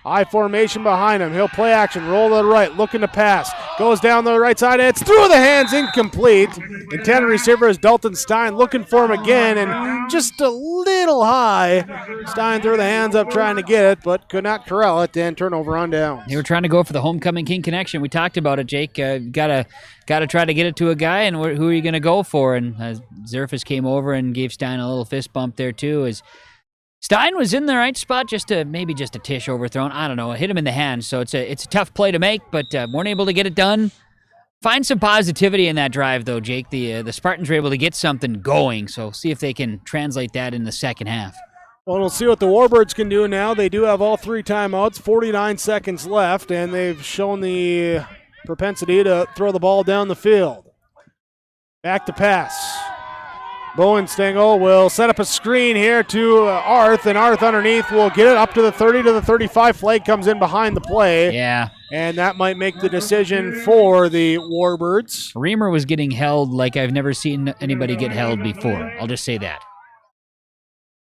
High formation behind him. He'll play action, roll to the right, looking to pass. Goes down the right side, and it's through the hands, incomplete. Intended receiver is Dalton Stein, looking for him again, and just a little high. Stein threw the hands up trying to get it, but could not corral it, and turnover on down. They were trying to go for the homecoming king connection. We talked about it, Jake. Gotta try to get it to a guy, and who are you going to go for? And Zerfis came over and gave Stein a little fist bump there, too, as Stein was in the right spot, maybe just a tish overthrown. I don't know. It hit him in the hand, so it's a tough play to make, but weren't able to get it done. Find some positivity in that drive, though, Jake. The Spartans were able to get something going, so see if they can translate that in the second half. Well, we'll see what the Warbirds can do now. They do have all 3 timeouts, 49 seconds left, and they've shown the propensity to throw the ball down the field. Back to pass. Bowen Stengel will set up a screen here to Arth, and Arth underneath will get it up to the 30 to the 35. Flag comes in behind the play. Yeah. And that might make the decision for the Warbirds. Reamer was getting held like I've never seen anybody get held before. I'll just say that.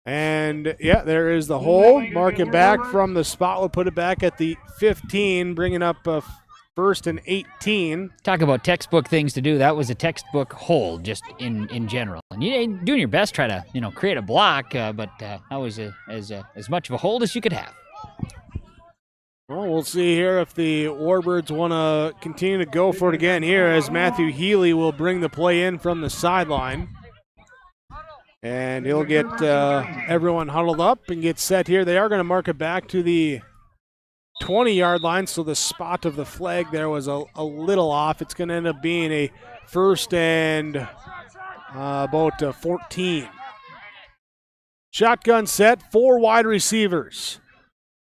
And, there is the hole. Marking back from the spot. We'll put it back at the 15, bringing up first and 18. Talk about textbook things to do. That was a textbook hold, just in general. And you're doing your best, try to create a block, but that was as much of a hold as you could have. Well, we'll see here if the Warbirds want to continue to go for it again here, as Matthew Healy will bring the play in from the sideline. And he'll get everyone huddled up and get set here. They are going to mark it back to the 20-yard line, so the spot of the flag there was a little off. It's going to end up being a first and about 14. Shotgun set, 4 wide receivers.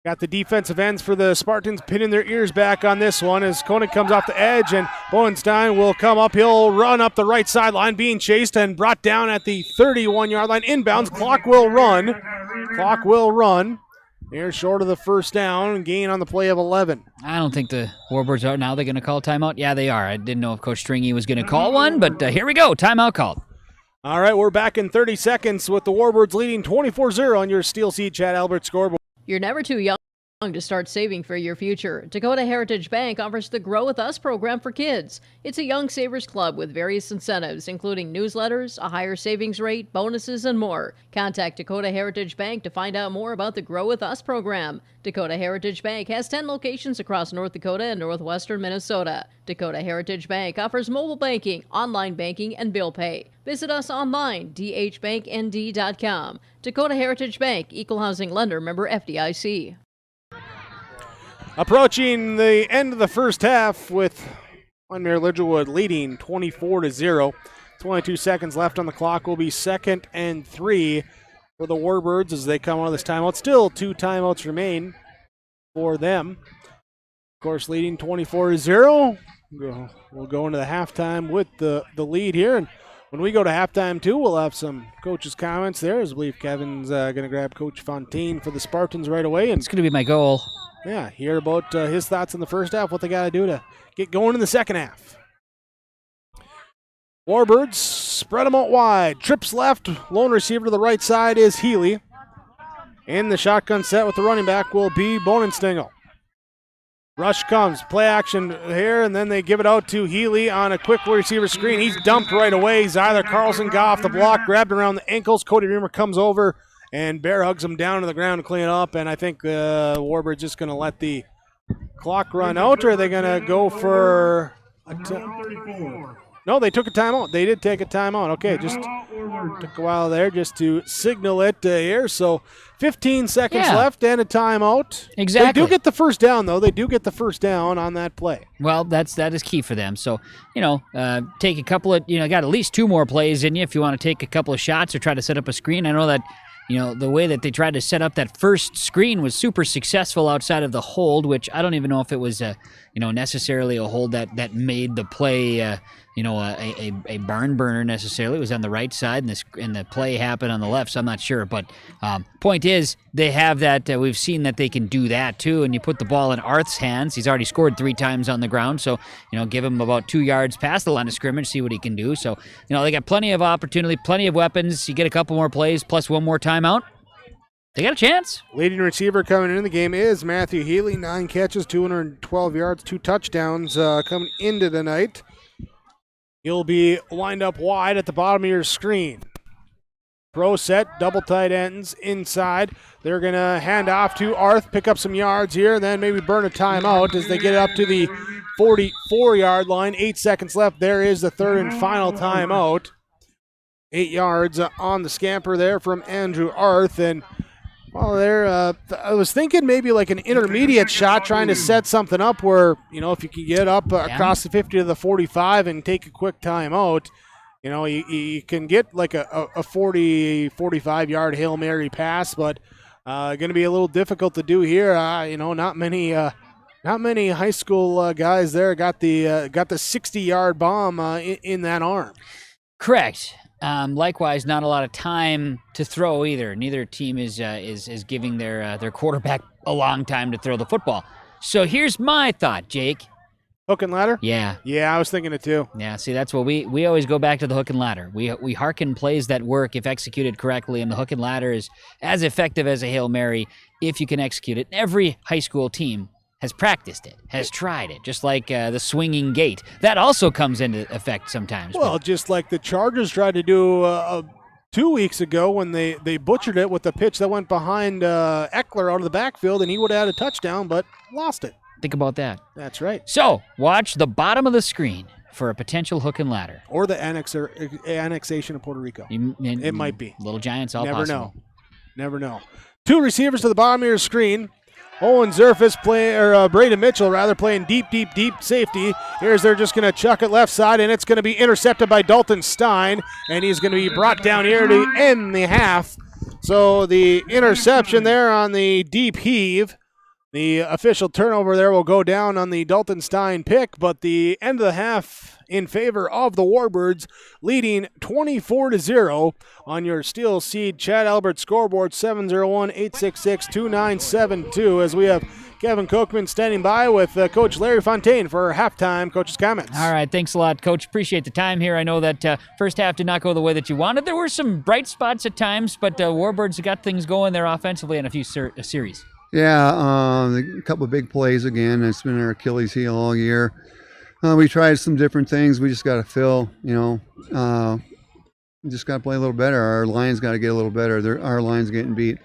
Got the defensive ends for the Spartans pinning their ears back on this one as Koenig comes off the edge, and Bowenstein will come up. He'll run up the right sideline, being chased and brought down at the 31-yard line. Inbounds, clock will run. They're short of the first down, gain on the play of 11. I don't think the Warbirds are. Now they're going to call timeout? Yeah, they are. I didn't know if Coach Stringy was going to call one, but here we go. Timeout called. All right, we're back in 30 seconds with the Warbirds leading 24-0 on your Steel Seed Chad Albert scoreboard. You're never too young to start saving for your future. Dakota Heritage Bank offers the Grow With Us program for kids. It's a young savers club with various incentives, including newsletters, a higher savings rate, bonuses, and more. Contact Dakota Heritage Bank to find out more about the Grow With Us program. Dakota Heritage Bank has 10 locations across North Dakota and northwestern Minnesota. Dakota Heritage Bank offers mobile banking, online banking, and bill pay. Visit us online, dhbanknd.com. Dakota Heritage Bank, Equal Housing Lender, member FDIC. Approaching the end of the first half with Wyndmere-Lidgerwood leading 24-0. 22 seconds left on the clock. Will be 2nd and 3 for the Warbirds as they come out of this timeout. Still 2 timeouts remain for them. Of course, leading 24-0. We'll go into the halftime with the lead here. And when we go to halftime, too, we'll have some coaches' comments there, as I believe Kevin's going to grab Coach Fontaine for the Spartans right away. And it's going to be my goal. Yeah, hear about his thoughts in the first half, what they got to do to get going in the second half. Warbirds spread them out wide. Trips left. Lone receiver to the right side is Healy. In the shotgun set with the running back will be Bonenstingel. Rush comes. Play action here, and then they give it out to Healy on a quick receiver screen. He's dumped right away. He's either Carlson got off the block, grabbed around the ankles. Cody Reamer comes over, and Bear hugs him down to the ground to clean it up. And I think the Warbirds just going to let the clock run out, or are they going to go for a No, they took a timeout. They did take a timeout. Okay, just took a while there just to signal it here. So 15 seconds left and a timeout. Exactly. They do get the first down, though. They do get the first down on that play. Well, that is key for them. So, take a couple of, got at least 2 more plays in you if you want to take a couple of shots or try to set up a screen. I know that, the way that they tried to set up that first screen was super successful outside of the hold, which I don't even know if it was, necessarily a hold that made the play, a barn burner necessarily. It was on the right side, and the play happened on the left, so I'm not sure. But point is, they have that. We've seen that they can do that, too, and you put the ball in Arth's hands. He's already scored 3 times on the ground, so, give him about 2 yards past the line of scrimmage, see what he can do. So, they got plenty of opportunity, plenty of weapons. You get a couple more plays plus 1 more timeout. They got a chance. Leading receiver coming into the game is Matthew Healy. 9 catches, 212 yards, 2 touchdowns coming into the night. He'll be lined up wide at the bottom of your screen. Pro set, double tight ends inside. They're going to hand off to Arth, pick up some yards here, then maybe burn a timeout as they get up to the 44-yard line. 8 seconds left. There is the 3rd and final timeout. 8 yards on the scamper there from Andrew Arth. And I was thinking maybe like an intermediate shot, trying to set something up where, if you can get up across the 50 to the 45 and take a quick timeout, you can get like a 40, 45-yard Hail Mary pass, but going to be a little difficult to do here. Not many high school guys there got the 60-yard bomb in that arm. Correct. Likewise, not a lot of time to throw either. Neither team is giving their quarterback a long time to throw the football. So here's my thought, Jake. Hook and ladder? Yeah. Yeah, I was thinking it too. Yeah, see, that's what we always go back to the hook and ladder. We hearken plays that work if executed correctly, and the hook and ladder is as effective as a Hail Mary if you can execute it. Every high school team has practiced it, has tried it, just like the swinging gate. That also comes into effect sometimes. Well, just like the Chargers tried to do 2 weeks ago when they butchered it with the pitch that went behind Eckler out of the backfield, and he would have had a touchdown, but lost it. Think about that. That's right. So, watch the bottom of the screen for a potential hook and ladder. Or the annexation of Puerto Rico. It might be. Little Giants, all possible. Never know. 2 receivers to the bottom of your screen. Owen Zerfus Braden Mitchell playing deep safety. They're just going to chuck it left side, and it's going to be intercepted by Dalton Stein, and he's going to be brought down here to end the half. So the interception there on the deep heave. The official turnover there will go down on the Dalton Stein pick, but the end of the half in favor of the Warbirds, leading 24-0 on your Steel Seed Chad Albert scoreboard, 701-866-2972, as we have Kevin Kochman standing by with Coach Larry Fontaine for halftime coach's comments. All right, thanks a lot, Coach. Appreciate the time here. I know that first half did not go the way that you wanted. There were some bright spots at times, but Warbirds got things going there offensively in a few series. Yeah, a couple of big plays again. It's been our Achilles heel all year. We tried some different things. We just got to fill, we just got to play a little better. Our line's got to get a little better. Our line's getting beat.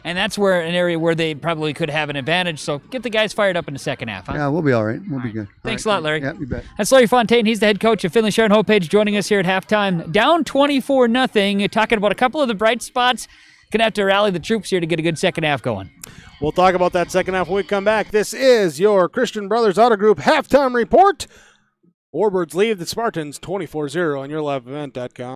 And that's where an area where they probably could have an advantage. So get the guys fired up in the second half, huh? Yeah, we'll be all right. We'll be good. Thanks a lot, Larry. Yeah, you bet. That's Larry Fontaine. He's the head coach of Finley-Sharon-Hope-Page, joining us here at halftime. Down 24-0. Talking about a couple of the bright spots. Going to have to rally the troops here to get a good second half going. We'll talk about that second half when we come back. This is your Christian Brothers Auto Group halftime report. Warbirds lead the Spartans 24-0 on yourliveevent.com.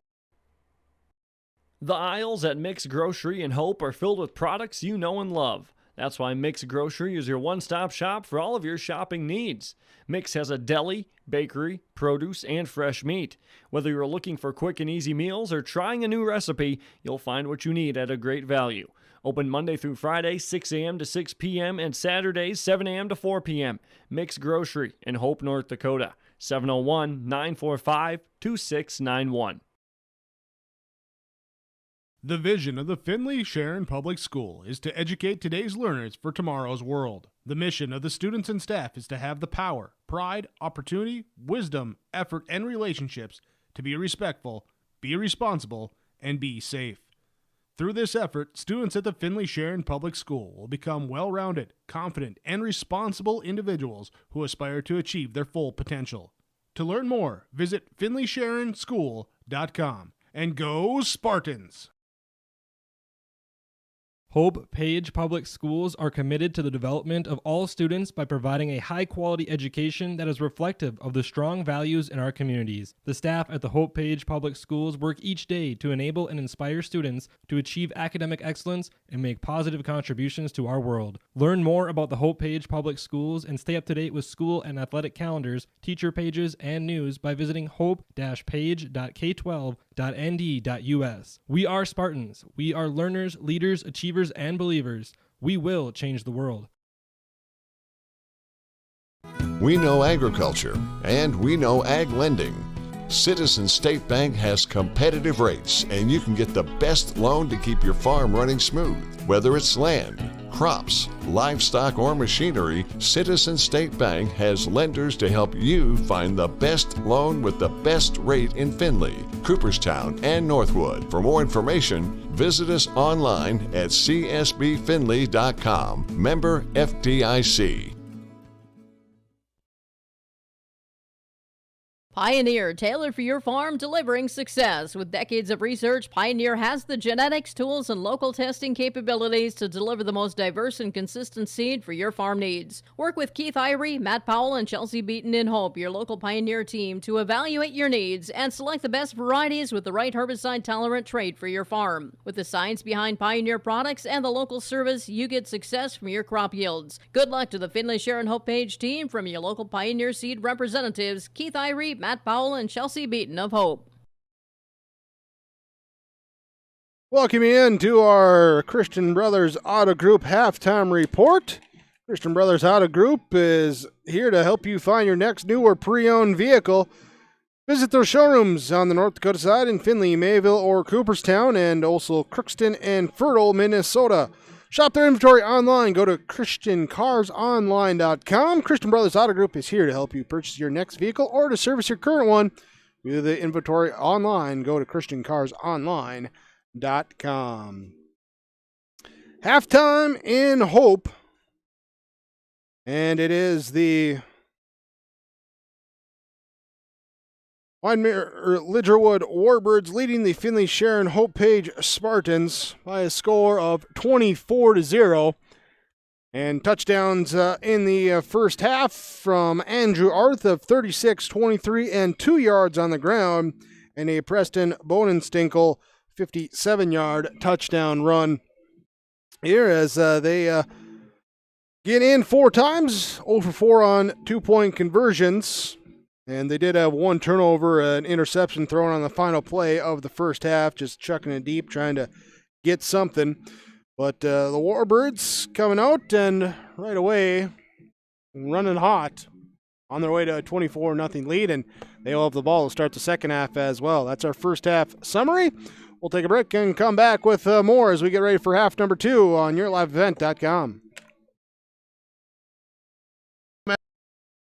The aisles at Mix Grocery and Hope are filled with products you know and love. That's why Mix Grocery is your one-stop shop for all of your shopping needs. Mix has a deli, bakery, produce, and fresh meat. Whether you're looking for quick and easy meals or trying a new recipe, you'll find what you need at a great value. Open Monday through Friday, 6 a.m. to 6 p.m. and Saturdays, 7 a.m. to 4 p.m. Mix Grocery in Hope, North Dakota. 701-945-2691. The vision of the Finley-Sharon Public School is to educate today's learners for tomorrow's world. The mission of the students and staff is to have the power, pride, opportunity, wisdom, effort, and relationships to be respectful, be responsible, and be safe. Through this effort, students at the Finley-Sharon Public School will become well-rounded, confident, and responsible individuals who aspire to achieve their full potential. To learn more, visit finleysharonschool.com. And go Spartans! Hope-Page Public Schools are committed to the development of all students by providing a high-quality education that is reflective of the strong values in our communities. The staff at the Hope-Page Public Schools work each day to enable and inspire students to achieve academic excellence and make positive contributions to our world. Learn more about the Hope-Page Public Schools and stay up to date with school and athletic calendars, teacher pages, and news by visiting hope-page.k12.nd.us. We are Spartans. We are learners, leaders, achievers, and believers. We will change the world. We know agriculture, and we know ag lending. Citizen State Bank has competitive rates, and you can get the best loan to keep your farm running smooth. Whether it's land, crops, livestock, or machinery, Citizen State Bank has lenders to help you find the best loan with the best rate in Finley, Cooperstown, and Northwood. For more information, visit us online at csbfinley.com. Member FDIC. Pioneer, tailored for your farm, delivering success. With decades of research, Pioneer has the genetics, tools, and local testing capabilities to deliver the most diverse and consistent seed for your farm needs. Work with Keith Irie, Matt Powell, and Chelsea Beaton in Hope, your local Pioneer team, to evaluate your needs and select the best varieties with the right herbicide-tolerant trait for your farm. With the science behind Pioneer products and the local service, you get success from your crop yields. Good luck to the Finley-Sharon-Hope-Page team from your local Pioneer seed representatives, Keith Irie, Matt Powell, and Chelsea Beaton of Hope. Welcome in to our Christian Brothers Auto Group halftime report. Christian Brothers Auto Group is here to help you find your next new or pre-owned vehicle. Visit their showrooms on the North Dakota side in Finley, Mayville, or Cooperstown, and also Crookston and Fertile, Minnesota. Shop their inventory online. Go to ChristianCarsOnline.com. Christian Brothers Auto Group is here to help you purchase your next vehicle or to service your current one. View the inventory online. Go to ChristianCarsOnline.com. Halftime in Hope. And it is the Wyndmere-Lidgerwood Warbirds leading the Finley-Sharon-Hope-Page Spartans by a score of 24-0. And touchdowns in the first half from Andrew Arth of 36-23 and 2 yards on the ground, and a Preston Bonenstinkle 57-yard touchdown run here as they get in 4 times, 0 for 4 on 2-point conversions. And they did have one turnover, an interception thrown on the final play of the first half, just chucking it deep, trying to get something. But the Warbirds coming out and right away running hot on their way to a 24-0 lead, and they will have the ball to start the second half as well. That's our first half summary. We'll take a break and come back with more as we get ready for half number 2 on yourliveevent.com.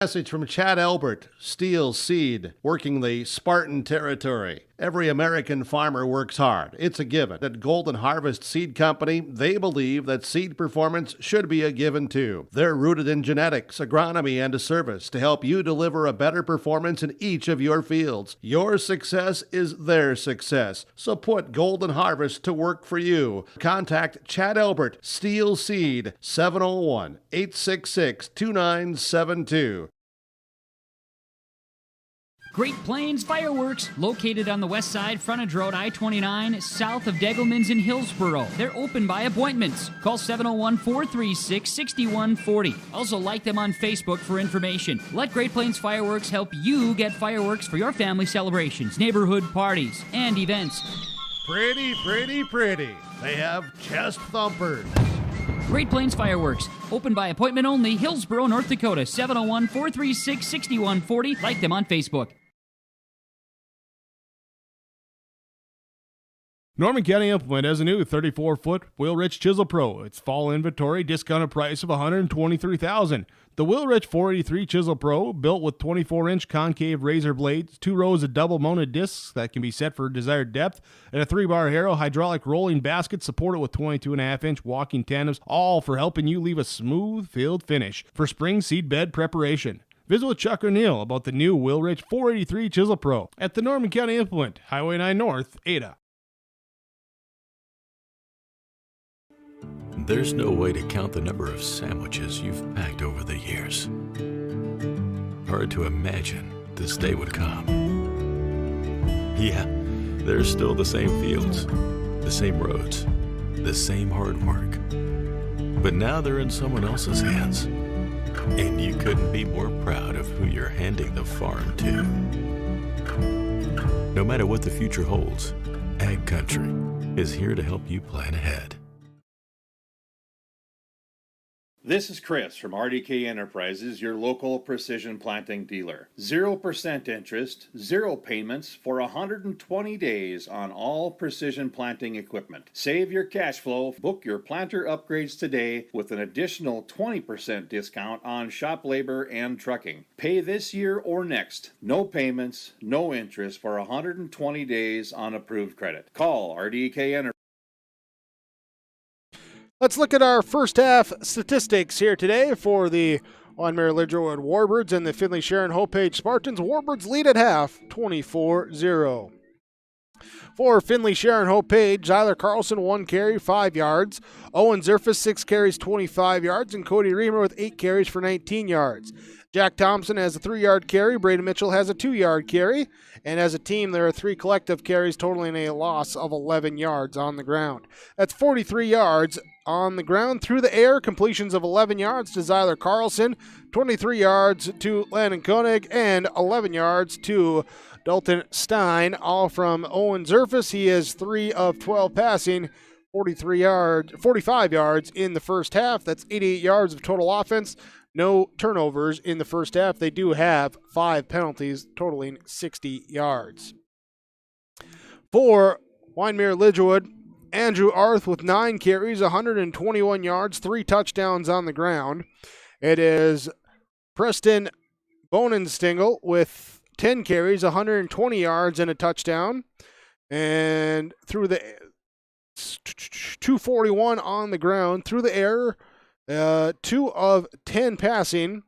Message from Chad Albert, Steel Seed, working the Spartan territory. Every American farmer works hard. It's a given. At Golden Harvest Seed Company, they believe that seed performance should be a given too. They're rooted in genetics, agronomy, and a service to help you deliver a better performance in each of your fields. Your success is their success. So put Golden Harvest to work for you. Contact Chad Albert, Steel Seed, 701-866-2972. Great Plains Fireworks, located on the west side, frontage road I-29, south of Degelman's in Hillsboro. They're open by appointments. Call 701-436-6140. Also like them on Facebook for information. Let Great Plains Fireworks help you get fireworks for your family celebrations, neighborhood parties, and events. Pretty, pretty, pretty. They have chest thumpers. Great Plains Fireworks, open by appointment only, Hillsboro, North Dakota, 701-436-6140. Like them on Facebook. Norman County Implement has a new 34-foot Wheel-Rich Chisel Pro. Its fall inventory discounted price of $123,000. The Wheel-Rich 483 Chisel Pro, built with 24-inch concave razor blades, 2 rows of double-mounted discs that can be set for desired depth, and a 3-bar Harrow hydraulic rolling basket supported with 22.5-inch walking tandems, all for helping you leave a smooth field finish for spring seed bed preparation. Visit with Chuck O'Neill about the new Wheel-Rich 483 Chisel Pro at the Norman County Implement, Highway 9 North, Ada. There's no way to count the number of sandwiches you've packed over the years. Hard to imagine this day would come. Yeah, there's still the same fields, the same roads, the same hard work. But now they're in someone else's hands. And you couldn't be more proud of who you're handing the farm to. No matter what the future holds, Ag Country is here to help you plan ahead. This is Chris from RDK Enterprises, your local precision planting dealer. 0% interest, 0 payments for 120 days on all precision planting equipment. Save your cash flow. Book your planter upgrades today with an additional 20% discount on shop labor and trucking. Pay this year or next. No payments, no interest for 120 days on approved credit. Call RDK Enterprises. Let's look at our first half statistics here today for the Wyndmere-Lidgerwood Warbirds and the Finley-Sharon-Hope-Page Spartans. Warbirds lead at half, 24-0. For Finley-Sharon-Hope-Page, Zyler Carlson, 1 carry, 5 yards. Owen Zerfus, 6 carries, 25 yards. And Cody Reamer with 8 carries for 19 yards. Jack Thompson has a 3-yard carry. Braden Mitchell has a 2-yard carry. And as a team, there are 3 collective carries, totaling a loss of 11 yards on the ground. That's 43 yards on the ground. Through the air, completions of 11 yards to Zyler Carlson, 23 yards to Landon Koenig, and 11 yards to Dalton Stein, all from Owen Zerfus. He is 3 of 12 passing, 45 yards in the first half. That's 88 yards of total offense. No turnovers in the first half. They do have 5 penalties, totaling 60 yards. For Wyndmere-Lidgerwood, Andrew Arth with 9 carries, 121 yards, 3 touchdowns on the ground. It is Preston Bonenstingle with 10 carries, 120 yards, and a touchdown. And through the 241 on the ground, through the air, 2 of 10 passing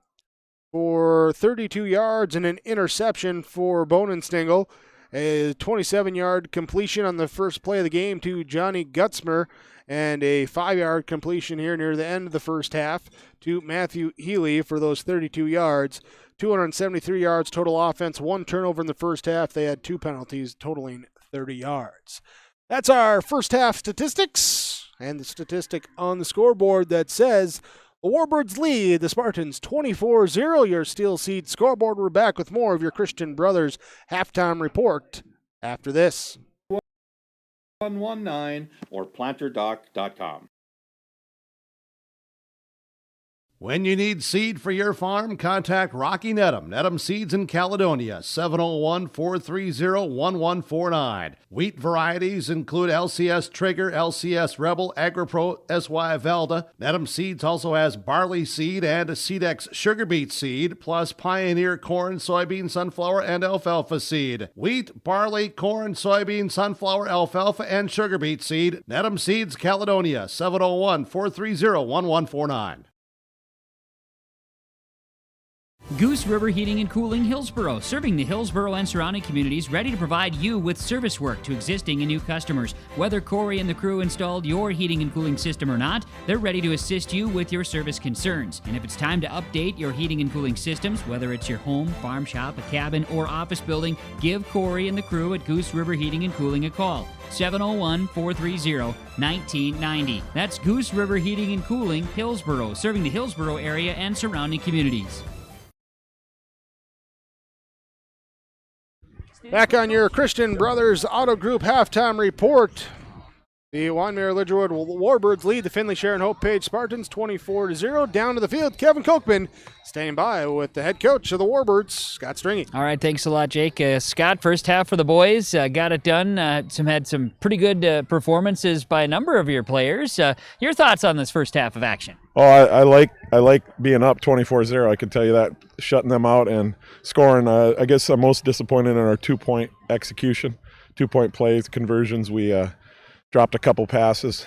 for 32 yards and an interception for Bonenstingle. A 27-yard completion on the first play of the game to Johnny Gutzmer, and a 5-yard completion here near the end of the first half to Matthew Healy for those 32 yards. 273 yards total offense, 1 turnover in the first half. They had 2 penalties totaling 30 yards. That's our first half statistics, and the statistic on the scoreboard that says the Warbirds lead the Spartans 24-0. Your Steel Seed scoreboard. We're back with more of your Christian Brothers halftime report after this. 119 or planterdoc.com. When you need seed for your farm, contact Rocky Nedham. Nedham Seeds in Caledonia, 701-430-1149. Wheat varieties include LCS Trigger, LCS Rebel, AgriPro, SY Velda. Nedham Seeds also has barley seed and Seedex sugar beet seed, plus Pioneer corn, soybean, sunflower, and alfalfa seed. Wheat, barley, corn, soybean, sunflower, alfalfa, and sugar beet seed. Nedham Seeds, Caledonia, 701-430-1149. Goose River Heating and Cooling Hillsboro, serving the Hillsboro and surrounding communities, ready to provide you with service work to existing and new customers. Whether Corey and the crew installed your heating and cooling system or not, they're ready to assist you with your service concerns. And if it's time to update your heating and cooling systems, whether it's your home, farm shop, a cabin, or office building, give Corey and the crew at Goose River Heating and Cooling a call. 701-430-1990. That's Goose River Heating and Cooling, Hillsboro, serving the Hillsboro area and surrounding communities. Back on your Christian Brothers Auto Group halftime report. The Wyndmere-Lidgerwood Warbirds lead the Finley-Sharon-Hope-Page Spartans 24-0. Down to the field, Kevin Kochman standing by with the head coach of the Warbirds, Scott Stringy. All right, thanks a lot, Jake. Scott, first half for the boys, got it done. Had some pretty good performances by a number of your players. Your thoughts on this first half of action? Oh, I like being up 24-0. I can tell you that, shutting them out and scoring. I guess I'm most disappointed in our 2-point execution, 2-point plays, conversions. We dropped a couple passes.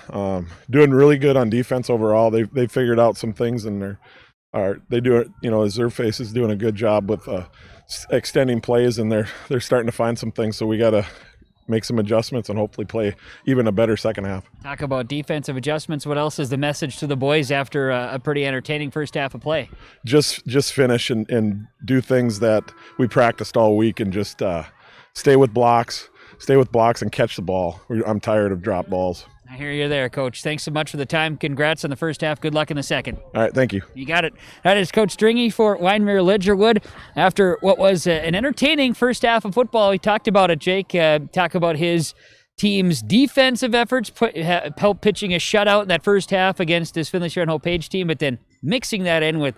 Doing really good on defense overall. They figured out some things, and they do it. You know, Zerface is doing a good job with extending plays, and they're starting to find some things. So we got to make some adjustments and hopefully play even a better second half. Talk about defensive adjustments. What else is the message to the boys after a pretty entertaining first half of play? Just finish and do things that we practiced all week, and just stay with blocks and catch the ball. I'm tired of drop balls. I hear you there, Coach. Thanks so much for the time. Congrats on the first half. Good luck in the second. All right, thank you. You got it. That is Coach Stringy for Wyndmere-Lidgerwood. After what was an entertaining first half of football, we talked about it, Jake. Talk about his team's defensive efforts, help pitching a shutout in that first half against this Finley-Sharon-Hope-Page team, but then mixing that in with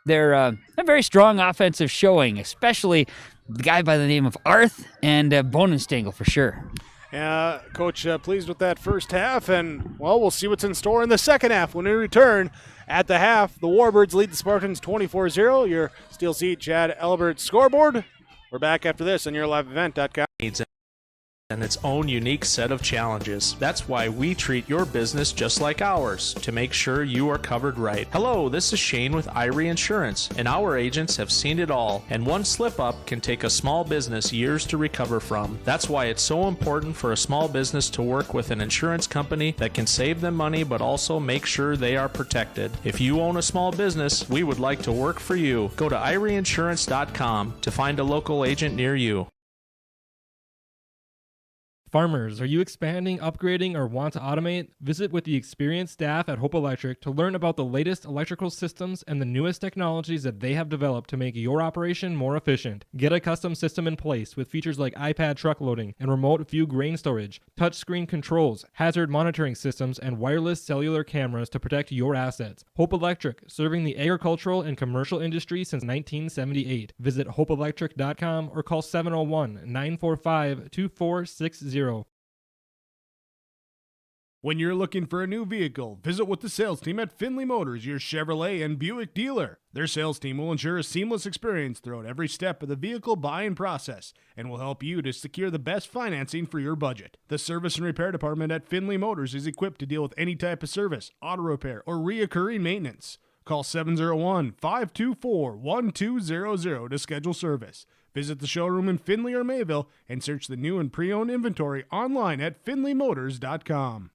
their a very strong offensive showing, especially the guy by the name of Arth and Bonenstengel for sure. Yeah, Coach, pleased with that first half, and, well, we'll see what's in store in the second half. When we return at the half, the Warbirds lead the Spartans 24-0. Your Steel Seat Chad Elbert scoreboard. We're back after this on yourliveevent.com. And its own unique set of challenges. That's why we treat your business just like ours, to make sure you are covered right. Hello, this is Shane with Irie Insurance, and our agents have seen it all, and one slip-up can take a small business years to recover from. That's why it's so important for a small business to work with an insurance company that can save them money but also make sure they are protected. If you own a small business, we would like to work for you. Go to IrieInsurance.com to find a local agent near you. Farmers, are you expanding, upgrading, or want to automate? Visit with the experienced staff at Hope Electric to learn about the latest electrical systems and the newest technologies that they have developed to make your operation more efficient. Get a custom system in place with features like iPad truck loading and remote view grain storage, touchscreen controls, hazard monitoring systems, and wireless cellular cameras to protect your assets. Hope Electric, serving the agricultural and commercial industry since 1978. Visit hopeelectric.com or call 701-945-2460. When you're looking for a new vehicle, visit with the sales team at Finley Motors, your Chevrolet and Buick dealer. Their sales team will ensure a seamless experience throughout every step of the vehicle buying process and will help you to secure the best financing for your budget. The service and repair department at Finley Motors is equipped to deal with any type of service, auto repair, or reoccurring maintenance. Call 701-524-1200 to schedule service. Visit the showroom in Finley or Mayville and search the new and pre-owned inventory online at finleymotors.com.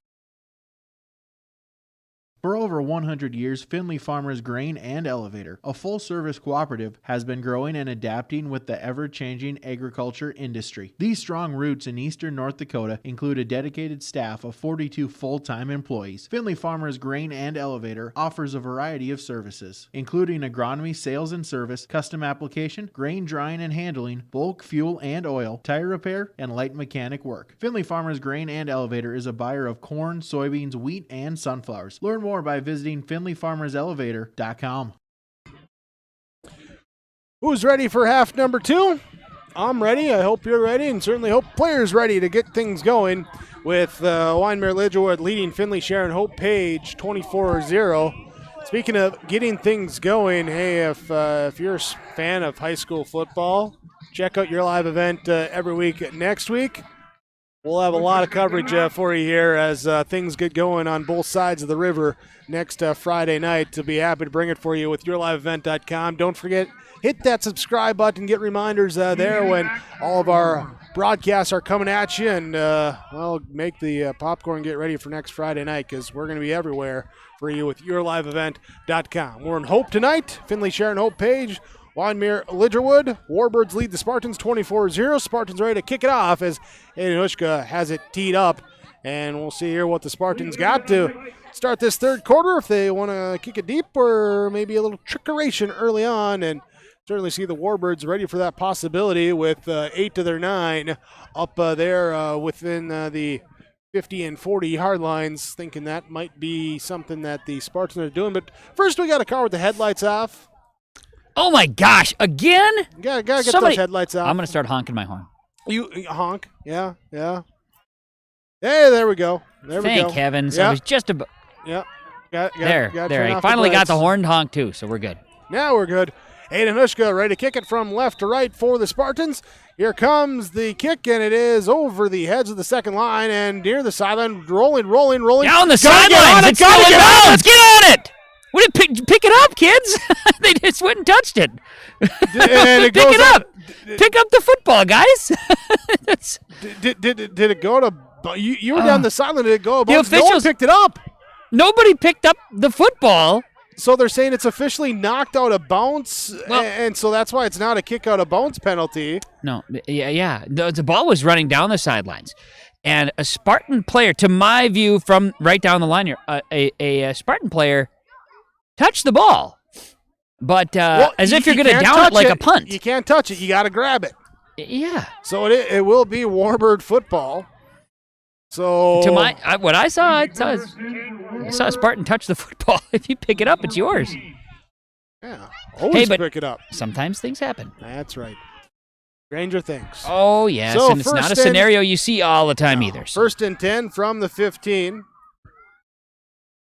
For over 100 years, Finley Farmers Grain and Elevator, a full-service cooperative, has been growing and adapting with the ever-changing agriculture industry. These strong roots in eastern North Dakota include a dedicated staff of 42 full-time employees. Finley Farmers Grain and Elevator offers a variety of services, including agronomy, sales and service, custom application, grain drying and handling, bulk fuel and oil, tire repair, and light mechanic work. Finley Farmers Grain and Elevator is a buyer of corn, soybeans, wheat, and sunflowers. Learn more by visiting finleyfarmerselevator.com. Who's ready for half number 2? I'm ready. I hope you're ready, and certainly hope players ready to get things going with Wyndmere-Lidgerwood leading Finley-Sharon-Hope-Page 24-0. Speaking of getting things going, hey, if you're a fan of high school football, check out your live event every week next week. We'll have a lot of coverage for you here as things get going on both sides of the river next Friday night. We'll be happy to bring it for you with yourliveevent.com. Don't forget, hit that subscribe button. Get reminders there when all of our broadcasts are coming at you. And, make the popcorn get ready for next Friday night because we're going to be everywhere for you with yourliveevent.com. We're in Hope tonight. Finley-Sharon-Hope-Page. Wyndmere-Lidgerwood. Warbirds lead the Spartans 24-0. Spartans ready to kick it off as Aiden Hushka has it teed up. And we'll see here what the Spartans got to start this third quarter, if they want to kick it deep or maybe a little trickeration early on. And certainly see the Warbirds ready for that possibility with 8 to their 9 up there within the 50 and 40 yard lines, thinking that might be something that the Spartans are doing. But first we got a car with the headlights off. Oh my gosh, again? Gotta get those headlights off. I'm going to start honking my horn. You honk? Yeah. Hey, there we go. Thank heavens. I was just about... Yeah. There. I finally got the horn honk too, so we're good. Now we're good. Aiden Hushka ready to kick it from left to right for the Spartans. Here comes the kick, and it is over the heads of the second line and near the sideline. Rolling. Down the sideline. It's still in bounds. Get on it. We didn't pick it up, kids. They just went and touched it. Pick it up. Pick up the football, guys. Did it go to... You were down the sideline. Did it go above? The officials, no one picked it up. Nobody picked up the football. So they're saying it's officially knocked out of bounds, and so that's why it's not a kick out of bounds penalty. No, yeah. The ball was running down the sidelines. And a Spartan player, to my view from right down the line here, a Spartan player touched the ball. But as if you're going to down it like a punt. You can't touch it. You got to grab it. Yeah. So it will be Warbird football. So to what I saw a Spartan touch the football. If you pick it up, it's yours. Yeah. Always pick it up. Sometimes things happen. That's right. Stranger things. Oh, yes. So and it's not a scenario you see all the time either. So. 1st and 10 from the 15.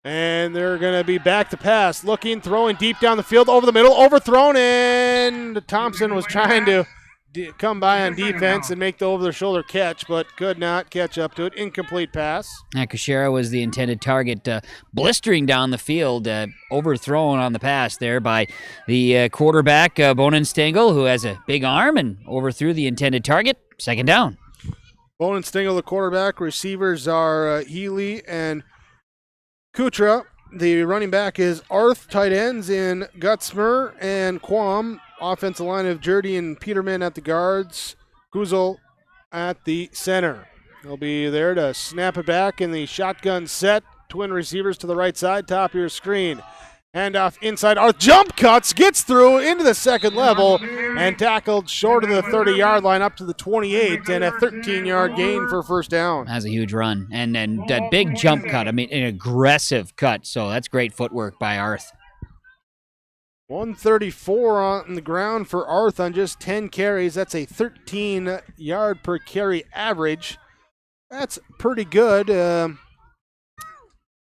And they're going to be back to pass. Looking, throwing deep down the field, over the middle, overthrown, and Thompson was trying to come by on defense and make the over-the-shoulder catch, but could not catch up to it. Incomplete pass. Kushera was the intended target, blistering down the field, overthrown on the pass there by the quarterback, Bonenstengel, who has a big arm, and overthrew the intended target. Second down. Bonenstengel, the quarterback. Receivers are Healy and Kutra. The running back is Arth. Tight ends in Gutzmer and Quam. Offensive line of Jurdy and Peterman at the guards. Guzel at the center. They'll be there to snap it back in the shotgun set. Twin receivers to the right side, top of your screen. Handoff inside. Arth jump cuts, gets through into the second level, and tackled short of the 30-yard line up to the 28, and a 13-yard gain for first down. That's a huge run. And that big jump cut, I mean, an aggressive cut, so that's great footwork by Arth. 134 on the ground for Arth on just 10 carries. That's a 13-yard per carry average. That's pretty good.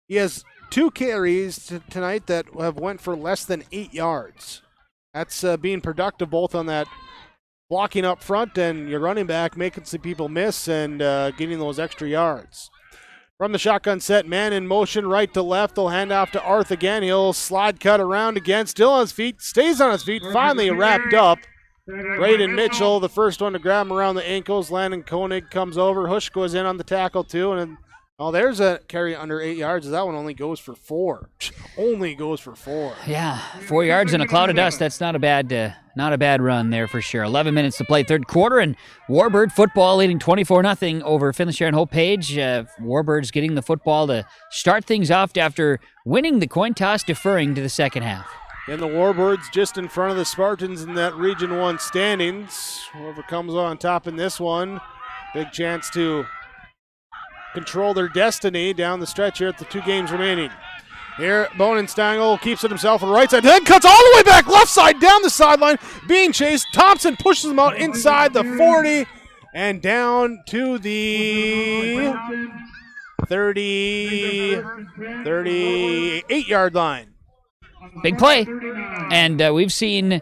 He has 2 carries tonight that have went for less than 8 yards. That's being productive both on that blocking up front and your running back making some people miss and getting those extra yards. From the shotgun set, man in motion right to left. They'll hand off to Arth again. He'll slide cut around again. Still on his feet. Stays on his feet. Finally wrapped up. Braden Mitchell, the first one to grab him around the ankles. Landon Koenig comes over. Hush goes in on the tackle too. And there's a carry under 8 yards. That one only goes for 4. Only goes for 4. Yeah, 4 yards in a cloud of dust. That's not a bad run there for sure. 11 minutes to play third quarter, and Warbird football leading 24-0 over Finley-Sharon-Hope-Page. Warbirds getting the football to start things off after winning the coin toss, deferring to the second half. And the Warbirds just in front of the Spartans in that Region 1 standings. Whoever comes on top in this one, big chance to control their destiny down the stretch here at the 2 games remaining. Here, Bonenstengel keeps it himself on the right side, then cuts all the way back left side down the sideline, being chased. Thompson pushes him out inside the 40 and down to the 38-yard line. Big play. And we've seen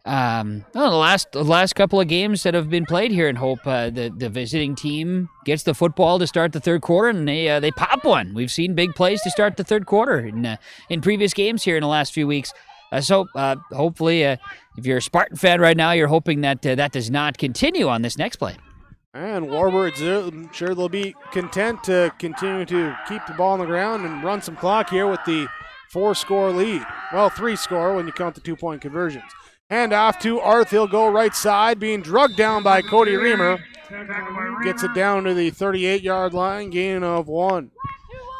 The last couple of games that have been played here in Hope, the visiting team gets the football to start the third quarter, and they pop one. We've seen big plays to start the third quarter in previous games here in the last few weeks. So hopefully, if you're a Spartan fan right now, you're hoping that that does not continue on this next play. And Warbirds, I'm sure they'll be content to continue to keep the ball on the ground and run some clock here with the 4-score lead. Well, 3-score when you count the 2-point conversions. Hand off to Arth. He'll go right side, being drugged down by Cody Reamer. Gets it down to the 38-yard line, gain of 1.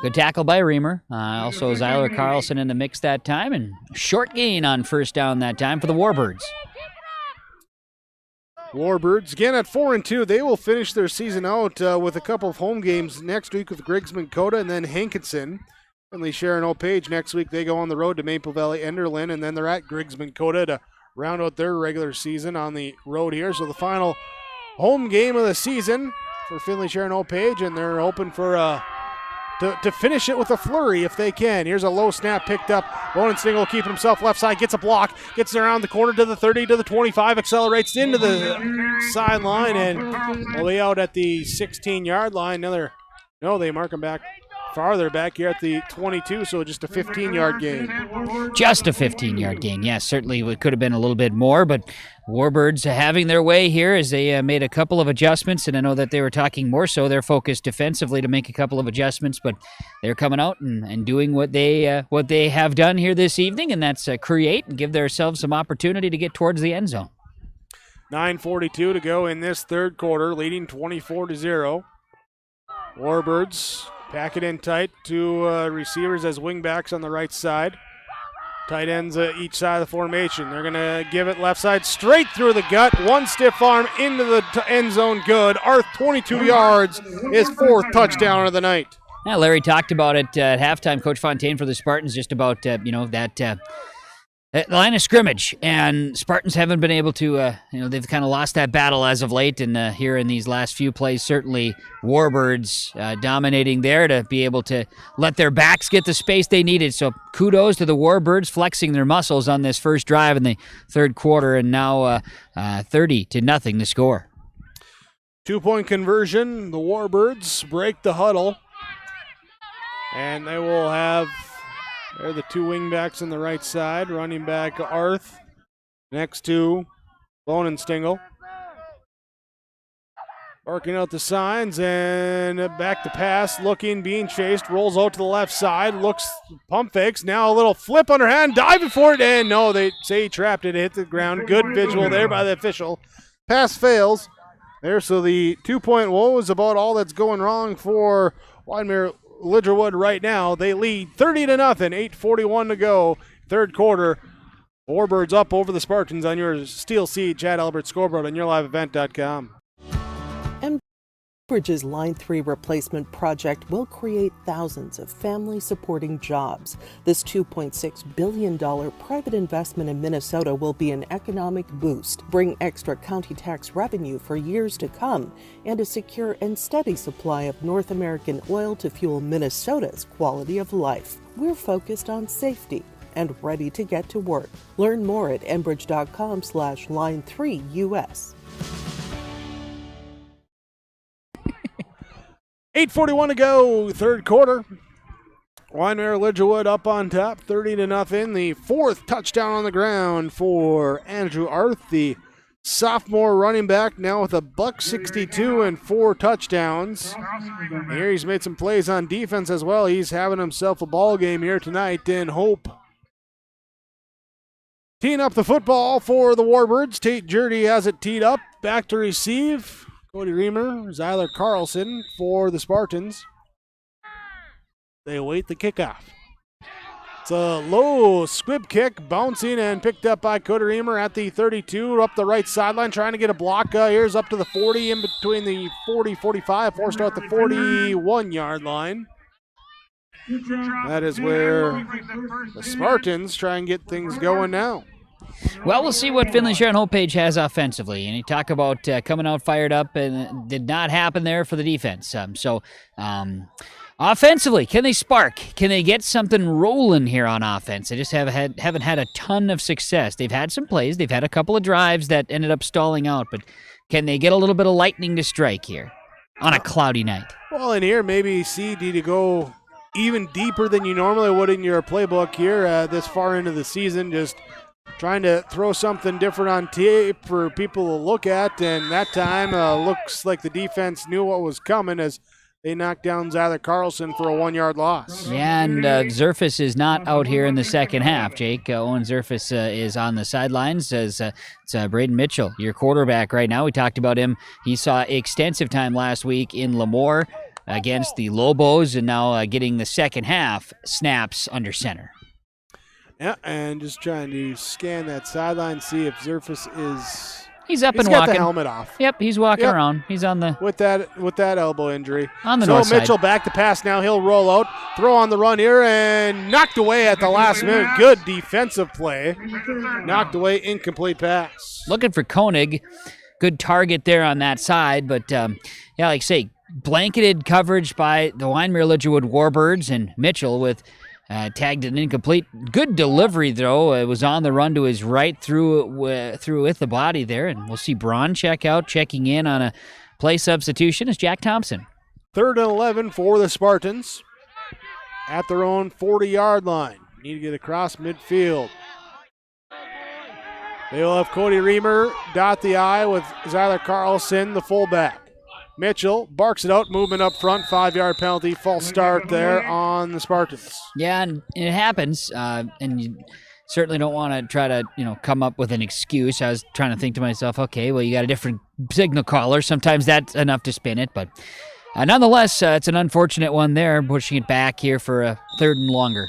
Good tackle by Reamer. Also, Zyler Carlson in the mix that time, and short gain on first down that time for the Warbirds. Warbirds, again at 4-2, they will finish their season out with a couple of home games next week with Griggs-Mankota and then Hankinson. Finley-Sharon-Hope-Page next week, they go on the road to Maple Valley-Enderlin, and then they're at Griggs-Mankota to round out their regular season on the road here. So the final home game of the season for Finley-Sharon-Hope-Page, and they're hoping for to finish it with a flurry if they can. Here's a low snap picked up. Bonenstingle keeping himself left side, gets a block, gets around the corner to the 30, to the 25, accelerates into the sideline, and way out at the 16-yard line. They mark him back farther back here at the 22, so just a 15-yard gain. Just a 15-yard gain. Yes, certainly it could have been a little bit more, but Warbirds having their way here as they made a couple of adjustments, and I know that they were talking more so they're focused defensively to make a couple of adjustments, but they're coming out and doing what they have done here this evening, and that's create and give themselves some opportunity to get towards the end zone. 9:42 to go in this third quarter, leading 24-0. Warbirds pack it in tight, two receivers as wingbacks on the right side. Tight ends each side of the formation. They're going to give it left side straight through the gut. One stiff arm into the end zone. Good. Arth, 22 yards, his 4th touchdown of the night. Yeah, Larry talked about it at halftime, Coach Fontaine for the Spartans, just about, that line of scrimmage, and Spartans haven't been able to, they've kind of lost that battle as of late, and here in these last few plays, certainly Warbirds dominating there to be able to let their backs get the space they needed. So kudos to the Warbirds flexing their muscles on this first drive in the third quarter, and now 30-0 the score. 2-point conversion. The Warbirds break the huddle, and they will have... They're the two wingbacks on the right side. Running back Arth next to Bonenstingle. Barking out the signs, and back to pass, looking, being chased, rolls out to the left side, looks, pump fakes, now a little flip underhand, diving for it, and no, they say he trapped it, hit the ground. Good visual there by the official. Pass fails there, so the 2-point woe is about all that's going wrong for Wyndmere-Lidgerwood right now. They lead 30-0, 8:41 to go. Third quarter. Warbirds up over the Spartans on your Steel Sea Chad Albert scoreboard on yourliveevent.com. Bridge's Line 3 replacement project will create thousands of family-supporting jobs. This $2.6 billion private investment in Minnesota will be an economic boost, bring extra county tax revenue for years to come, and a secure and steady supply of North American oil to fuel Minnesota's quality of life. We're focused on safety and ready to get to work. Learn more at enbridge.com/line3us. 8:41 to go, third quarter. Wyndmere-Lidgerwood up on top, 30-0. The 4th touchdown on the ground for Andrew Arth, the sophomore running back, now with a $162 and 4 touchdowns. Here he's made some plays on defense as well. He's having himself a ball game here tonight in Hope. Teeing up the football for the Warbirds. Tate Jurdy has it teed up, back to receive. Cody Reamer, Zyler Carlson for the Spartans. They await the kickoff. It's a low squib kick, bouncing and picked up by Cody Reamer at the 32, up the right sideline, trying to get a block. Here's up to the 40, in between the 40-45, forced out the 41-yard line. That is where the Spartans try and get things going now. Well, we'll see what Finley-Sharon-Hope-Page has offensively. And you talk about coming out fired up, and it did not happen there for the defense. Offensively, can they spark? Can they get something rolling here on offense? They just haven't had a ton of success. They've had some plays. They've had a couple of drives that ended up stalling out, but can they get a little bit of lightning to strike here on a cloudy night? Well, in here, maybe CD to go even deeper than you normally would in your playbook here this far into the season. Just trying to throw something different on tape for people to look at, and that time looks like the defense knew what was coming as they knocked down Zyler Carlson for a 1-yard loss. Yeah, and Zerfus is not out here in the second half, Jake. Owen Zerfus is on the sidelines as it's Braden Mitchell, your quarterback right now. We talked about him. He saw extensive time last week in Lemoore against the Lobos, and now getting the second half snaps under center. Yeah, and just trying to scan that sideline, see if Zerfus is... He's up and got walking. The helmet off. Yep, he's walking around. He's on the... With that elbow injury. On the north side. Mitchell back to pass now. He'll roll out, throw on the run here, and knocked away at the last minute. Good defensive play. Knocked away, incomplete pass. Looking for Koenig. Good target there on that side, but yeah, like I say, blanketed coverage by the Wyndmere-Lidgerwood Warbirds, and Mitchell with tagged an incomplete. Good delivery, though. It was on the run to his right through with the body there, and we'll see Braun checking in on a play substitution is Jack Thompson. 3rd and 11 for the Spartans at their own 40-yard line. Need to get across midfield. They'll have Cody Reamer dot the I with Zyler Carlson, the fullback. Mitchell barks it out, movement up front, 5-yard penalty, false start there on the Spartans. Yeah, and it happens, and you certainly don't want to try to, come up with an excuse. I was trying to think to myself, okay, well, you got a different signal caller. Sometimes that's enough to spin it, but nonetheless, it's an unfortunate one there, pushing it back here for a 3rd and longer.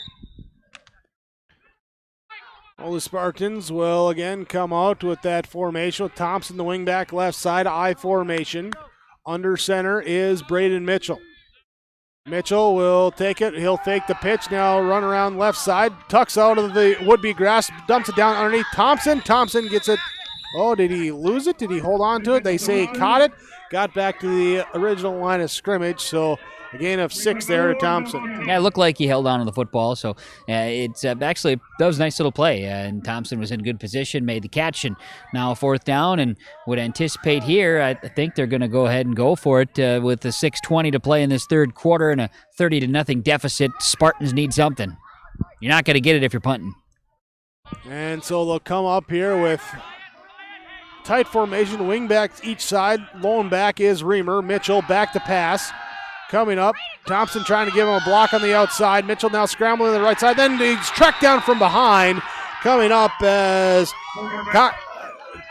Well, the Spartans will again come out with that formation with Thompson, the wingback, left side, I formation. Under center is Braden Mitchell. Mitchell will take it. He'll fake the pitch now, run around left side, tucks out of the would-be grass, dumps it down underneath Thompson. Thompson gets it. Oh, did he lose it? Did he hold on to it? They say he caught it. Got back to the original line of scrimmage, so a gain of 6 there to Thompson. Yeah, it looked like he held on to the football, so it's actually, that was a nice little play, and Thompson was in good position, made the catch, and now 4th down, and would anticipate here, I think they're going to go ahead and go for it with the 6:20 to play in this 3rd quarter and a 30-0 deficit. Spartans need something. You're not going to get it if you're punting. And so they'll come up here with tight formation, wing backs each side. Lone back is Reamer. Mitchell back to pass. Coming up, Thompson trying to give him a block on the outside. Mitchell now scrambling on the right side. Then he's tracked down from behind. Coming up as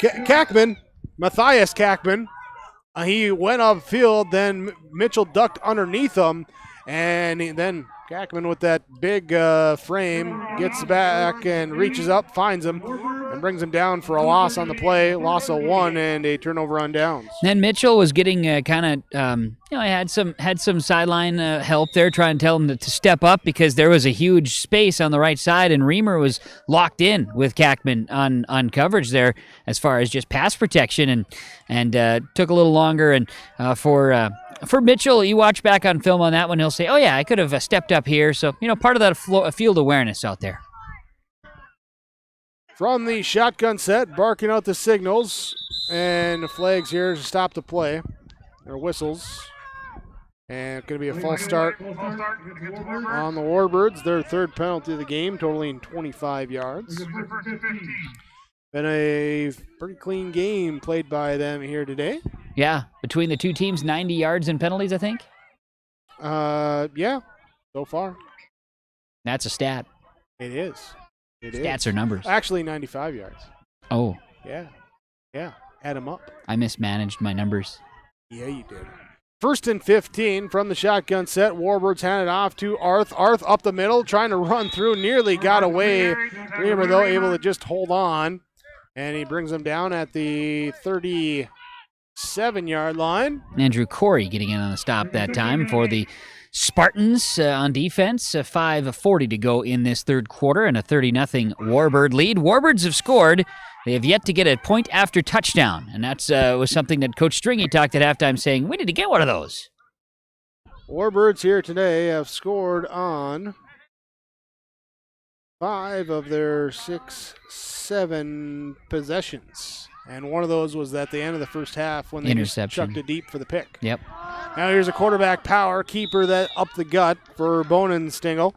Kackman, Matthias Kackman. He went upfield, then Mitchell ducked underneath him, and then Kackman with that big frame gets back and reaches up, finds him, and brings him down for a loss on the play. Loss of 1 and a turnover on downs. Then Mitchell was getting kind of, had some sideline help there, trying to tell him to step up because there was a huge space on the right side, and Reamer was locked in with Kackman on coverage there as far as just pass protection, and took a little longer. And for Mitchell, you watch back on film on that one, he'll say, "Oh yeah, I could have stepped up here." So part of that field awareness out there. From the shotgun set, barking out the signals, and the flags here to stop the play. Or whistles. And it's going to be a false start on the Warbirds. Their 3rd penalty of the game, totaling 25 yards. Been a pretty clean game played by them here today. Yeah, between the two teams, 90 yards in penalties, I think. Yeah, so far. That's a stat. It is. Stats are numbers. Actually, 95 yards. Oh. Yeah. Add them up. I mismanaged my numbers. Yeah, you did. 1st and 15 from the shotgun set. Warbirds hand it off to Arth. Arth up the middle, trying to run through. Nearly got away. Reamer, though, able to just hold on. And he brings him down at the 37-yard line. Andrew Corey getting in on the stop that time for the Spartans on defense. 5:40 to go in this 3rd quarter and a 30-0 Warbird lead. Warbirds have scored. They have yet to get a point after touchdown, and that's was something that Coach Stringy talked at halftime saying, we need to get one of those. Warbirds here today have scored on 5 of their 6-7 possessions. And one of those was at the end of the first half when they just chucked it deep for the pick. Yep. Now here's a quarterback power keeper that up the gut for Bonenstingle.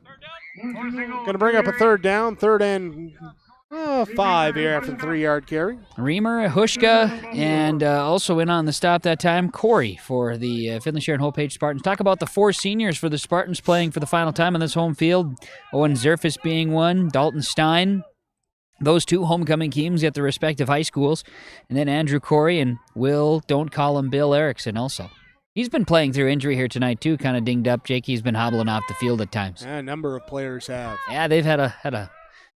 Going to bring up a third down, 3rd and 5 here after the 3-yard carry. Reamer, Hushka, and also in on the stop that time, Corey for the Finley-Sharon-Hope-Page Spartans. Talk about the 4 seniors for the Spartans playing for the final time on this home field. Owen Zerfus being one, Dalton Stein. Those 2 homecoming teams at their respective high schools. And then Andrew Corey and Will, don't call him Bill Erickson also. He's been playing through injury here tonight too, kind of dinged up. Jakey's been hobbling off the field at times. Yeah, a number of players have. Yeah, they've had a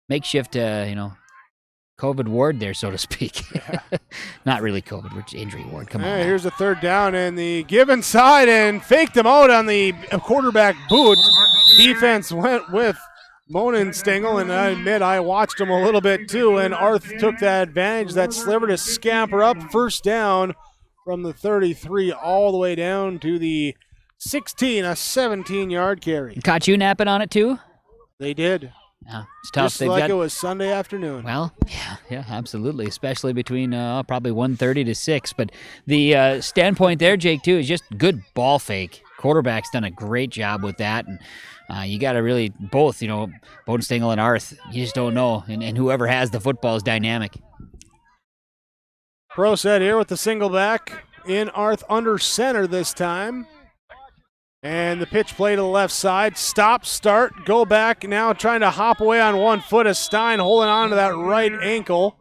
makeshift, COVID ward there, so to speak. Not really COVID, which injury ward. Come on. Here's a 3rd down and the give inside and faked them out on the quarterback boot. Defense went with Bonenstingle, and I admit I watched him a little bit too, and Arth took that advantage, that sliver to scamper up. 1st down from the 33 all the way down to the 16, a 17-yard carry. Caught you napping on it too? They did. Yeah, it's tough. Just like it was Sunday afternoon. Well, yeah, absolutely, especially between probably 1:30 to 6. But the standpoint there, Jake, too, is just good ball fake. Quarterback's done a great job with that, and you got to really both, Bonenstingle and Arth, you just don't know, and whoever has the football is dynamic. Pro set here with the single back in Arth under center this time. And the pitch play to the left side. Stop, start, go back. Now trying to hop away on 1 foot as Stein holding on to that right ankle.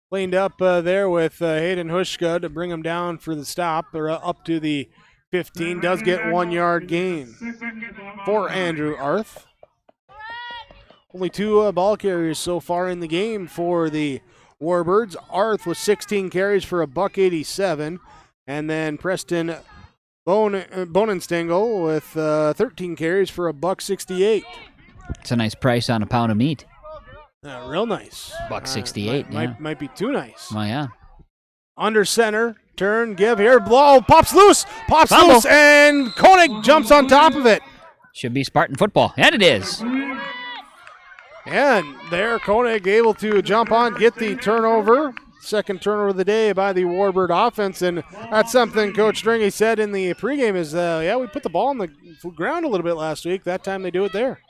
Cleaned up there with Hayden Hushka to bring him down for the stop, or up to the 15. Does get 1-yard gain for Andrew Arth. Only 2 ball carriers so far in the game for the Warbirds. Arth with 16 carries for $187. And then Preston Bonenstingle with 13 carries for $168. It's a nice price on a pound of meat. Real nice. $168. Might be too nice. Oh, yeah. Under center, turn, give here, blow, pops loose, and Koenig jumps on top of it. Should be Spartan football, and it is. And there, Koenig able to jump on, get the turnover. 2nd turnover of the day by the Warbird offense, and that's something Coach Stringy said in the pregame is, we put the ball on the ground a little bit last week. That time they do it there.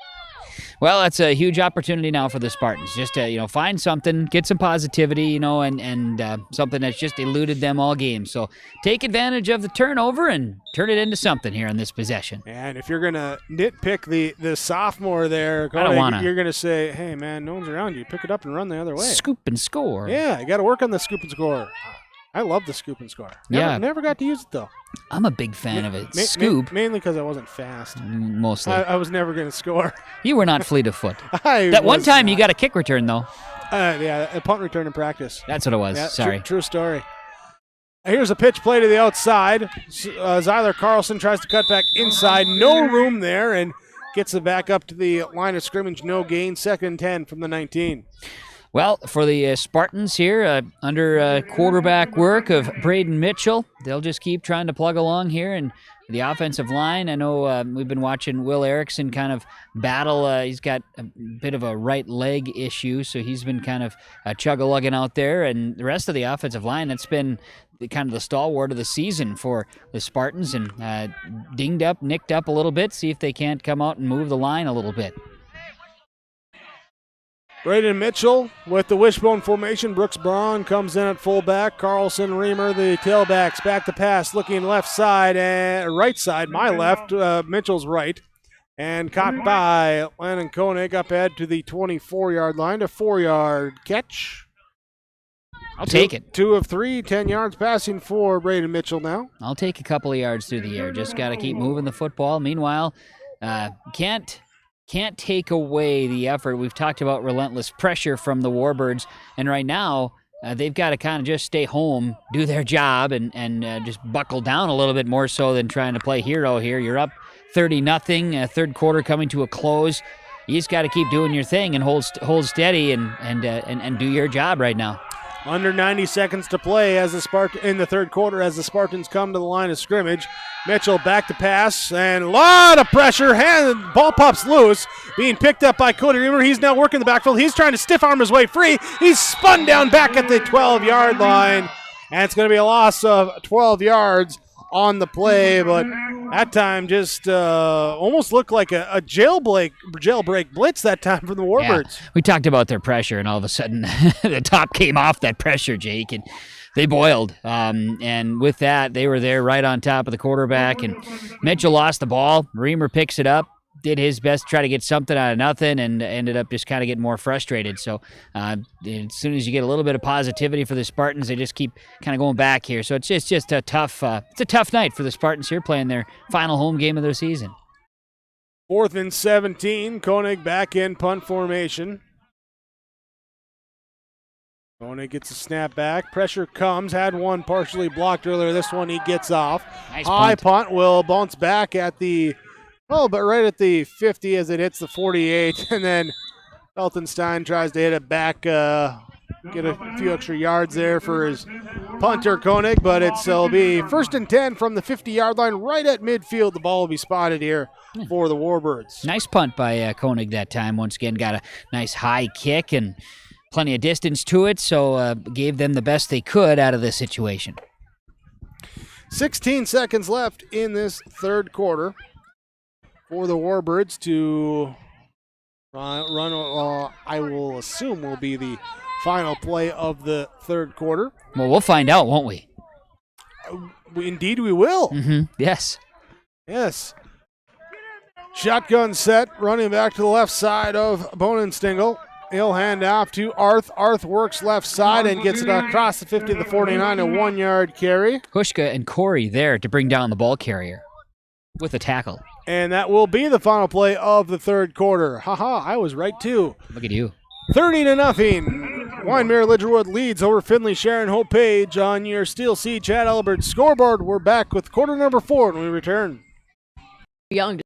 Well, that's a huge opportunity now for the Spartans. Just to, find something, get some positivity, and something that's just eluded them all game. So take advantage of the turnover and turn it into something here on this possession. And if you're going to nitpick the sophomore there, I don't wanna. You're going to say, hey, man, no one's around you. Pick it up and run the other way. Scoop and score. Yeah, you got to work on the scoop and score. I love the scoop and score. Never got to use it, though. I'm a big fan of it. Scoop. Mainly because I wasn't fast. Mostly. I was never going to score. You were not fleet of foot. That one time you got a kick return, though. A punt return in practice. That's what it was. Yeah, Sorry. True story. Here's a pitch play to the outside. Zyler Carlson tries to cut back inside. No room there, and gets it back up to the line of scrimmage. No gain. 2nd and 10 from the 19. Well, for the Spartans here, under quarterback work of Braden Mitchell, they'll just keep trying to plug along here. And the offensive line, I know we've been watching Will Erickson kind of battle. He's got a bit of a right leg issue, so he's been kind of chug-a-lugging out there. And the rest of the offensive line, that's been kind of the stalwart of the season for the Spartans, and dinged up, nicked up a little bit, see if they can't come out and move the line a little bit. Braden Mitchell with the wishbone formation. Brooks Braun comes in at fullback. Carlson, Reamer, the tailbacks. Back to pass, looking left side and right side. My left, Mitchell's right. And caught by Landon Koenig up ahead to the 24-yard line. A 4-yard catch. I'll take it. 2 of 3, 10 yards passing for Braden Mitchell now. I'll take a couple of yards through the air. Just got to keep moving the football. Meanwhile, can't take away the effort. We've talked about relentless pressure from the Warbirds, and right now they've got to kind of just stay home, do their job, and just buckle down a little bit more so than trying to play hero here. You're up 30-0, third quarter coming to a close. You just got to keep doing your thing and hold steady and do your job right now. Under 90 seconds to play as in the third quarter as the Spartans come to the line of scrimmage. Mitchell back to pass, and a lot of pressure. Ball pops loose, being picked up by Cody Reamer. He's now working the backfield. He's trying to stiff arm his way free. He's spun down back at the 12-yard line, and it's going to be a loss of 12 yards on the play, but that time just almost looked like a jailbreak blitz that time from the Warbirds. Yeah. We talked about their pressure, and all of a sudden the top came off that pressure, Jake, and they boiled. And with that, they were there right on top of the quarterback, and Mitchell lost the ball. Reamer picks it up, did his best to try to get something out of nothing, and ended up just kind of getting more frustrated. So as soon as you get a little bit of positivity for the Spartans, they just keep kind of going back here. So it's just a tough night for the Spartans here, playing their final home game of their season. 4th and 17, Koenig back in punt formation. Koenig gets a snap back. Pressure comes. Had one partially blocked earlier. This one he gets off. Nice High punt will bounce back at the but right at the 50 as it hits the 48, and then Feltenstein tries to hit it back, get a few extra yards there for his punter, Koenig, but it'll be 1st and 10 from the 50-yard line right at midfield. The ball will be spotted here for the Warbirds. Nice punt by Koenig that time. Once again, got a nice high kick and plenty of distance to it, so gave them the best they could out of this situation. 16 seconds left in this third quarter for the Warbirds to run, I will assume will be the final play of the third quarter. Well, we'll find out, won't we? Indeed we will. Mm-hmm. Yes. Shotgun set, running back to the left side of Bonenstingle. He'll hand off to Arth. Arth works left side and gets it across the 50 to the 49, a 1-yard carry. Hushka and Corey there to bring down the ball carrier with a tackle. And that will be the final play of the third quarter. I was right too. Look at you. 30-0. Wyndmere-Lidgerwood leads over Finley-Sharon-Hope-Page on your Steel Sea Chad Albert scoreboard. We're back with quarter number 4 when we return. Young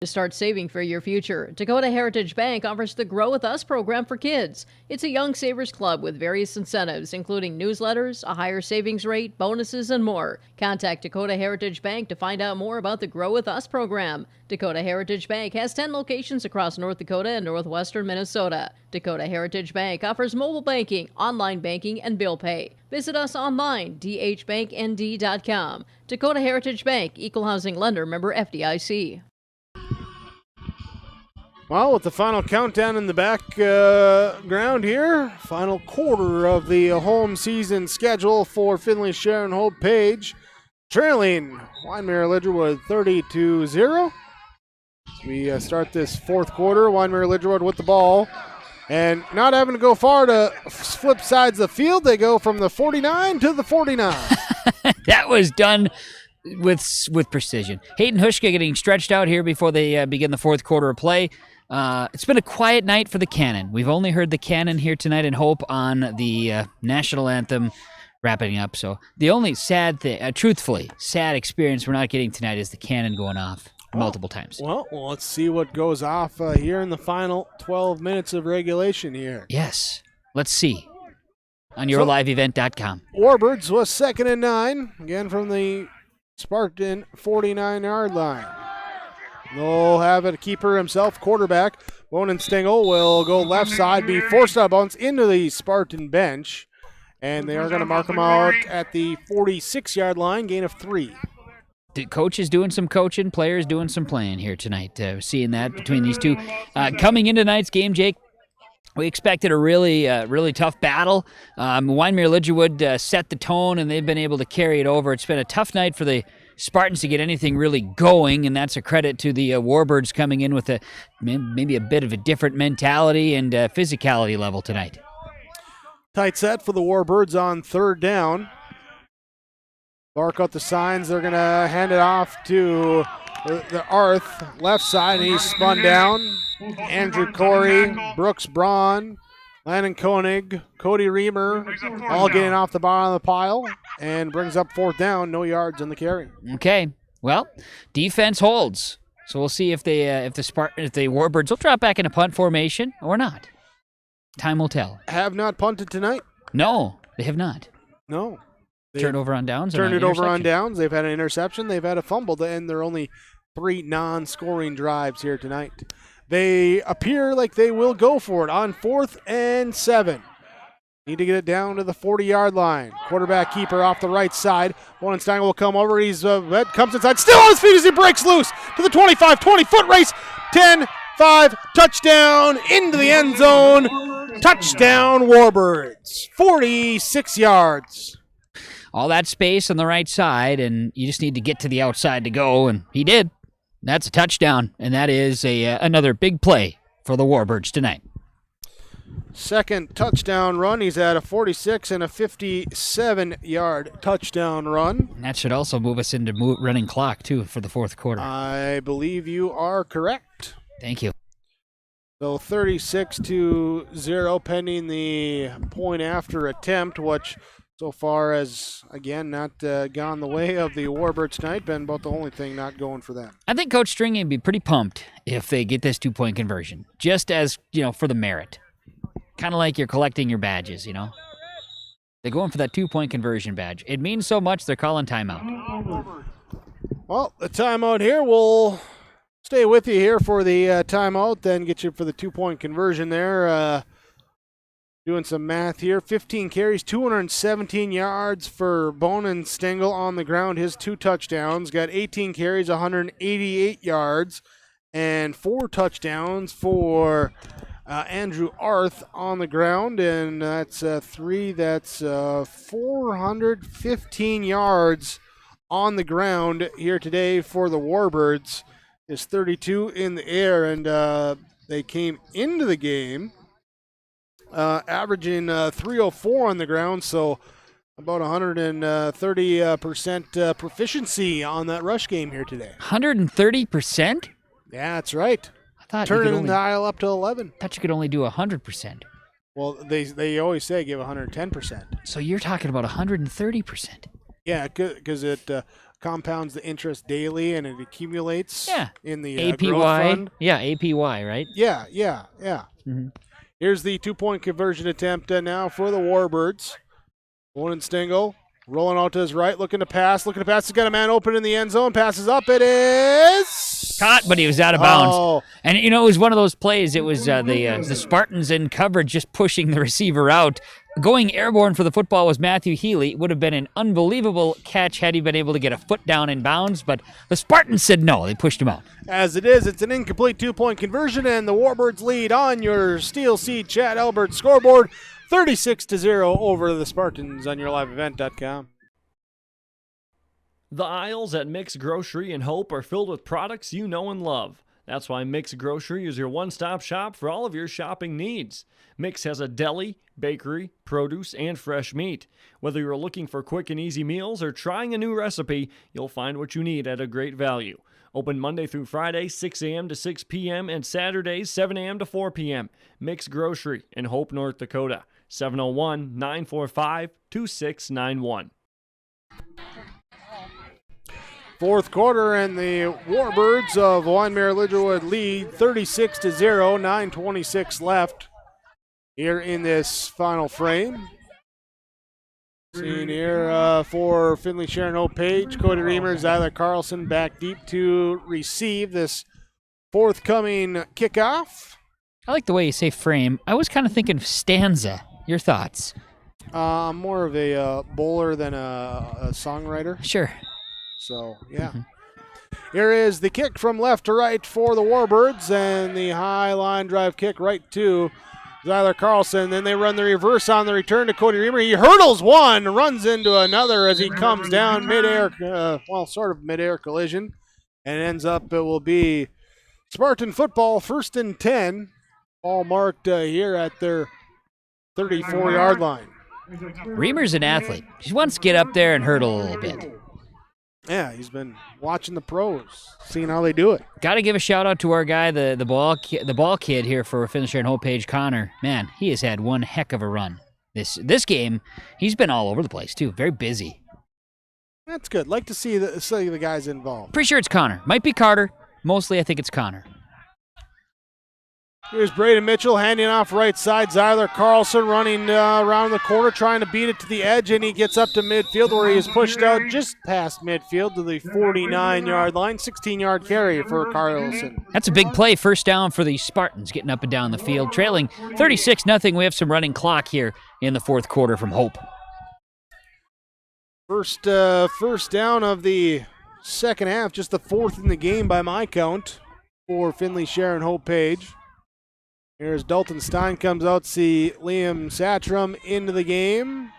to start saving for your future. Dakota Heritage Bank offers the Grow With Us program for kids. It's a young savers club with various incentives, including newsletters, a higher savings rate, bonuses, and more. Contact Dakota Heritage Bank to find out more about the Grow With Us program. Dakota Heritage Bank has 10 locations across North Dakota and northwestern Minnesota. Dakota Heritage Bank offers mobile banking, online banking, and bill pay. Visit us online, dhbanknd.com. Dakota Heritage Bank, Equal Housing Lender, member FDIC. Well, with the final countdown in the background here, final quarter of the home season schedule for Finley-Sharon-Hope-Page, trailing Wyndmere-Lidgerwood 30-0. We start this fourth quarter, Wyndmere-Lidgerwood with the ball, and not having to go far to flip sides of the field, they go from the 49 to the 49. That was done with precision. Hayden Hushka getting stretched out here before they begin the fourth quarter of play. It's been a quiet night for the Cannon. We've only heard the Cannon here tonight in Hope on the national anthem wrapping up. So the only sad thing, truthfully, sad experience we're not getting tonight is the Cannon going off multiple times. Well, let's see what goes off here in the final 12 minutes of regulation here. Yes, let's see on yourliveevent.com. Warbirds was 2nd and 9, again from the Spartan 49-yard line. They'll have a keeper himself, quarterback. Bonenstingle will go left side, be forced out of bounds into the Spartan bench. And they are going to mark him out at the 46-yard line, gain of 3. The coach is doing some coaching, players doing some playing here tonight. Seeing that between these two. Coming into tonight's game, Jake, we expected a really tough battle. Wyndmere-Lidgerwood set the tone, and they've been able to carry it over. It's been a tough night for the Spartans to get anything really going, and that's a credit to the Warbirds coming in with maybe a bit of a different mentality and physicality level tonight. Tight set for the Warbirds on 3rd down. Bark out the signs. They're going to hand it off to the Arth, left side, and he's spun down. Andrew Corey, Brooks Braun, Landon Koenig, Cody Reamer, all getting off the bottom of the pile, and brings up 4th down, no yards on the carry. Okay, well, defense holds, so we'll see if the Warbirds will drop back into punt formation or not. Time will tell. Have not punted tonight. No, they have not. No. Turnover on downs? Turned it over on downs. They've had an interception. They've had a fumble to end their only 3 non-scoring drives here tonight. They appear like they will go for it on 4th and 7. Need to get it down to the 40-yard line. Quarterback keeper off the right side. Wallenstein will come over. He's comes inside. Still on his feet as he breaks loose to the 25, 20-foot race. 10, 5, touchdown into the end zone. Touchdown Warbirds. 46 yards. All that space on the right side, and you just need to get to the outside to go, and he did. That's a touchdown, and that is another big play for the Warbirds tonight. Second touchdown run. He's at a 46 and a 57-yard touchdown run. And that should also move us into running clock, too, for the fourth quarter. I believe you are correct. Thank you. So 36-0 pending the point after attempt, which so far has, again, not gone the way of the Warbirds tonight. Been about the only thing not going for them. I think Coach Stringy would be pretty pumped if they get this 2-point conversion, just as, for the merit. Kind of like you're collecting your badges, They're going for that 2-point conversion badge. It means so much, they're calling timeout. Well, the timeout here will stay with you here for the timeout, then get you for the 2-point conversion there. Doing some math here. 15 carries, 217 yards for Bonin Stengel on the ground. His 2 touchdowns. Got 18 carries, 188 yards, and 4 touchdowns for Andrew Arth on the ground, and that's 3. That's 415 yards on the ground here today for the Warbirds. Is 32 in the air, and they came into the game averaging 304 on the ground, so about 130% proficiency on that rush game here today. 130%? Yeah, that's right. Thought turning the dial up to 11. I thought you could only do 100%. Well, they always say give 110%. So you're talking about 130%. Yeah, because it compounds the interest daily and it accumulates in the APY. growth fund. Yeah, APY, right? Yeah. Mm-hmm. Here's the 2-point conversion attempt now for the Warbirds. Bonin Stengel rolling out to his right, looking to pass. He's got a man open in the end zone. Passes up. It is caught, but he was out of bounds. And it was one of those plays. It was the Spartans in coverage just pushing the receiver out. Going airborne for the football was Matthew Healy. It would have been an unbelievable catch had he been able to get a foot down in bounds, but the Spartans said no. They pushed him out. As it is, it's an incomplete 2-point conversion, and the Warbirds lead on your Steel Seed Chad Albert scoreboard, 36-0 over the Spartans on yourliveevent.com. The aisles at Mix Grocery and Hope are filled with products you know and love. That's why Mix Grocery is your one-stop shop for all of your shopping needs. Mix has a deli, bakery, produce, and fresh meat. Whether you're looking for quick and easy meals or trying a new recipe, you'll find what you need at a great value. Open Monday through Friday, 6 a.m. to 6 p.m., and Saturdays, 7 a.m. to 4 p.m. Mix Grocery in Hope, North Dakota. 701-945-2691. Fourth quarter, and the Warbirds of Wyndmere-Lidgerwood lead 36-0, 9:26 left here in this final frame. Seeing here for Finley-Sharon-Hope-Page, Cody Reamer, Zyler Carlson back deep to receive this forthcoming kickoff. I like the way you say frame. I was kind of thinking stanza. Your thoughts? I'm more of a bowler than a songwriter. Sure. So, yeah. Here is the kick from left to right for the Warbirds, and the high line drive kick right to Zyler Carlson. Then they run the reverse on the return to Cody Reamer. He hurdles one, runs into another as he comes down midair, sort of midair collision. And it ends up, it will be Spartan football, 1st and 10, all marked here at their 34-yard line. Reamer's an athlete. He wants to get up there and hurdle a little bit. Yeah, he's been watching the pros, seeing how they do it. Got to give a shout out to our guy, the ball kid here for Finley-Sharon-Hope-Page, Connor. Man, he has had one heck of a run. This game, he's been all over the place too. Very busy. That's good. Like to see the guys involved. Pretty sure it's Connor. Might be Carter. Mostly, I think it's Connor. Here's Braden Mitchell handing off right side. Zyler Carlson running around the corner, trying to beat it to the edge, and he gets up to midfield where he is pushed out just past midfield to the 49-yard line. 16-yard carry for Carlson. That's a big play. First down for the Spartans, getting up and down the field, trailing 36-0. We have some running clock here in the fourth quarter from Hope. First down of the second half, just the fourth in the game by my count for Finley-Sharon-Hope-Page. Here's Dalton Stein comes out, see Liam Satram into the game.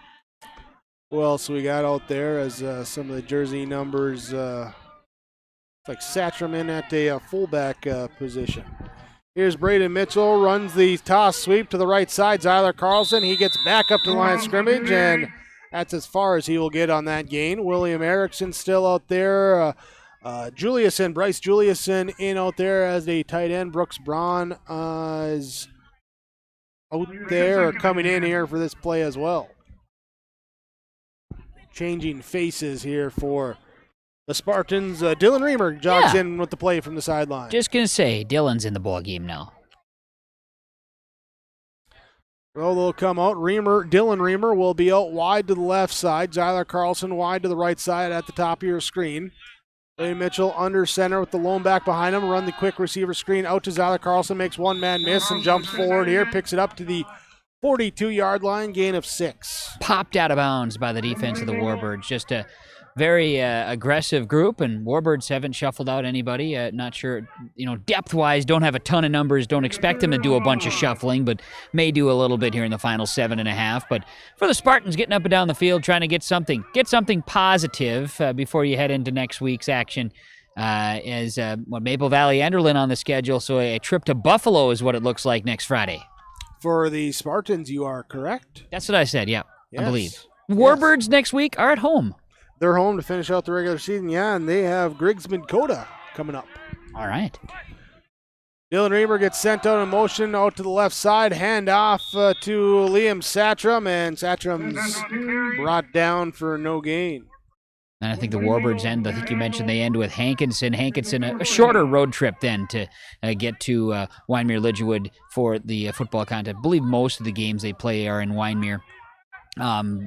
Who else we got out there as some of the jersey numbers, like Satram in at a fullback position. Here's Braden Mitchell, runs the toss sweep to the right side. Zyler Carlson, he gets back up to the line of scrimmage, and that's as far as he will get on that gain. William Erickson still out there. Bryce Juliuson in out there as the tight end. Brooks Braun is out there or coming in here for this play as well. Changing faces here for the Spartans. Dylan Reamer jogs in with the play from the sideline. Just going to say, Dylan's in the ball game now. Well, they'll come out. Dylan Reamer will be out wide to the left side. Zyler Carlson wide to the right side at the top of your screen. Braden Mitchell under center with the lone back behind him. Run the quick receiver screen out to Zyler Carlson. Makes one man miss and jumps forward here. Picks it up to the 42-yard line. Gain of 6. Popped out of bounds by the defense of the Warbirds. Just a very aggressive group, and Warbirds haven't shuffled out anybody. Not sure, depth-wise, don't have a ton of numbers. Don't expect them to do a bunch of shuffling, but may do a little bit here in the final 7.5. But for the Spartans, getting up and down the field, trying to get something positive before you head into next week's action. Maple Valley Enderlin on the schedule, so a trip to Buffalo is what it looks like next Friday. For the Spartans, you are correct. That's what I said, yeah, yes. I believe. Warbirds next week are at home. They're home to finish out the regular season, and they have Griggs Minn-Kota coming up. All right. Dylan Reamer gets sent out in motion out to the left side, hand off to Liam Satram, and Satram's brought down for no gain. And I think the Warbirds end, I think you mentioned they end with Hankinson. Hankinson, a shorter road trip then to get to Wyndmere-Lidgerwood for the football contest. I believe most of the games they play are in Wyndmere. From